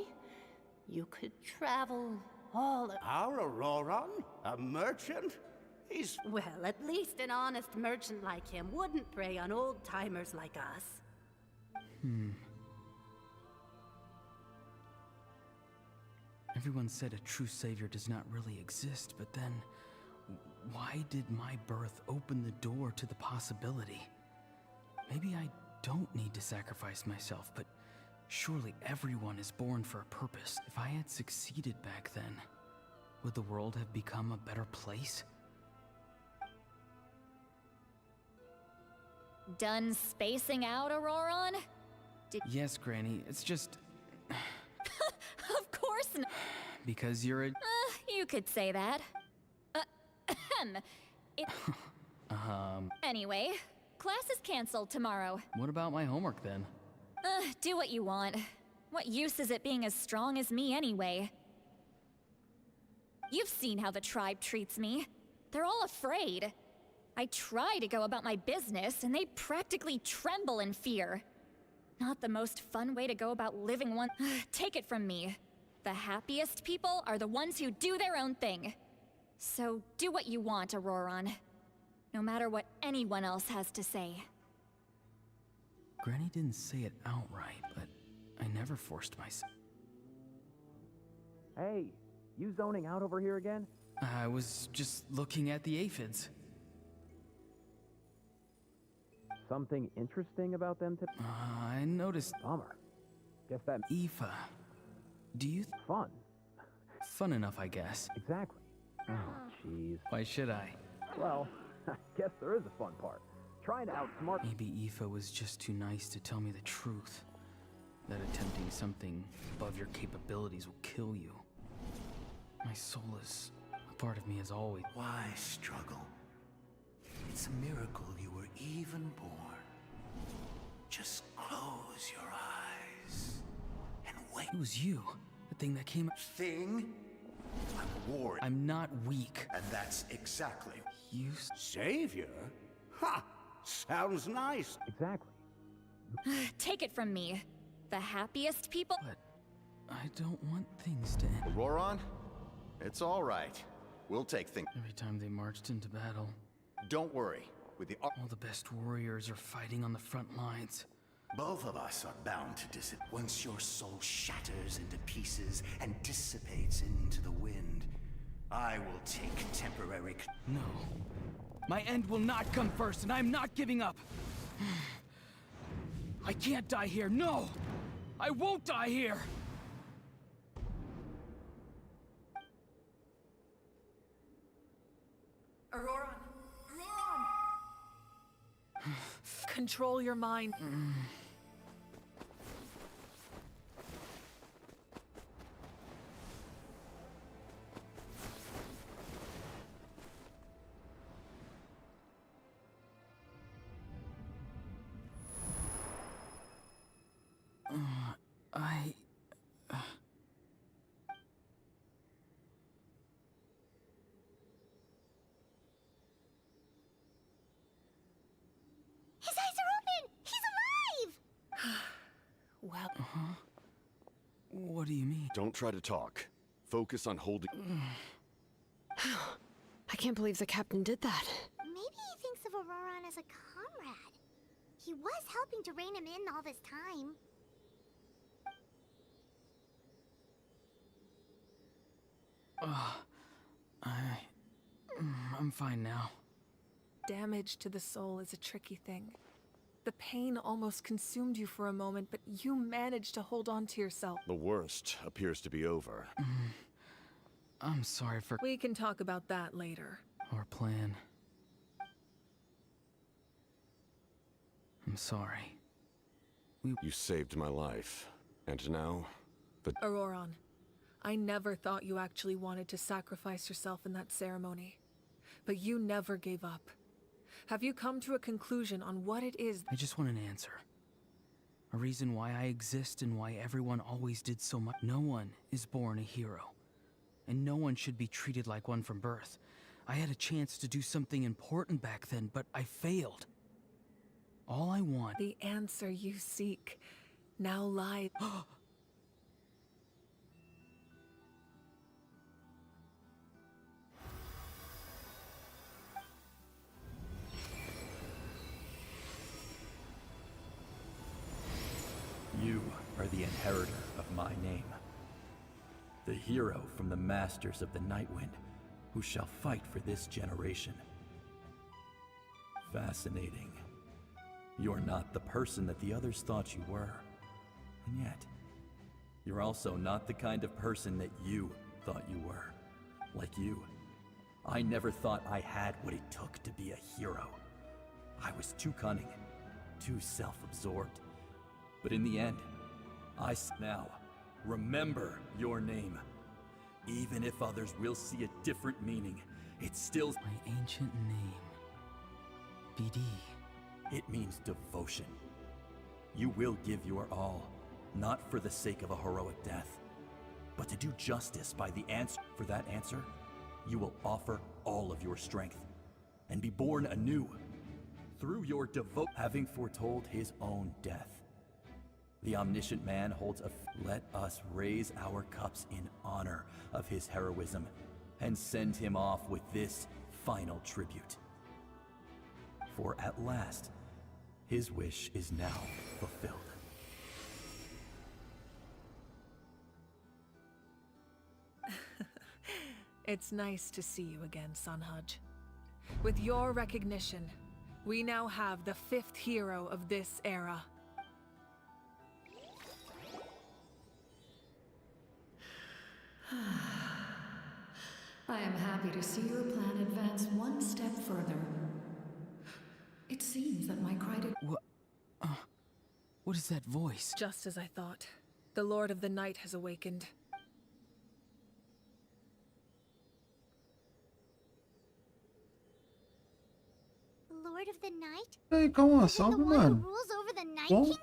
You could travel all... Our Auroron? A merchant? He's... Well, at least an honest merchant like him wouldn't prey on old-timers like us. Everyone said a true savior does not really exist, but then... why did my birth open the door to the possibility? Maybe I don't need to sacrifice myself, but surely everyone is born for a purpose. If I had succeeded back then, would the world have become a better place? Done spacing out, Auroron? Yes, Granny, it's just... Of course not. Because you're a... You could say that. Anyway, class is canceled tomorrow. What about my homework then? Do what you want. What use is it being as strong as me anyway? You've seen how the tribe treats me. They're all afraid. I try to go about my business, and they practically tremble in fear. Not the most fun way to go about living one. Take it from me. The happiest people are the ones who do their own thing. So do what you want, Auroron. No matter what anyone else has to say. Granny didn't say it outright, but I never forced myself. Hey, you zoning out over here again? I was just looking at the aphids. Something interesting about them today? I noticed... Bummer. Guess that... Aoife, do you... Fun. Fun enough, I guess. Exactly. Oh, jeez. Why should I? Well, Guess there is a fun part. Trying to outsmart. Maybe Aoife was just too nice to tell me the truth. That attempting something above your capabilities will kill you. My soul is a part of me as always. Why struggle? It's a miracle you were even born. Just close your eyes and wait. It was you. The thing that came. Thing? I'm a ward. I'm not weak. And that's exactly. You. Savior? Ha! Sounds nice. Exactly. Take it from me. The happiest people. But I don't want things to end. Roran, it's all right. We'll take things. Every time they marched into battle. Don't worry. With the all the best warriors are fighting on the front lines. Both of us are bound to dissipate. Once your soul shatters into pieces and dissipates into the wind, I will take temporary. No. My end will not come first, and I'm not giving up. I can't die here. No! I won't die here! Aurora! Control your mind. His eyes are open! He's alive! Well... What do you mean? Don't try to talk. Focus on holding... I can't believe the captain did that. Maybe he thinks of Auroran as a comrade. He was helping to rein him in all this time. I'm fine now. Damage to the soul is a tricky thing. The pain almost consumed you for a moment, but you managed to hold on to yourself. The worst appears to be over. I'm sorry for... We can talk about that later. Our plan. I'm sorry. You saved my life. And now... Auroran, I never thought you actually wanted to sacrifice yourself in that ceremony. But you never gave up. Have you come to a conclusion on what it is? I just want an answer. A reason why I exist and why everyone always did so much. No one is born a hero. And no one should be treated like one from birth. I had a chance to do something important back then, but I failed. All I want... The answer you seek now lies... You are the inheritor of my name. The hero from the masters of the Nightwind, who shall fight for this generation. Fascinating. You're not the person that the others thought you were. And yet, you're also not the kind of person that you thought you were. Like you, I never thought I had what it took to be a hero. I was too cunning, too self-absorbed. But in the end, now, remember your name. Even if others will see a different meaning, it's still my ancient name. BD. It means devotion. You will give your all, not for the sake of a heroic death, but to do justice by the answer. For that answer, you will offer all of your strength and be born anew through your having foretold his own death. The omniscient man holds a... Let us raise our cups in honor of his heroism and send him off with this final tribute. For at last, his wish is now fulfilled. It's nice to see you again, Sanhaj. With your recognition, we now have the 5th hero of this era. I am happy to see your plan advance one step further. It seems that my cry to... What is that voice? Just as I thought. The Lord of the Night has awakened. Lord of the Night? Ei, calma, salve, The one who mano. rules over the Night Bom. Kingdom?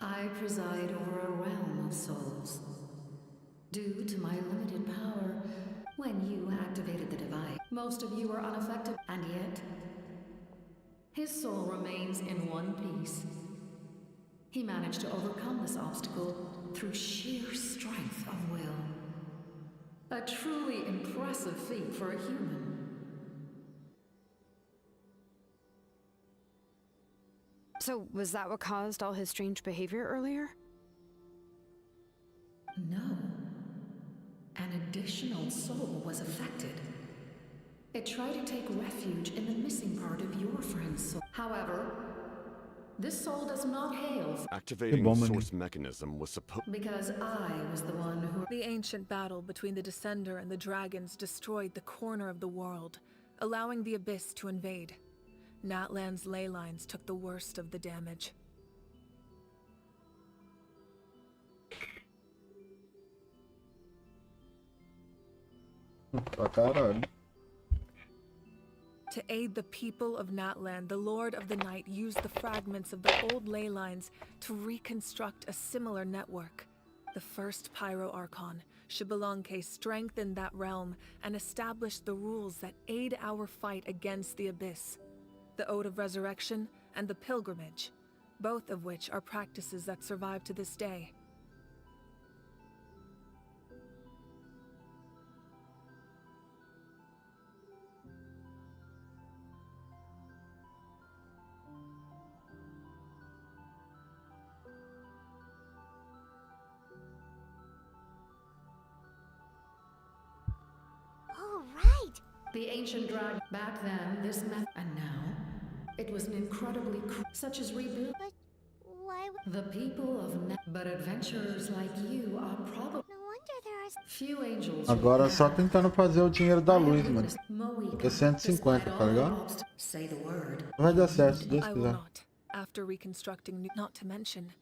I preside over a realm of souls. Due to my limited power, when you activated the device, most of you are unaffected, and yet, his soul remains in one piece. He managed to overcome this obstacle through sheer strength of will. A truly impressive feat for a human. So, was that what caused all his strange behavior earlier? No. An additional soul was affected. It tried to take refuge in the missing part of your friend's soul. However, this soul does not hail Activating the source mechanism was supposed... because I was the one who... The ancient battle between the Descender and the dragons destroyed the corner of the world, allowing the Abyss to invade. Natlan's ley lines took the worst of the damage. Pra caralho. To aid the people of Natlan, the Lord of the Night used the fragments of the old ley lines to reconstruct a similar network. The first Pyro Archon, Xbalanque, strengthened that realm and established the rules that aid our fight against the Abyss. The Ode of Resurrection and the Pilgrimage, both of which are practices that survive to this day. Oh, right! The ancient dragon. Back then, this method. And now, it was an incredibly such as rebuild. But why would... The people of But adventurers like you are probably... No wonder there are... Few angels... Agora só tentando fazer o dinheiro da luz, mano. Porque 150, tá ligado? Say the word. Vai dar certo, se Deus I will quiser. not. After reconstructing, not to mention,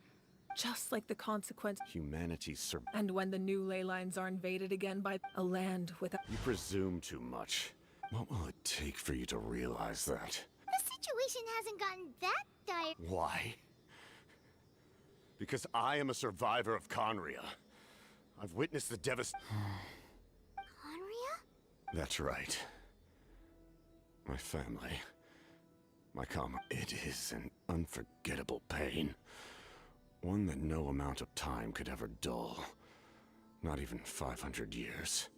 just like the consequence... Humanity's And when the new ley lines are invaded again by a land without... You presume too much. What will it take for you to realize that? The situation hasn't gotten that dire. Why? Because I am a survivor of Conria. I've witnessed the devastation. Conria? That's right. My family. My common. It is an unforgettable pain. One that no amount of time could ever dull. Not even 500 years.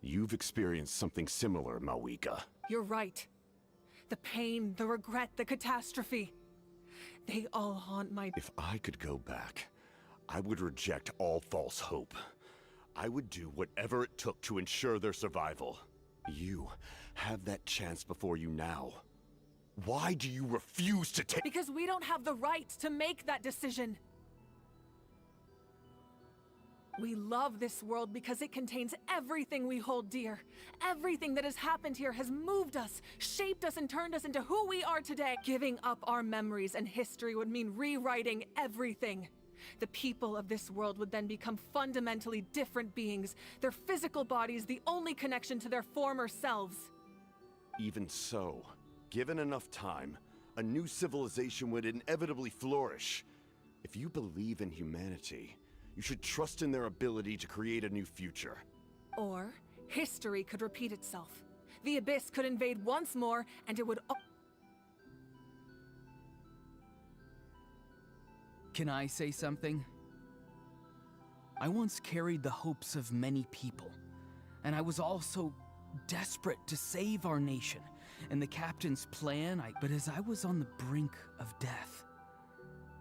You've experienced something similar, Mawika. You're right. The pain, the regret, the catastrophe. They all haunt my... If I could go back, I would reject all false hope. I would do whatever it took to ensure their survival. You have that chance before you now. Why do you refuse to take... Because we don't have the right to make that decision. We love this world because it contains everything we hold dear. Everything that has happened here has moved us, shaped us, and turned us into who we are today. Giving up our memories and history would mean rewriting everything. The people of this world would then become fundamentally different beings, their physical bodies the only connection to their former selves. Even so, given enough time, a new civilization would inevitably flourish. If you believe in humanity, you should trust in their ability to create a new future. Or, history could repeat itself. The Abyss could invade once more, and it would... Can I say something? I once carried the hopes of many people, and I was also desperate to save our nation and the captain's plan. But as I was on the brink of death,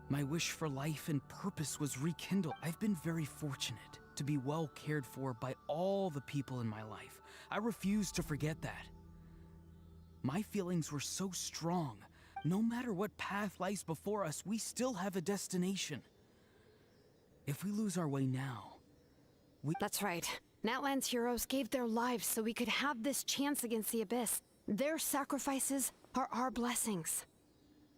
my wish for life and purpose was rekindled. I've been very fortunate to be well cared for by all the people in my life. I refuse to forget that. My feelings were so strong. No matter what path lies before us, we still have a destination. If we lose our way now, That's right. Natlan's heroes gave their lives so we could have this chance against the Abyss. Their sacrifices are our blessings.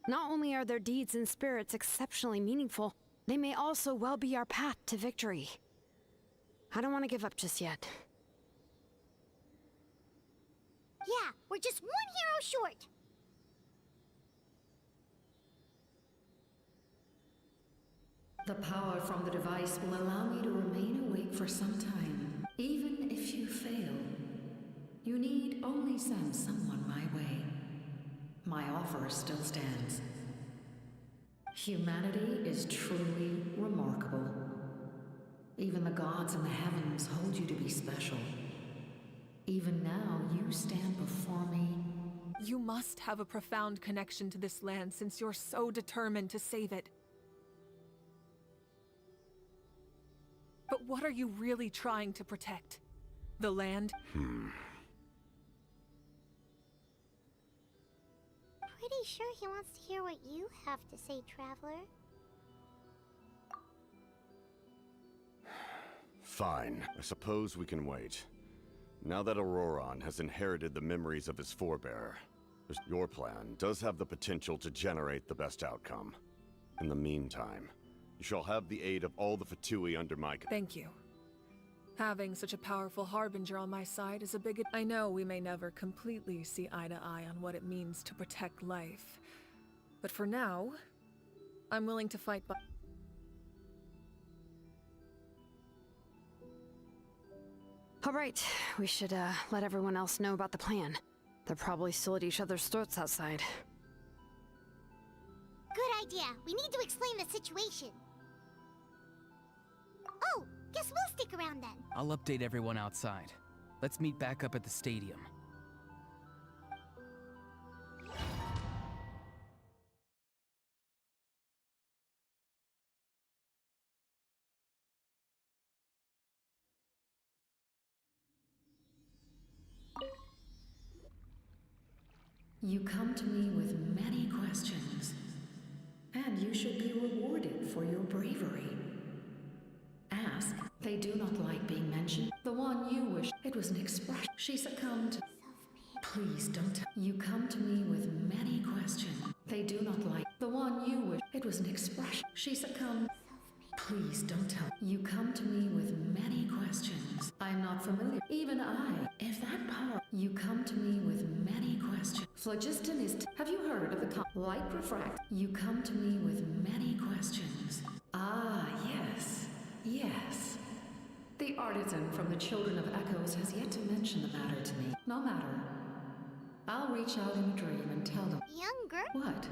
Not only are their deeds and spirits exceptionally meaningful, they may also well be our path to victory. I don't want to give up just yet. Yeah, we're just one hero short. The power from the device will allow me to remain awake for some time, even if you fail. You need only send someone my way. My offer still stands. Humanity is truly remarkable. Even the gods in the heavens hold you to be special. Even now, you stand before me. You must have a profound connection to this land since you're so determined to save it. But what are you really trying to protect? The land? Pretty sure he wants to hear what you have to say, Traveler. Fine. I suppose we can wait. Now that Auroran has inherited the memories of his forebearer, your plan does have the potential to generate the best outcome. In the meantime, you shall have the aid of all the Fatui under my Thank you. Having such a powerful harbinger on my side is a big... I know we may never completely see eye to eye on what it means to protect life. But for now, I'm willing to fight by... All right, we should let everyone else know about the plan. They're probably still at each other's throats outside. Good idea. We need to explain the situation. Oh, guess we'll stick around then. I'll update everyone outside. Let's meet back up at the stadium. You come to me with many questions, and you should be rewarded for your bravery. Ask. They do not like being mentioned. The one you wish. It was an expression. She succumbed. Please don't. You come to me with many questions. They do not like. The one you wish. It was an expression. She succumbed. Please don't tell. You come to me with many questions. I'm not familiar. Even I. If that power. You come to me with many questions. Phlogiston is. Have you heard of the light refract? You come to me with many questions. Ah, yes. Yes. The artisan from the Children of Echoes has yet to mention the matter to me. No matter. I'll reach out in a dream and tell them. Younger? What?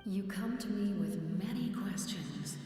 You come to me with many questions.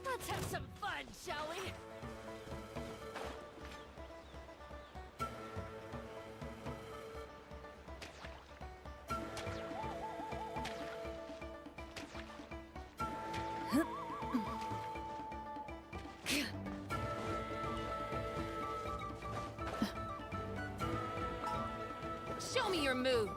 Let's have some fun, shall we? Show me your moves.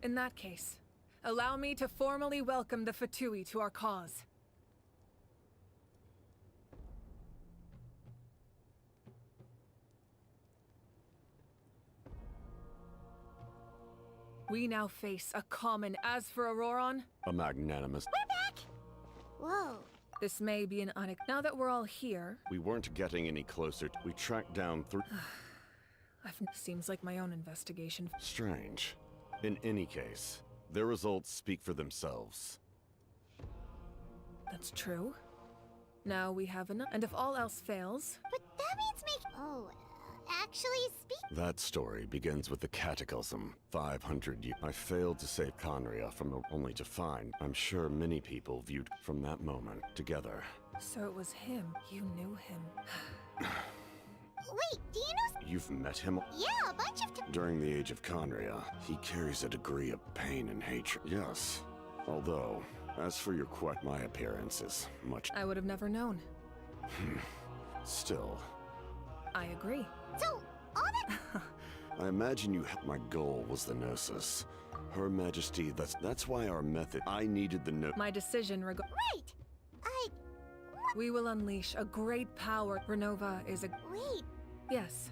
In that case, allow me to formally welcome the Fatui to our cause. We now face a common. As for Auroron, A magnanimous. We're back! Whoa. this may be an now that we're all here, We weren't getting any closer. We tracked down through. seems like my own investigation. Strange. In any case, their results speak for themselves. That's true. Now we have enough, and if all else fails, But that means make. Oh, actually speak. That story begins with the Cataclysm, 500 years. I failed to save Conria from the only to find. I'm sure many people viewed from that moment together. so it was him. You knew him. Wait, do you know? You've met him? Yeah, a bunch of times. During the age of Conria, he carries a degree of pain and hatred. Yes. Although, as for your my appearance is much. I would have never known. Still, I agree. So, all that. I imagine you. My goal was the Gnosis. Her Majesty. That's why our method. I needed the My decision Right! We will unleash a great power. Renova is a. Wait. Yes.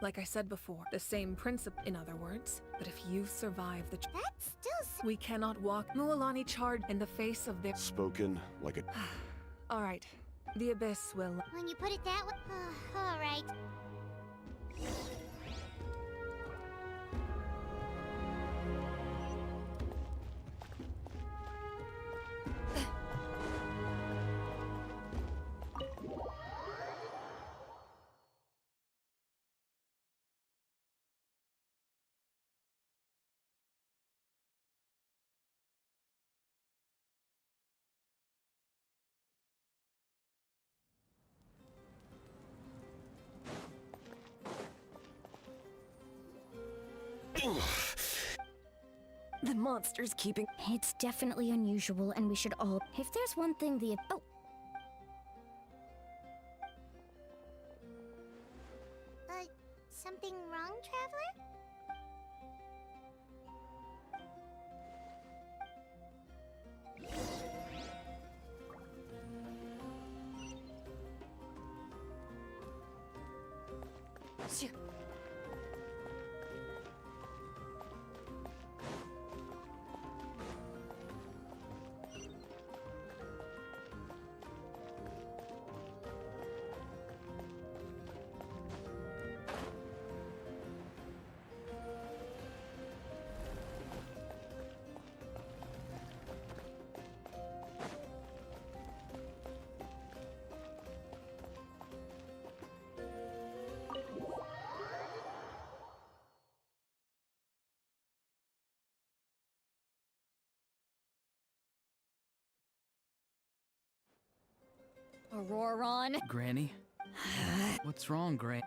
Like I said before, the same principle, in other words. But if you survive the. That's still. We cannot walk Mualani charred in the face of their. Spoken like a. Alright. The Abyss will. When you put it that way. Alright. The monster's keeping. It's definitely unusual, and we should all. If there's one thing the. Oh! Something wrong, Traveler? Auroron. Granny? What's wrong, Granny?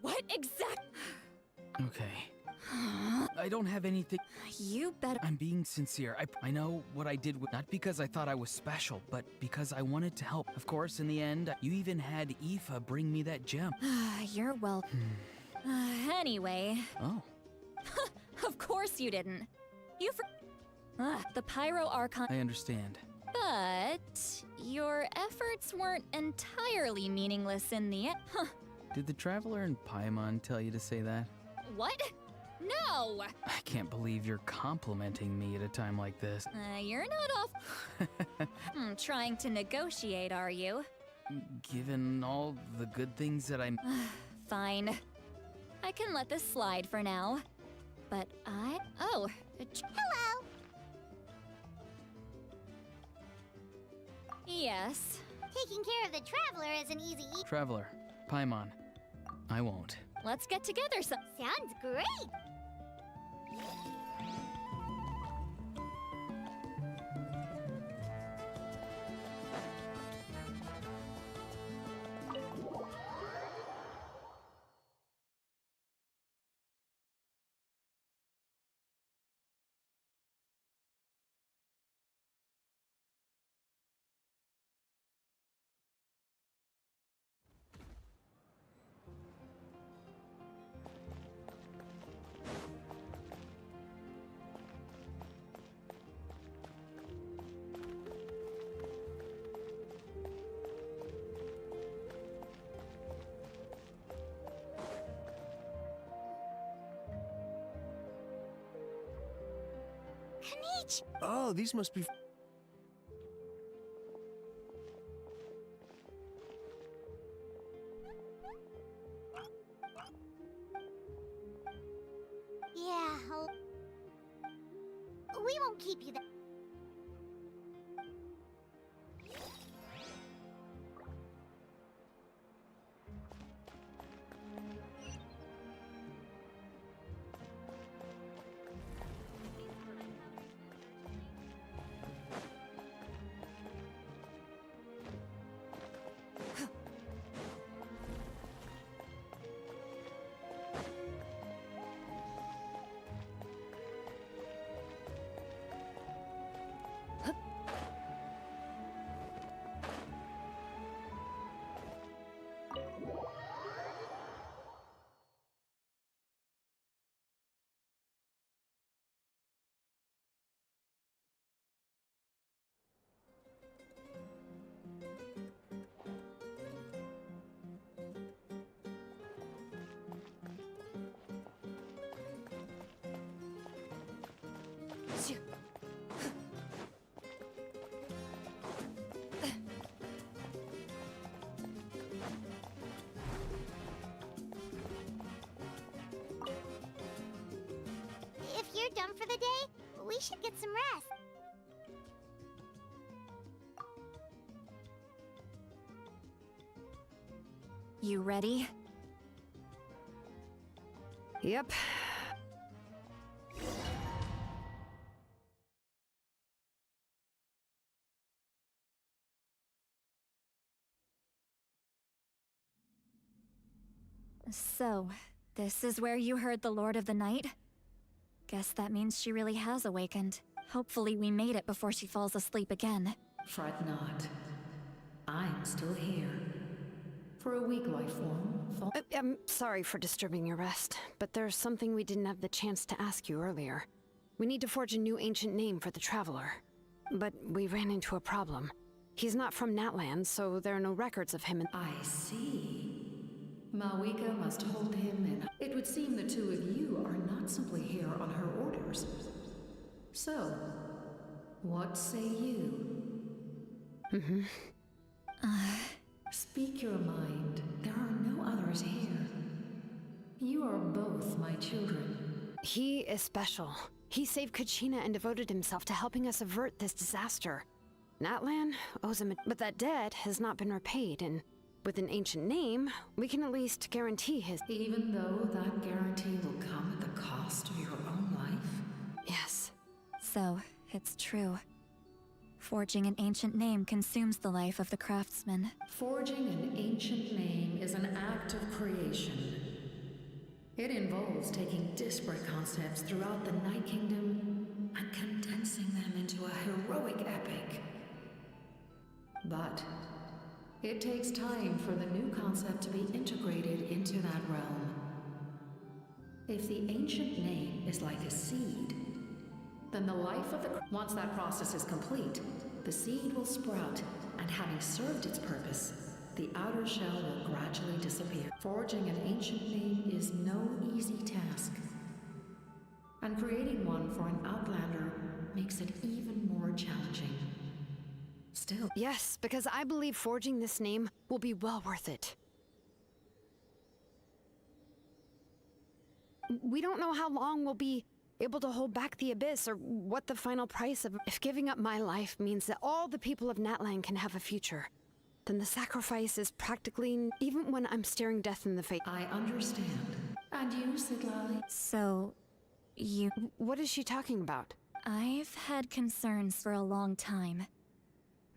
What exact? Okay. I don't have anything. You better. I'm being sincere. I know what I did, not because I thought I was special, but because I wanted to help. Of course, in the end, you even had Aoife bring me that gem. You're welcome. Anyway. Oh. Of course you didn't. You the Pyro Archon. I understand. But your efforts weren't entirely meaningless in the end. Huh. Did the Traveler in Paimon tell you to say that? What? No! I can't believe you're complimenting me at a time like this. You're not off. Trying to negotiate, are you? Given all the good things that I'm... Fine. I can let this slide for now. But Oh. Hello! Yes. Taking care of the Traveler isn't easy. Traveler, Paimon, I won't. Let's get together some. Sounds great! Kanich! Oh, these must be... Yeah, we won't keep you there. If you're done for the day, we should get some rest. You ready? Yep. So, this is where you heard the Lord of the Night? Guess that means she really has awakened. Hopefully we made it before she falls asleep again. Fret not. I'm still here. For a weak life form, I'm sorry for disturbing your rest, but there's something we didn't have the chance to ask you earlier. We need to forge a new ancient name for the Traveler. But we ran into a problem. He's not from Natland, so there are no records of him in— I see. Mawika must hold him in. It would seem the two of you are not simply here on her orders. So, what say you? Speak your mind. There are no others here. You are both my children. He is special. He saved Kachina and devoted himself to helping us avert this disaster. Natlan owes him but that debt has not been repaid, and with an ancient name, we can at least guarantee his— Even though that guarantee will come at the cost of your own life? Yes. So, it's true. Forging an ancient name consumes the life of the craftsman. Forging an ancient name is an act of creation. It involves taking disparate concepts throughout the Night Kingdom and condensing them into a heroic epic. But it takes time for the new concept to be integrated into that realm. If the ancient name is like a seed, then the life of the— Once that process is complete, the seed will sprout, and having served its purpose, the outer shell will gradually disappear. Forging an ancient name is no easy task. And creating one for an outlander makes it even more challenging. Still— Yes, because I believe forging this name will be well worth it. We don't know how long we'll be able to hold back the abyss, or what the final price of— If giving up my life means that all the people of Natland can have a future, then the sacrifice is practically— even when I'm staring death in the face. I understand. And you, Siglali? So, you— What is she talking about? I've had concerns for a long time.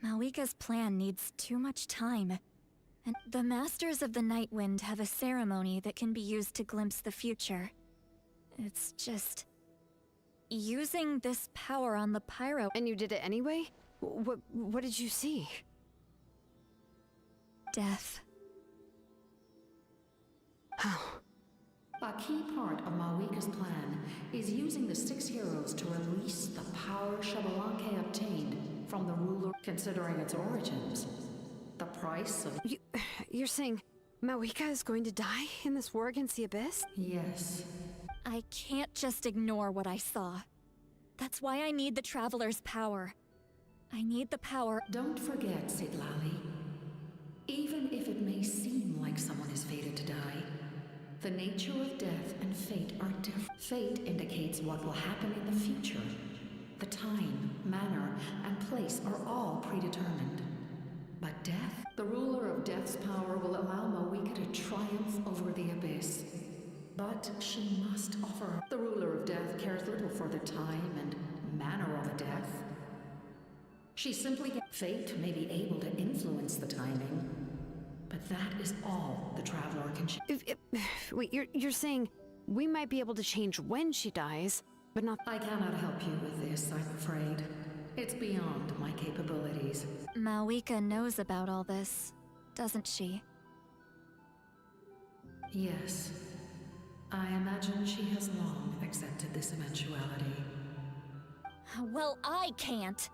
Mawika's plan needs too much time. And the Masters of the Night Wind have a ceremony that can be used to glimpse the future. It's just— using this power on the pyro— And you did it anyway? What did you see? Death. A key part of Mawika's plan is using the 6 heroes to release the power Xbalanque obtained from the ruler. Considering its origins, the price of— You're saying Mawika is going to die in this war against the Abyss? Yes. I can't just ignore what I saw. That's why I need the Traveler's power. I need the power. Don't forget, Sidlali. Even if it may seem like someone is fated to die, the nature of death and fate are different. Fate indicates what will happen in the future. The time, manner, and place are all predetermined. But death, the ruler of death's power will allow Mawika to triumph over the abyss. But she must offer. The ruler of death cares little for the time and manner of a death. She simply gets. Fate may be able to influence the timing, but that is all the Traveler can change. Wait, you're saying we might be able to change when she dies, but not. I cannot help you with this, I'm afraid. It's beyond my capabilities. Mawika knows about all this, doesn't she? Yes. I imagine she has long accepted this eventuality. Well, I can't.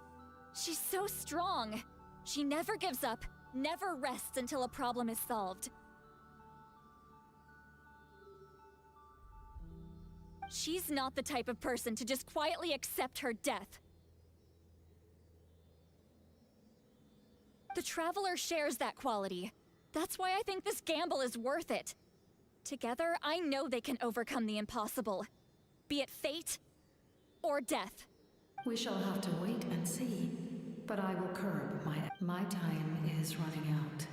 She's so strong. She never gives up, never rests until a problem is solved. She's not the type of person to just quietly accept her death. The Traveler shares that quality. That's why I think this gamble is worth it. Together, I know they can overcome the impossible. Be it fate or death. We shall have to wait and see. But I will curb my time is running out.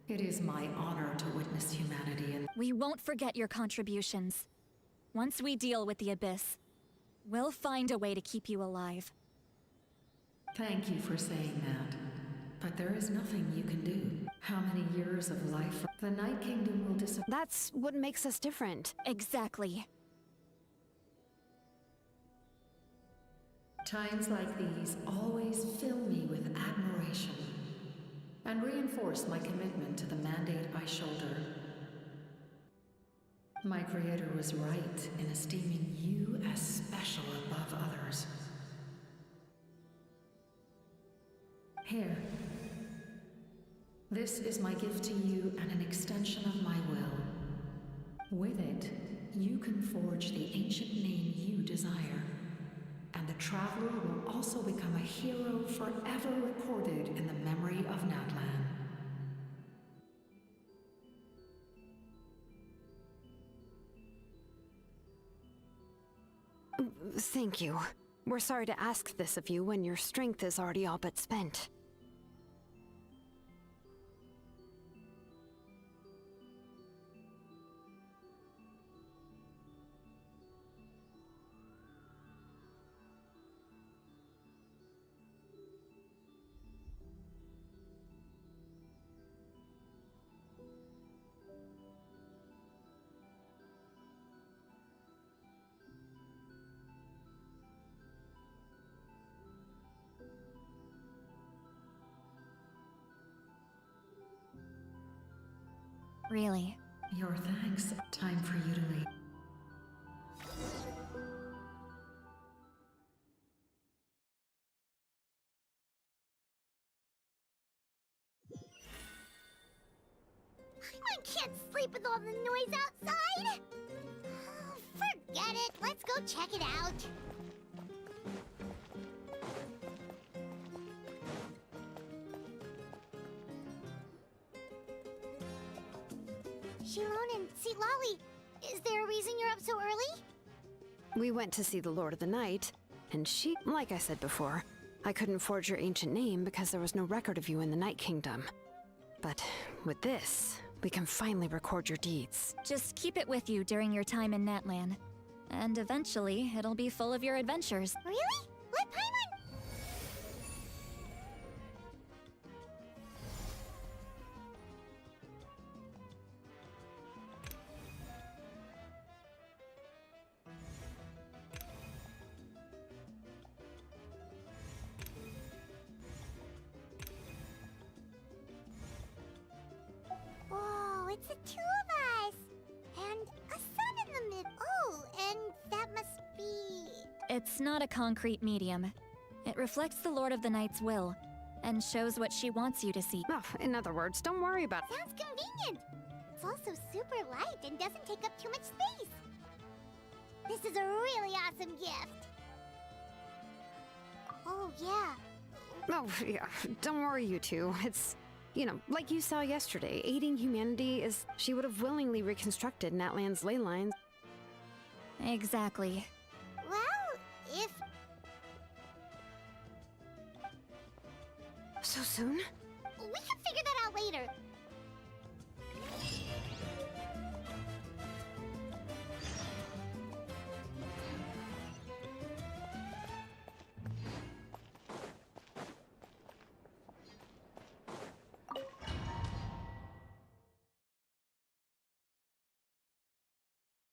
It is my honor to witness humanity and we won't forget your contributions. Once we deal with the abyss, we'll find a way to keep you alive. Thank you for saying that. But there is nothing you can do. How many years of life? The Night Kingdom will disappear. That's what makes us different. Exactly. Times like these always fill me with admiration and reinforce my commitment to the mandate I shoulder. My Creator was right in esteeming you as special above others. Here. This is my gift to you and an extension of my will. With it, you can forge the ancient name you desire. And the Traveler will also become a hero forever recorded in the memory of Natlan. Thank you. We're sorry to ask this of you when your strength is already all but spent. Really. Your thanks. Time for you to leave. I can't sleep with all the noise outside! Oh, forget it. Let's go check it out. Shilon and Lolly, is there a reason you're up so early? We went to see the Lord of the Night, and she, like I said before, I couldn't forge your ancient name because there was no record of you in the Night Kingdom. But with this, we can finally record your deeds. Just keep it with you during your time in Natlan. And eventually, it'll be full of your adventures. Really? Let Paimon... Whoa, it's the two of us! And a sun in the mid... Oh, and that must be... It's not a concrete medium. It reflects the Lord of the Night's will, and shows what she wants you to see. Oh, in other words, don't worry about it. Sounds convenient! It's also super light and doesn't take up too much space. This is a really awesome gift. yeah. Oh, yeah. Don't worry, you two. It's, you know, like you saw yesterday, aiding humanity is... She would have willingly reconstructed Natlan's ley lines. Exactly. Well, if... So soon? We can figure that out later.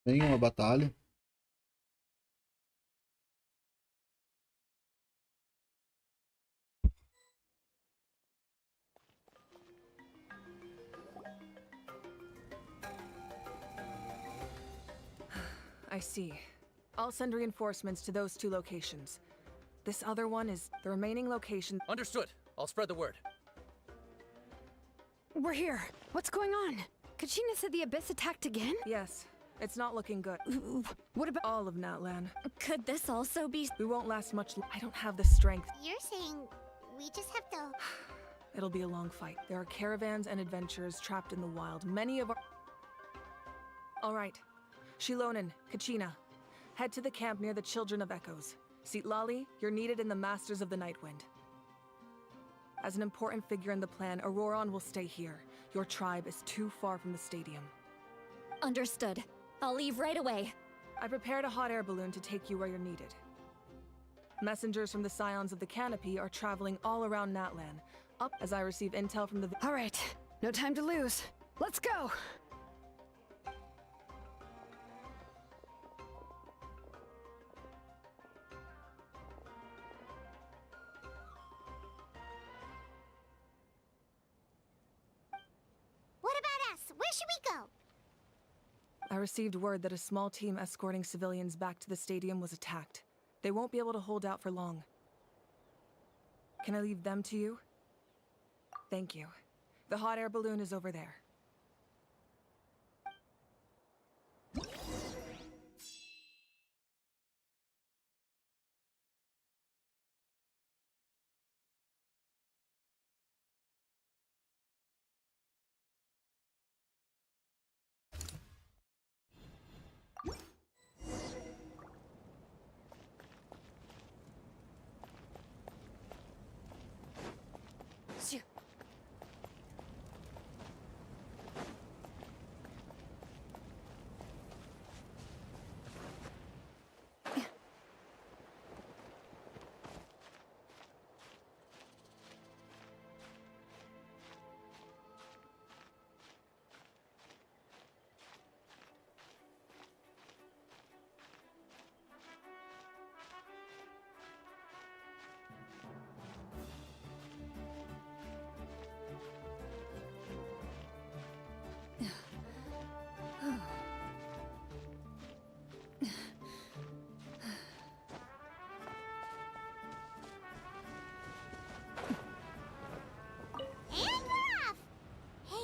Tem uma batalha. I see. I'll send reinforcements to those 2 locations. This other one is the remaining location. Understood. I'll spread the word. We're here. What's going on? Kachina said the Abyss attacked again? Yes. It's not looking good. What about all of Natlan? Could this also be... We won't last much. I don't have the strength. You're saying we just have to... It'll be a long fight. There are caravans and adventurers trapped in the wild. Many of our... All right. Shilonen, Kachina. Head to the camp near the Children of Echoes. Lali, you're needed in the Masters of the Nightwind. As an important figure in the plan, Auroron will stay here. Your tribe is too far from the stadium. Understood. I'll leave right away. I prepared a hot air balloon to take you where you're needed. Messengers from the Scions of the Canopy are traveling all around Natlan, up as I receive intel from the... All right. No time to lose. Let's go! What about us? Where should we go? I received word that a small team escorting civilians back to the stadium was attacked. They won't be able to hold out for long. Can I leave them to you? Thank you. The hot air balloon is over there.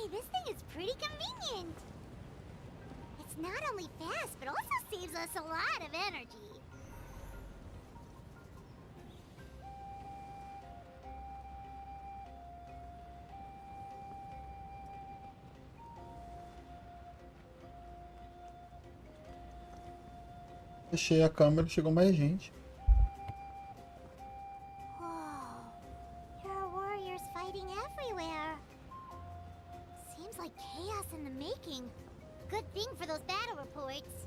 This thing is pretty convenient. It's not only fast, but also saves us a lot of energy. Fechei a câmera e chegou mais gente. Whoa. There are warriors fighting everywhere. Seems like chaos in the making. Good thing for those battle reports.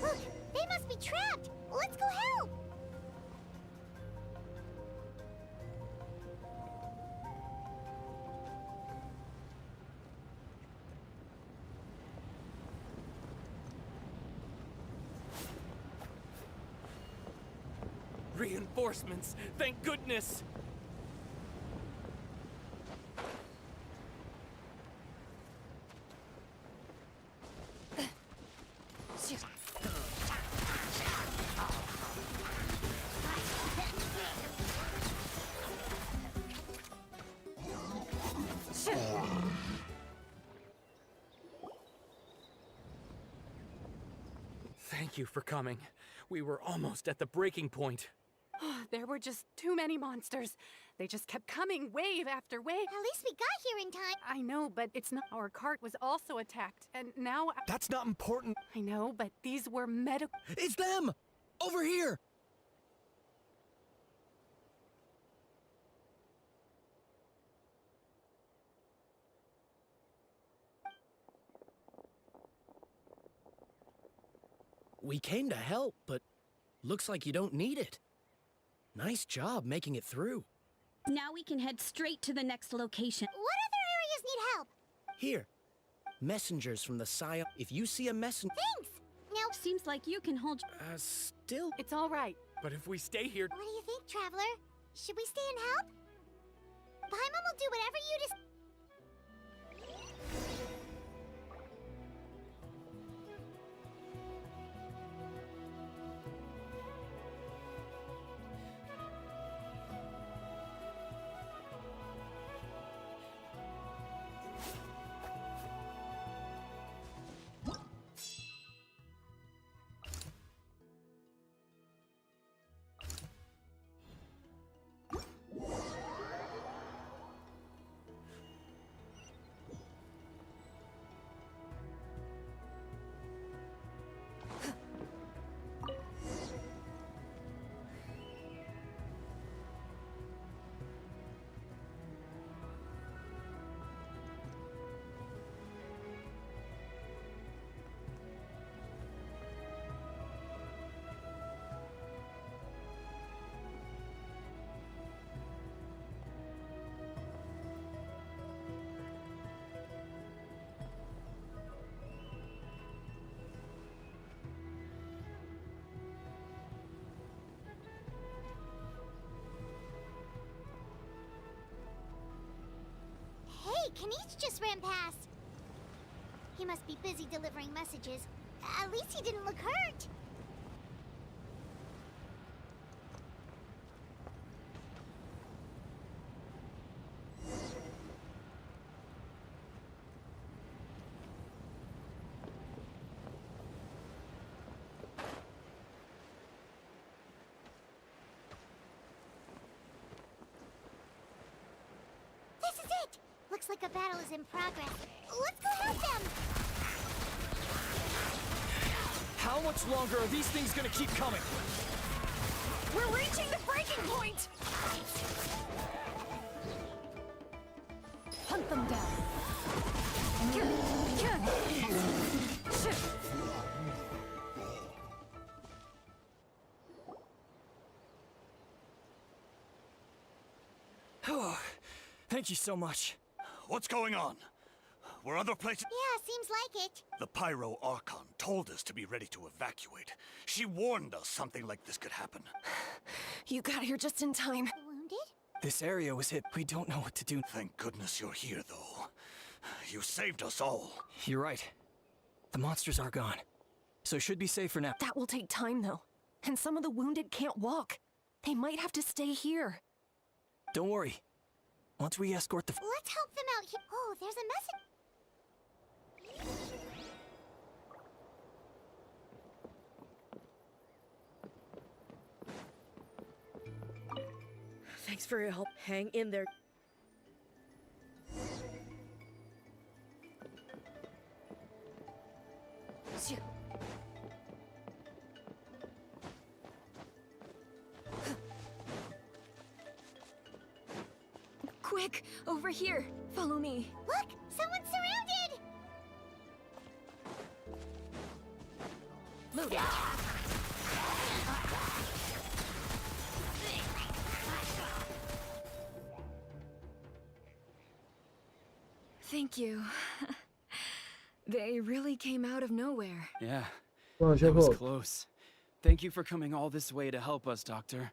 Look, they must be trapped. Let's go help. Reinforcements! Thank goodness! Thank you for coming. We were almost at the breaking point. There were just too many monsters. They just kept coming, wave after wave. At least we got here in time. I know, but it's not. Our cart was also attacked, and now. That's not important. I know, but these were medical. It's them! Over here! We came to help, but looks like you don't need it. Nice job making it through. Now we can head straight to the next location. What other areas need help? Here. Messengers from the Scion. If you see a messenger... Thanks! Now... Seems like you can hold... Still... It's all right. But if we stay here... What do you think, Traveler? Should we stay and help? Paimon will do whatever you decide. Hey, Kanish just ran past. He must be busy delivering messages. At least he didn't look hurt. This is it! Looks like a battle is in progress. Let's go help them! How much longer are these things gonna keep coming? We're reaching the breaking point! Hunt them down. Thank you so much. What's going on? Were other places? Yeah, seems like it. The Pyro Archon told us to be ready to evacuate. She warned us something like this could happen. You got here just in time. Wounded? This area was hit. We don't know what to do. Thank goodness you're here, though. You saved us all. You're right. The monsters are gone. So should be safe for now. That will take time, though. And some of the wounded can't walk. They might have to stay here. Don't worry. Once we escort the... Let's help them out here. Oh, there's a message. Thanks for your help. Hang in there. Quick! Over here! Follow me. Look! Someone's surrounded! Loaded. Thank you. They really came out of nowhere. Yeah, Bom, já that was volto. close. Thank you for coming all this way to help us, Doctor.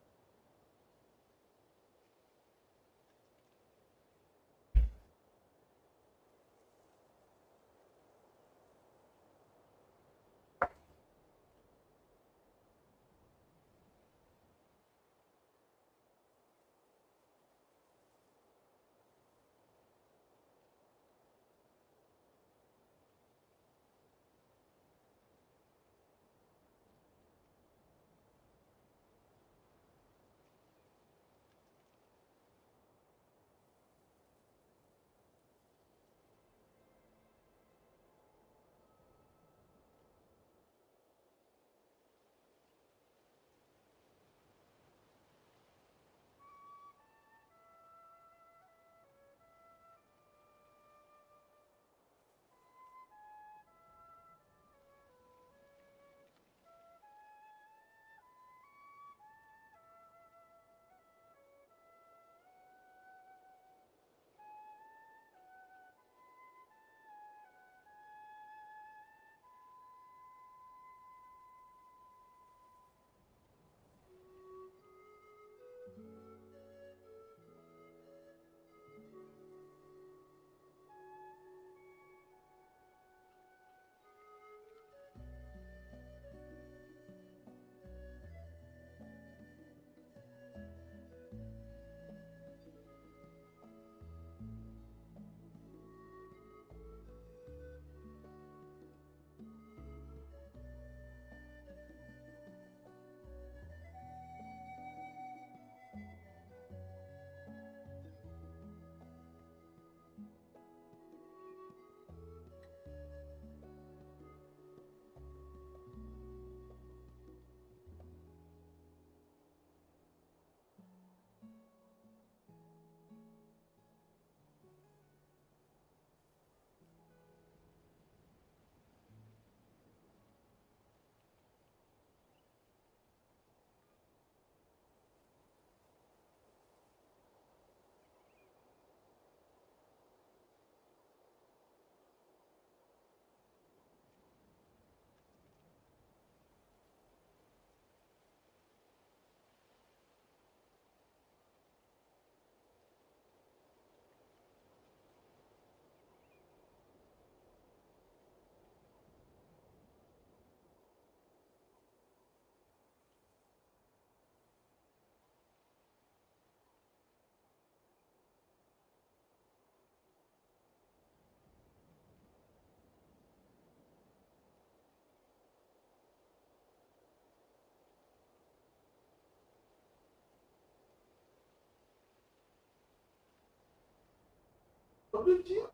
Todo dia.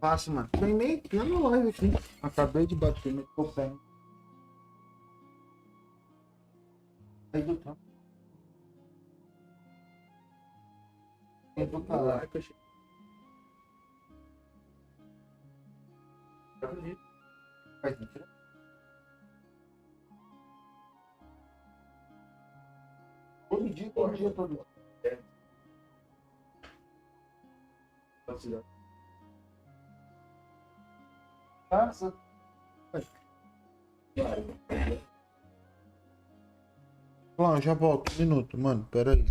Passa, mano. Tem nem na live aqui. Acabei de bater, mas tô bem. Aí do tempo. Tem do caralho. Faz mentira. Todo dia, todo dia. Passa. Bom, já volto. Um minuto, mano. Pera aí.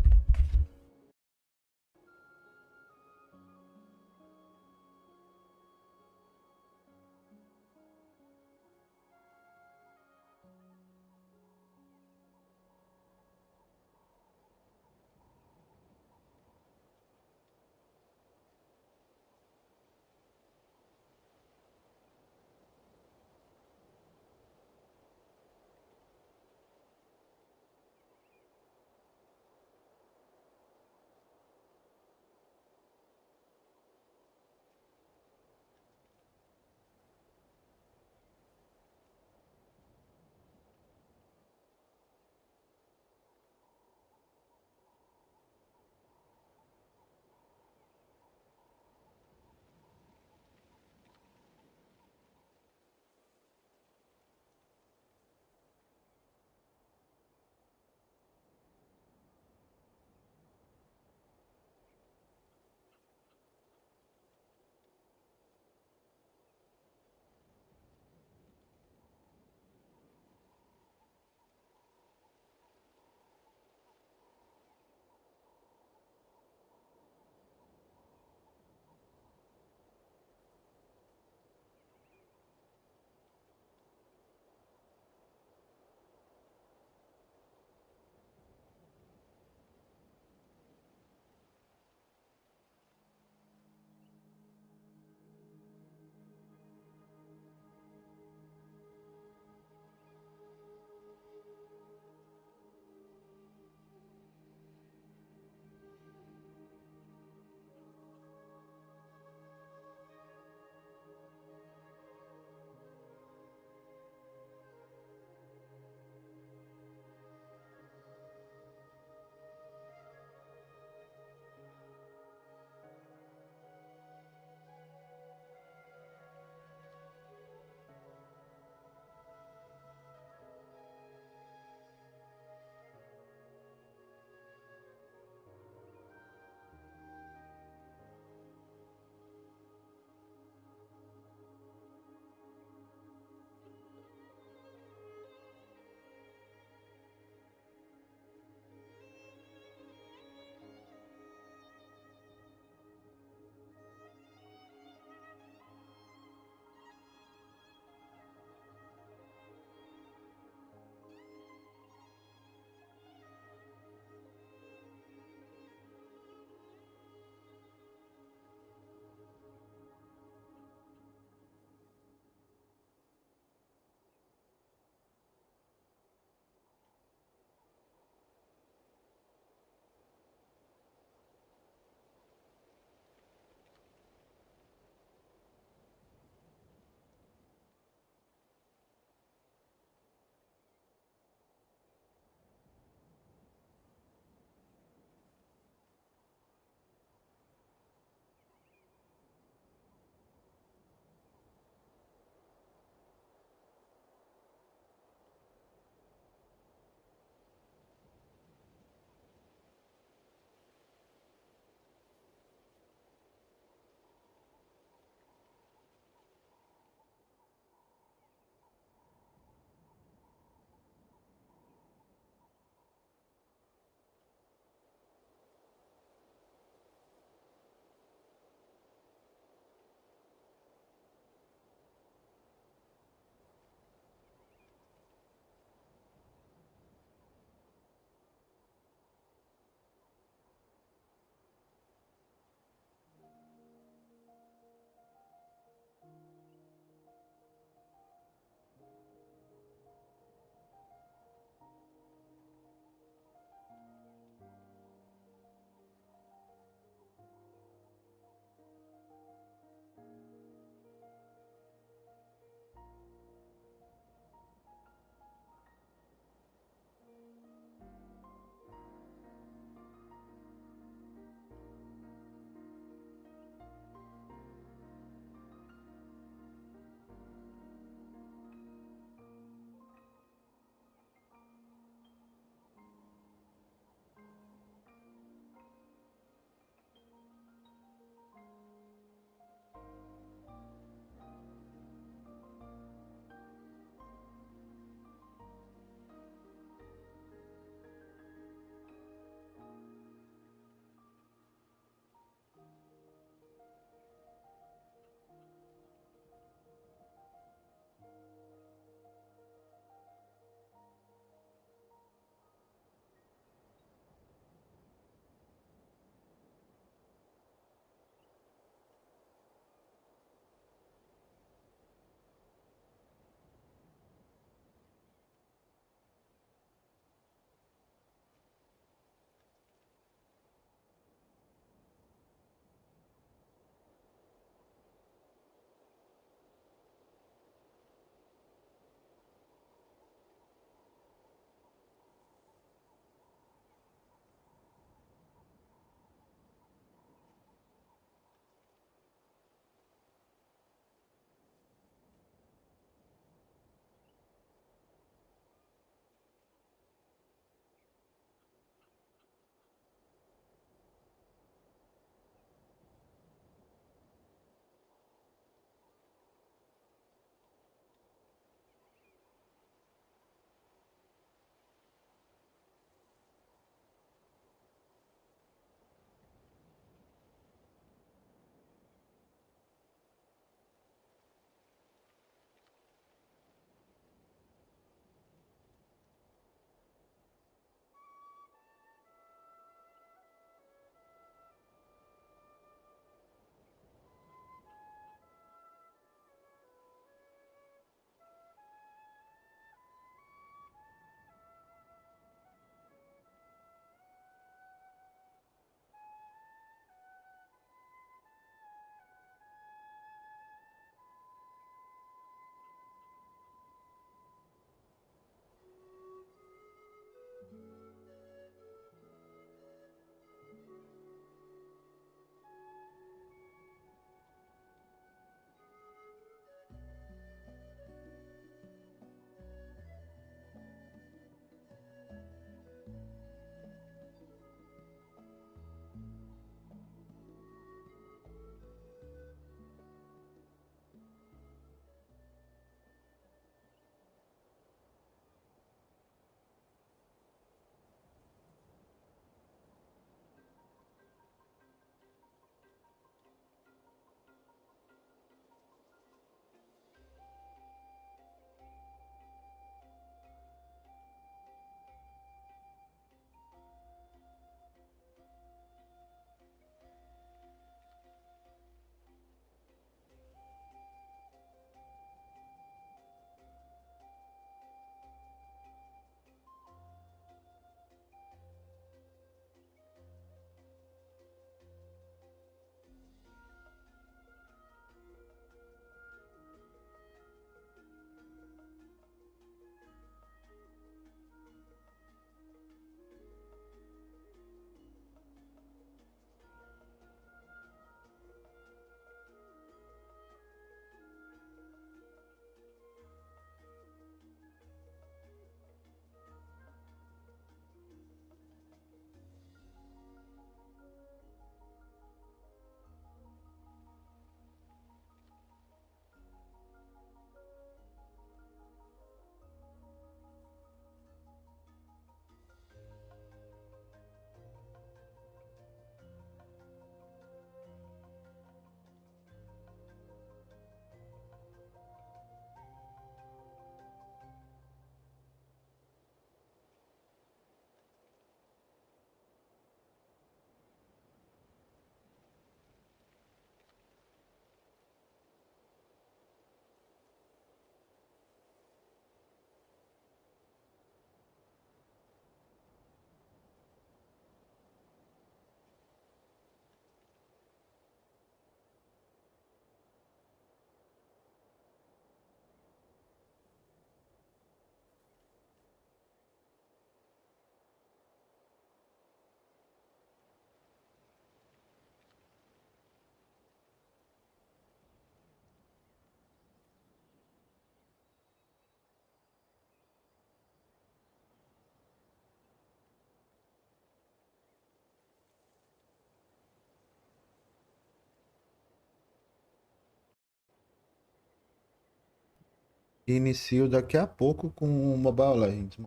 E inicio daqui a pouco com o Mobile Legends.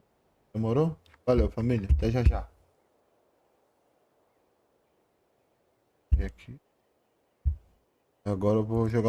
Demorou? Valeu, família. Até já já. E aqui. Agora eu vou jogar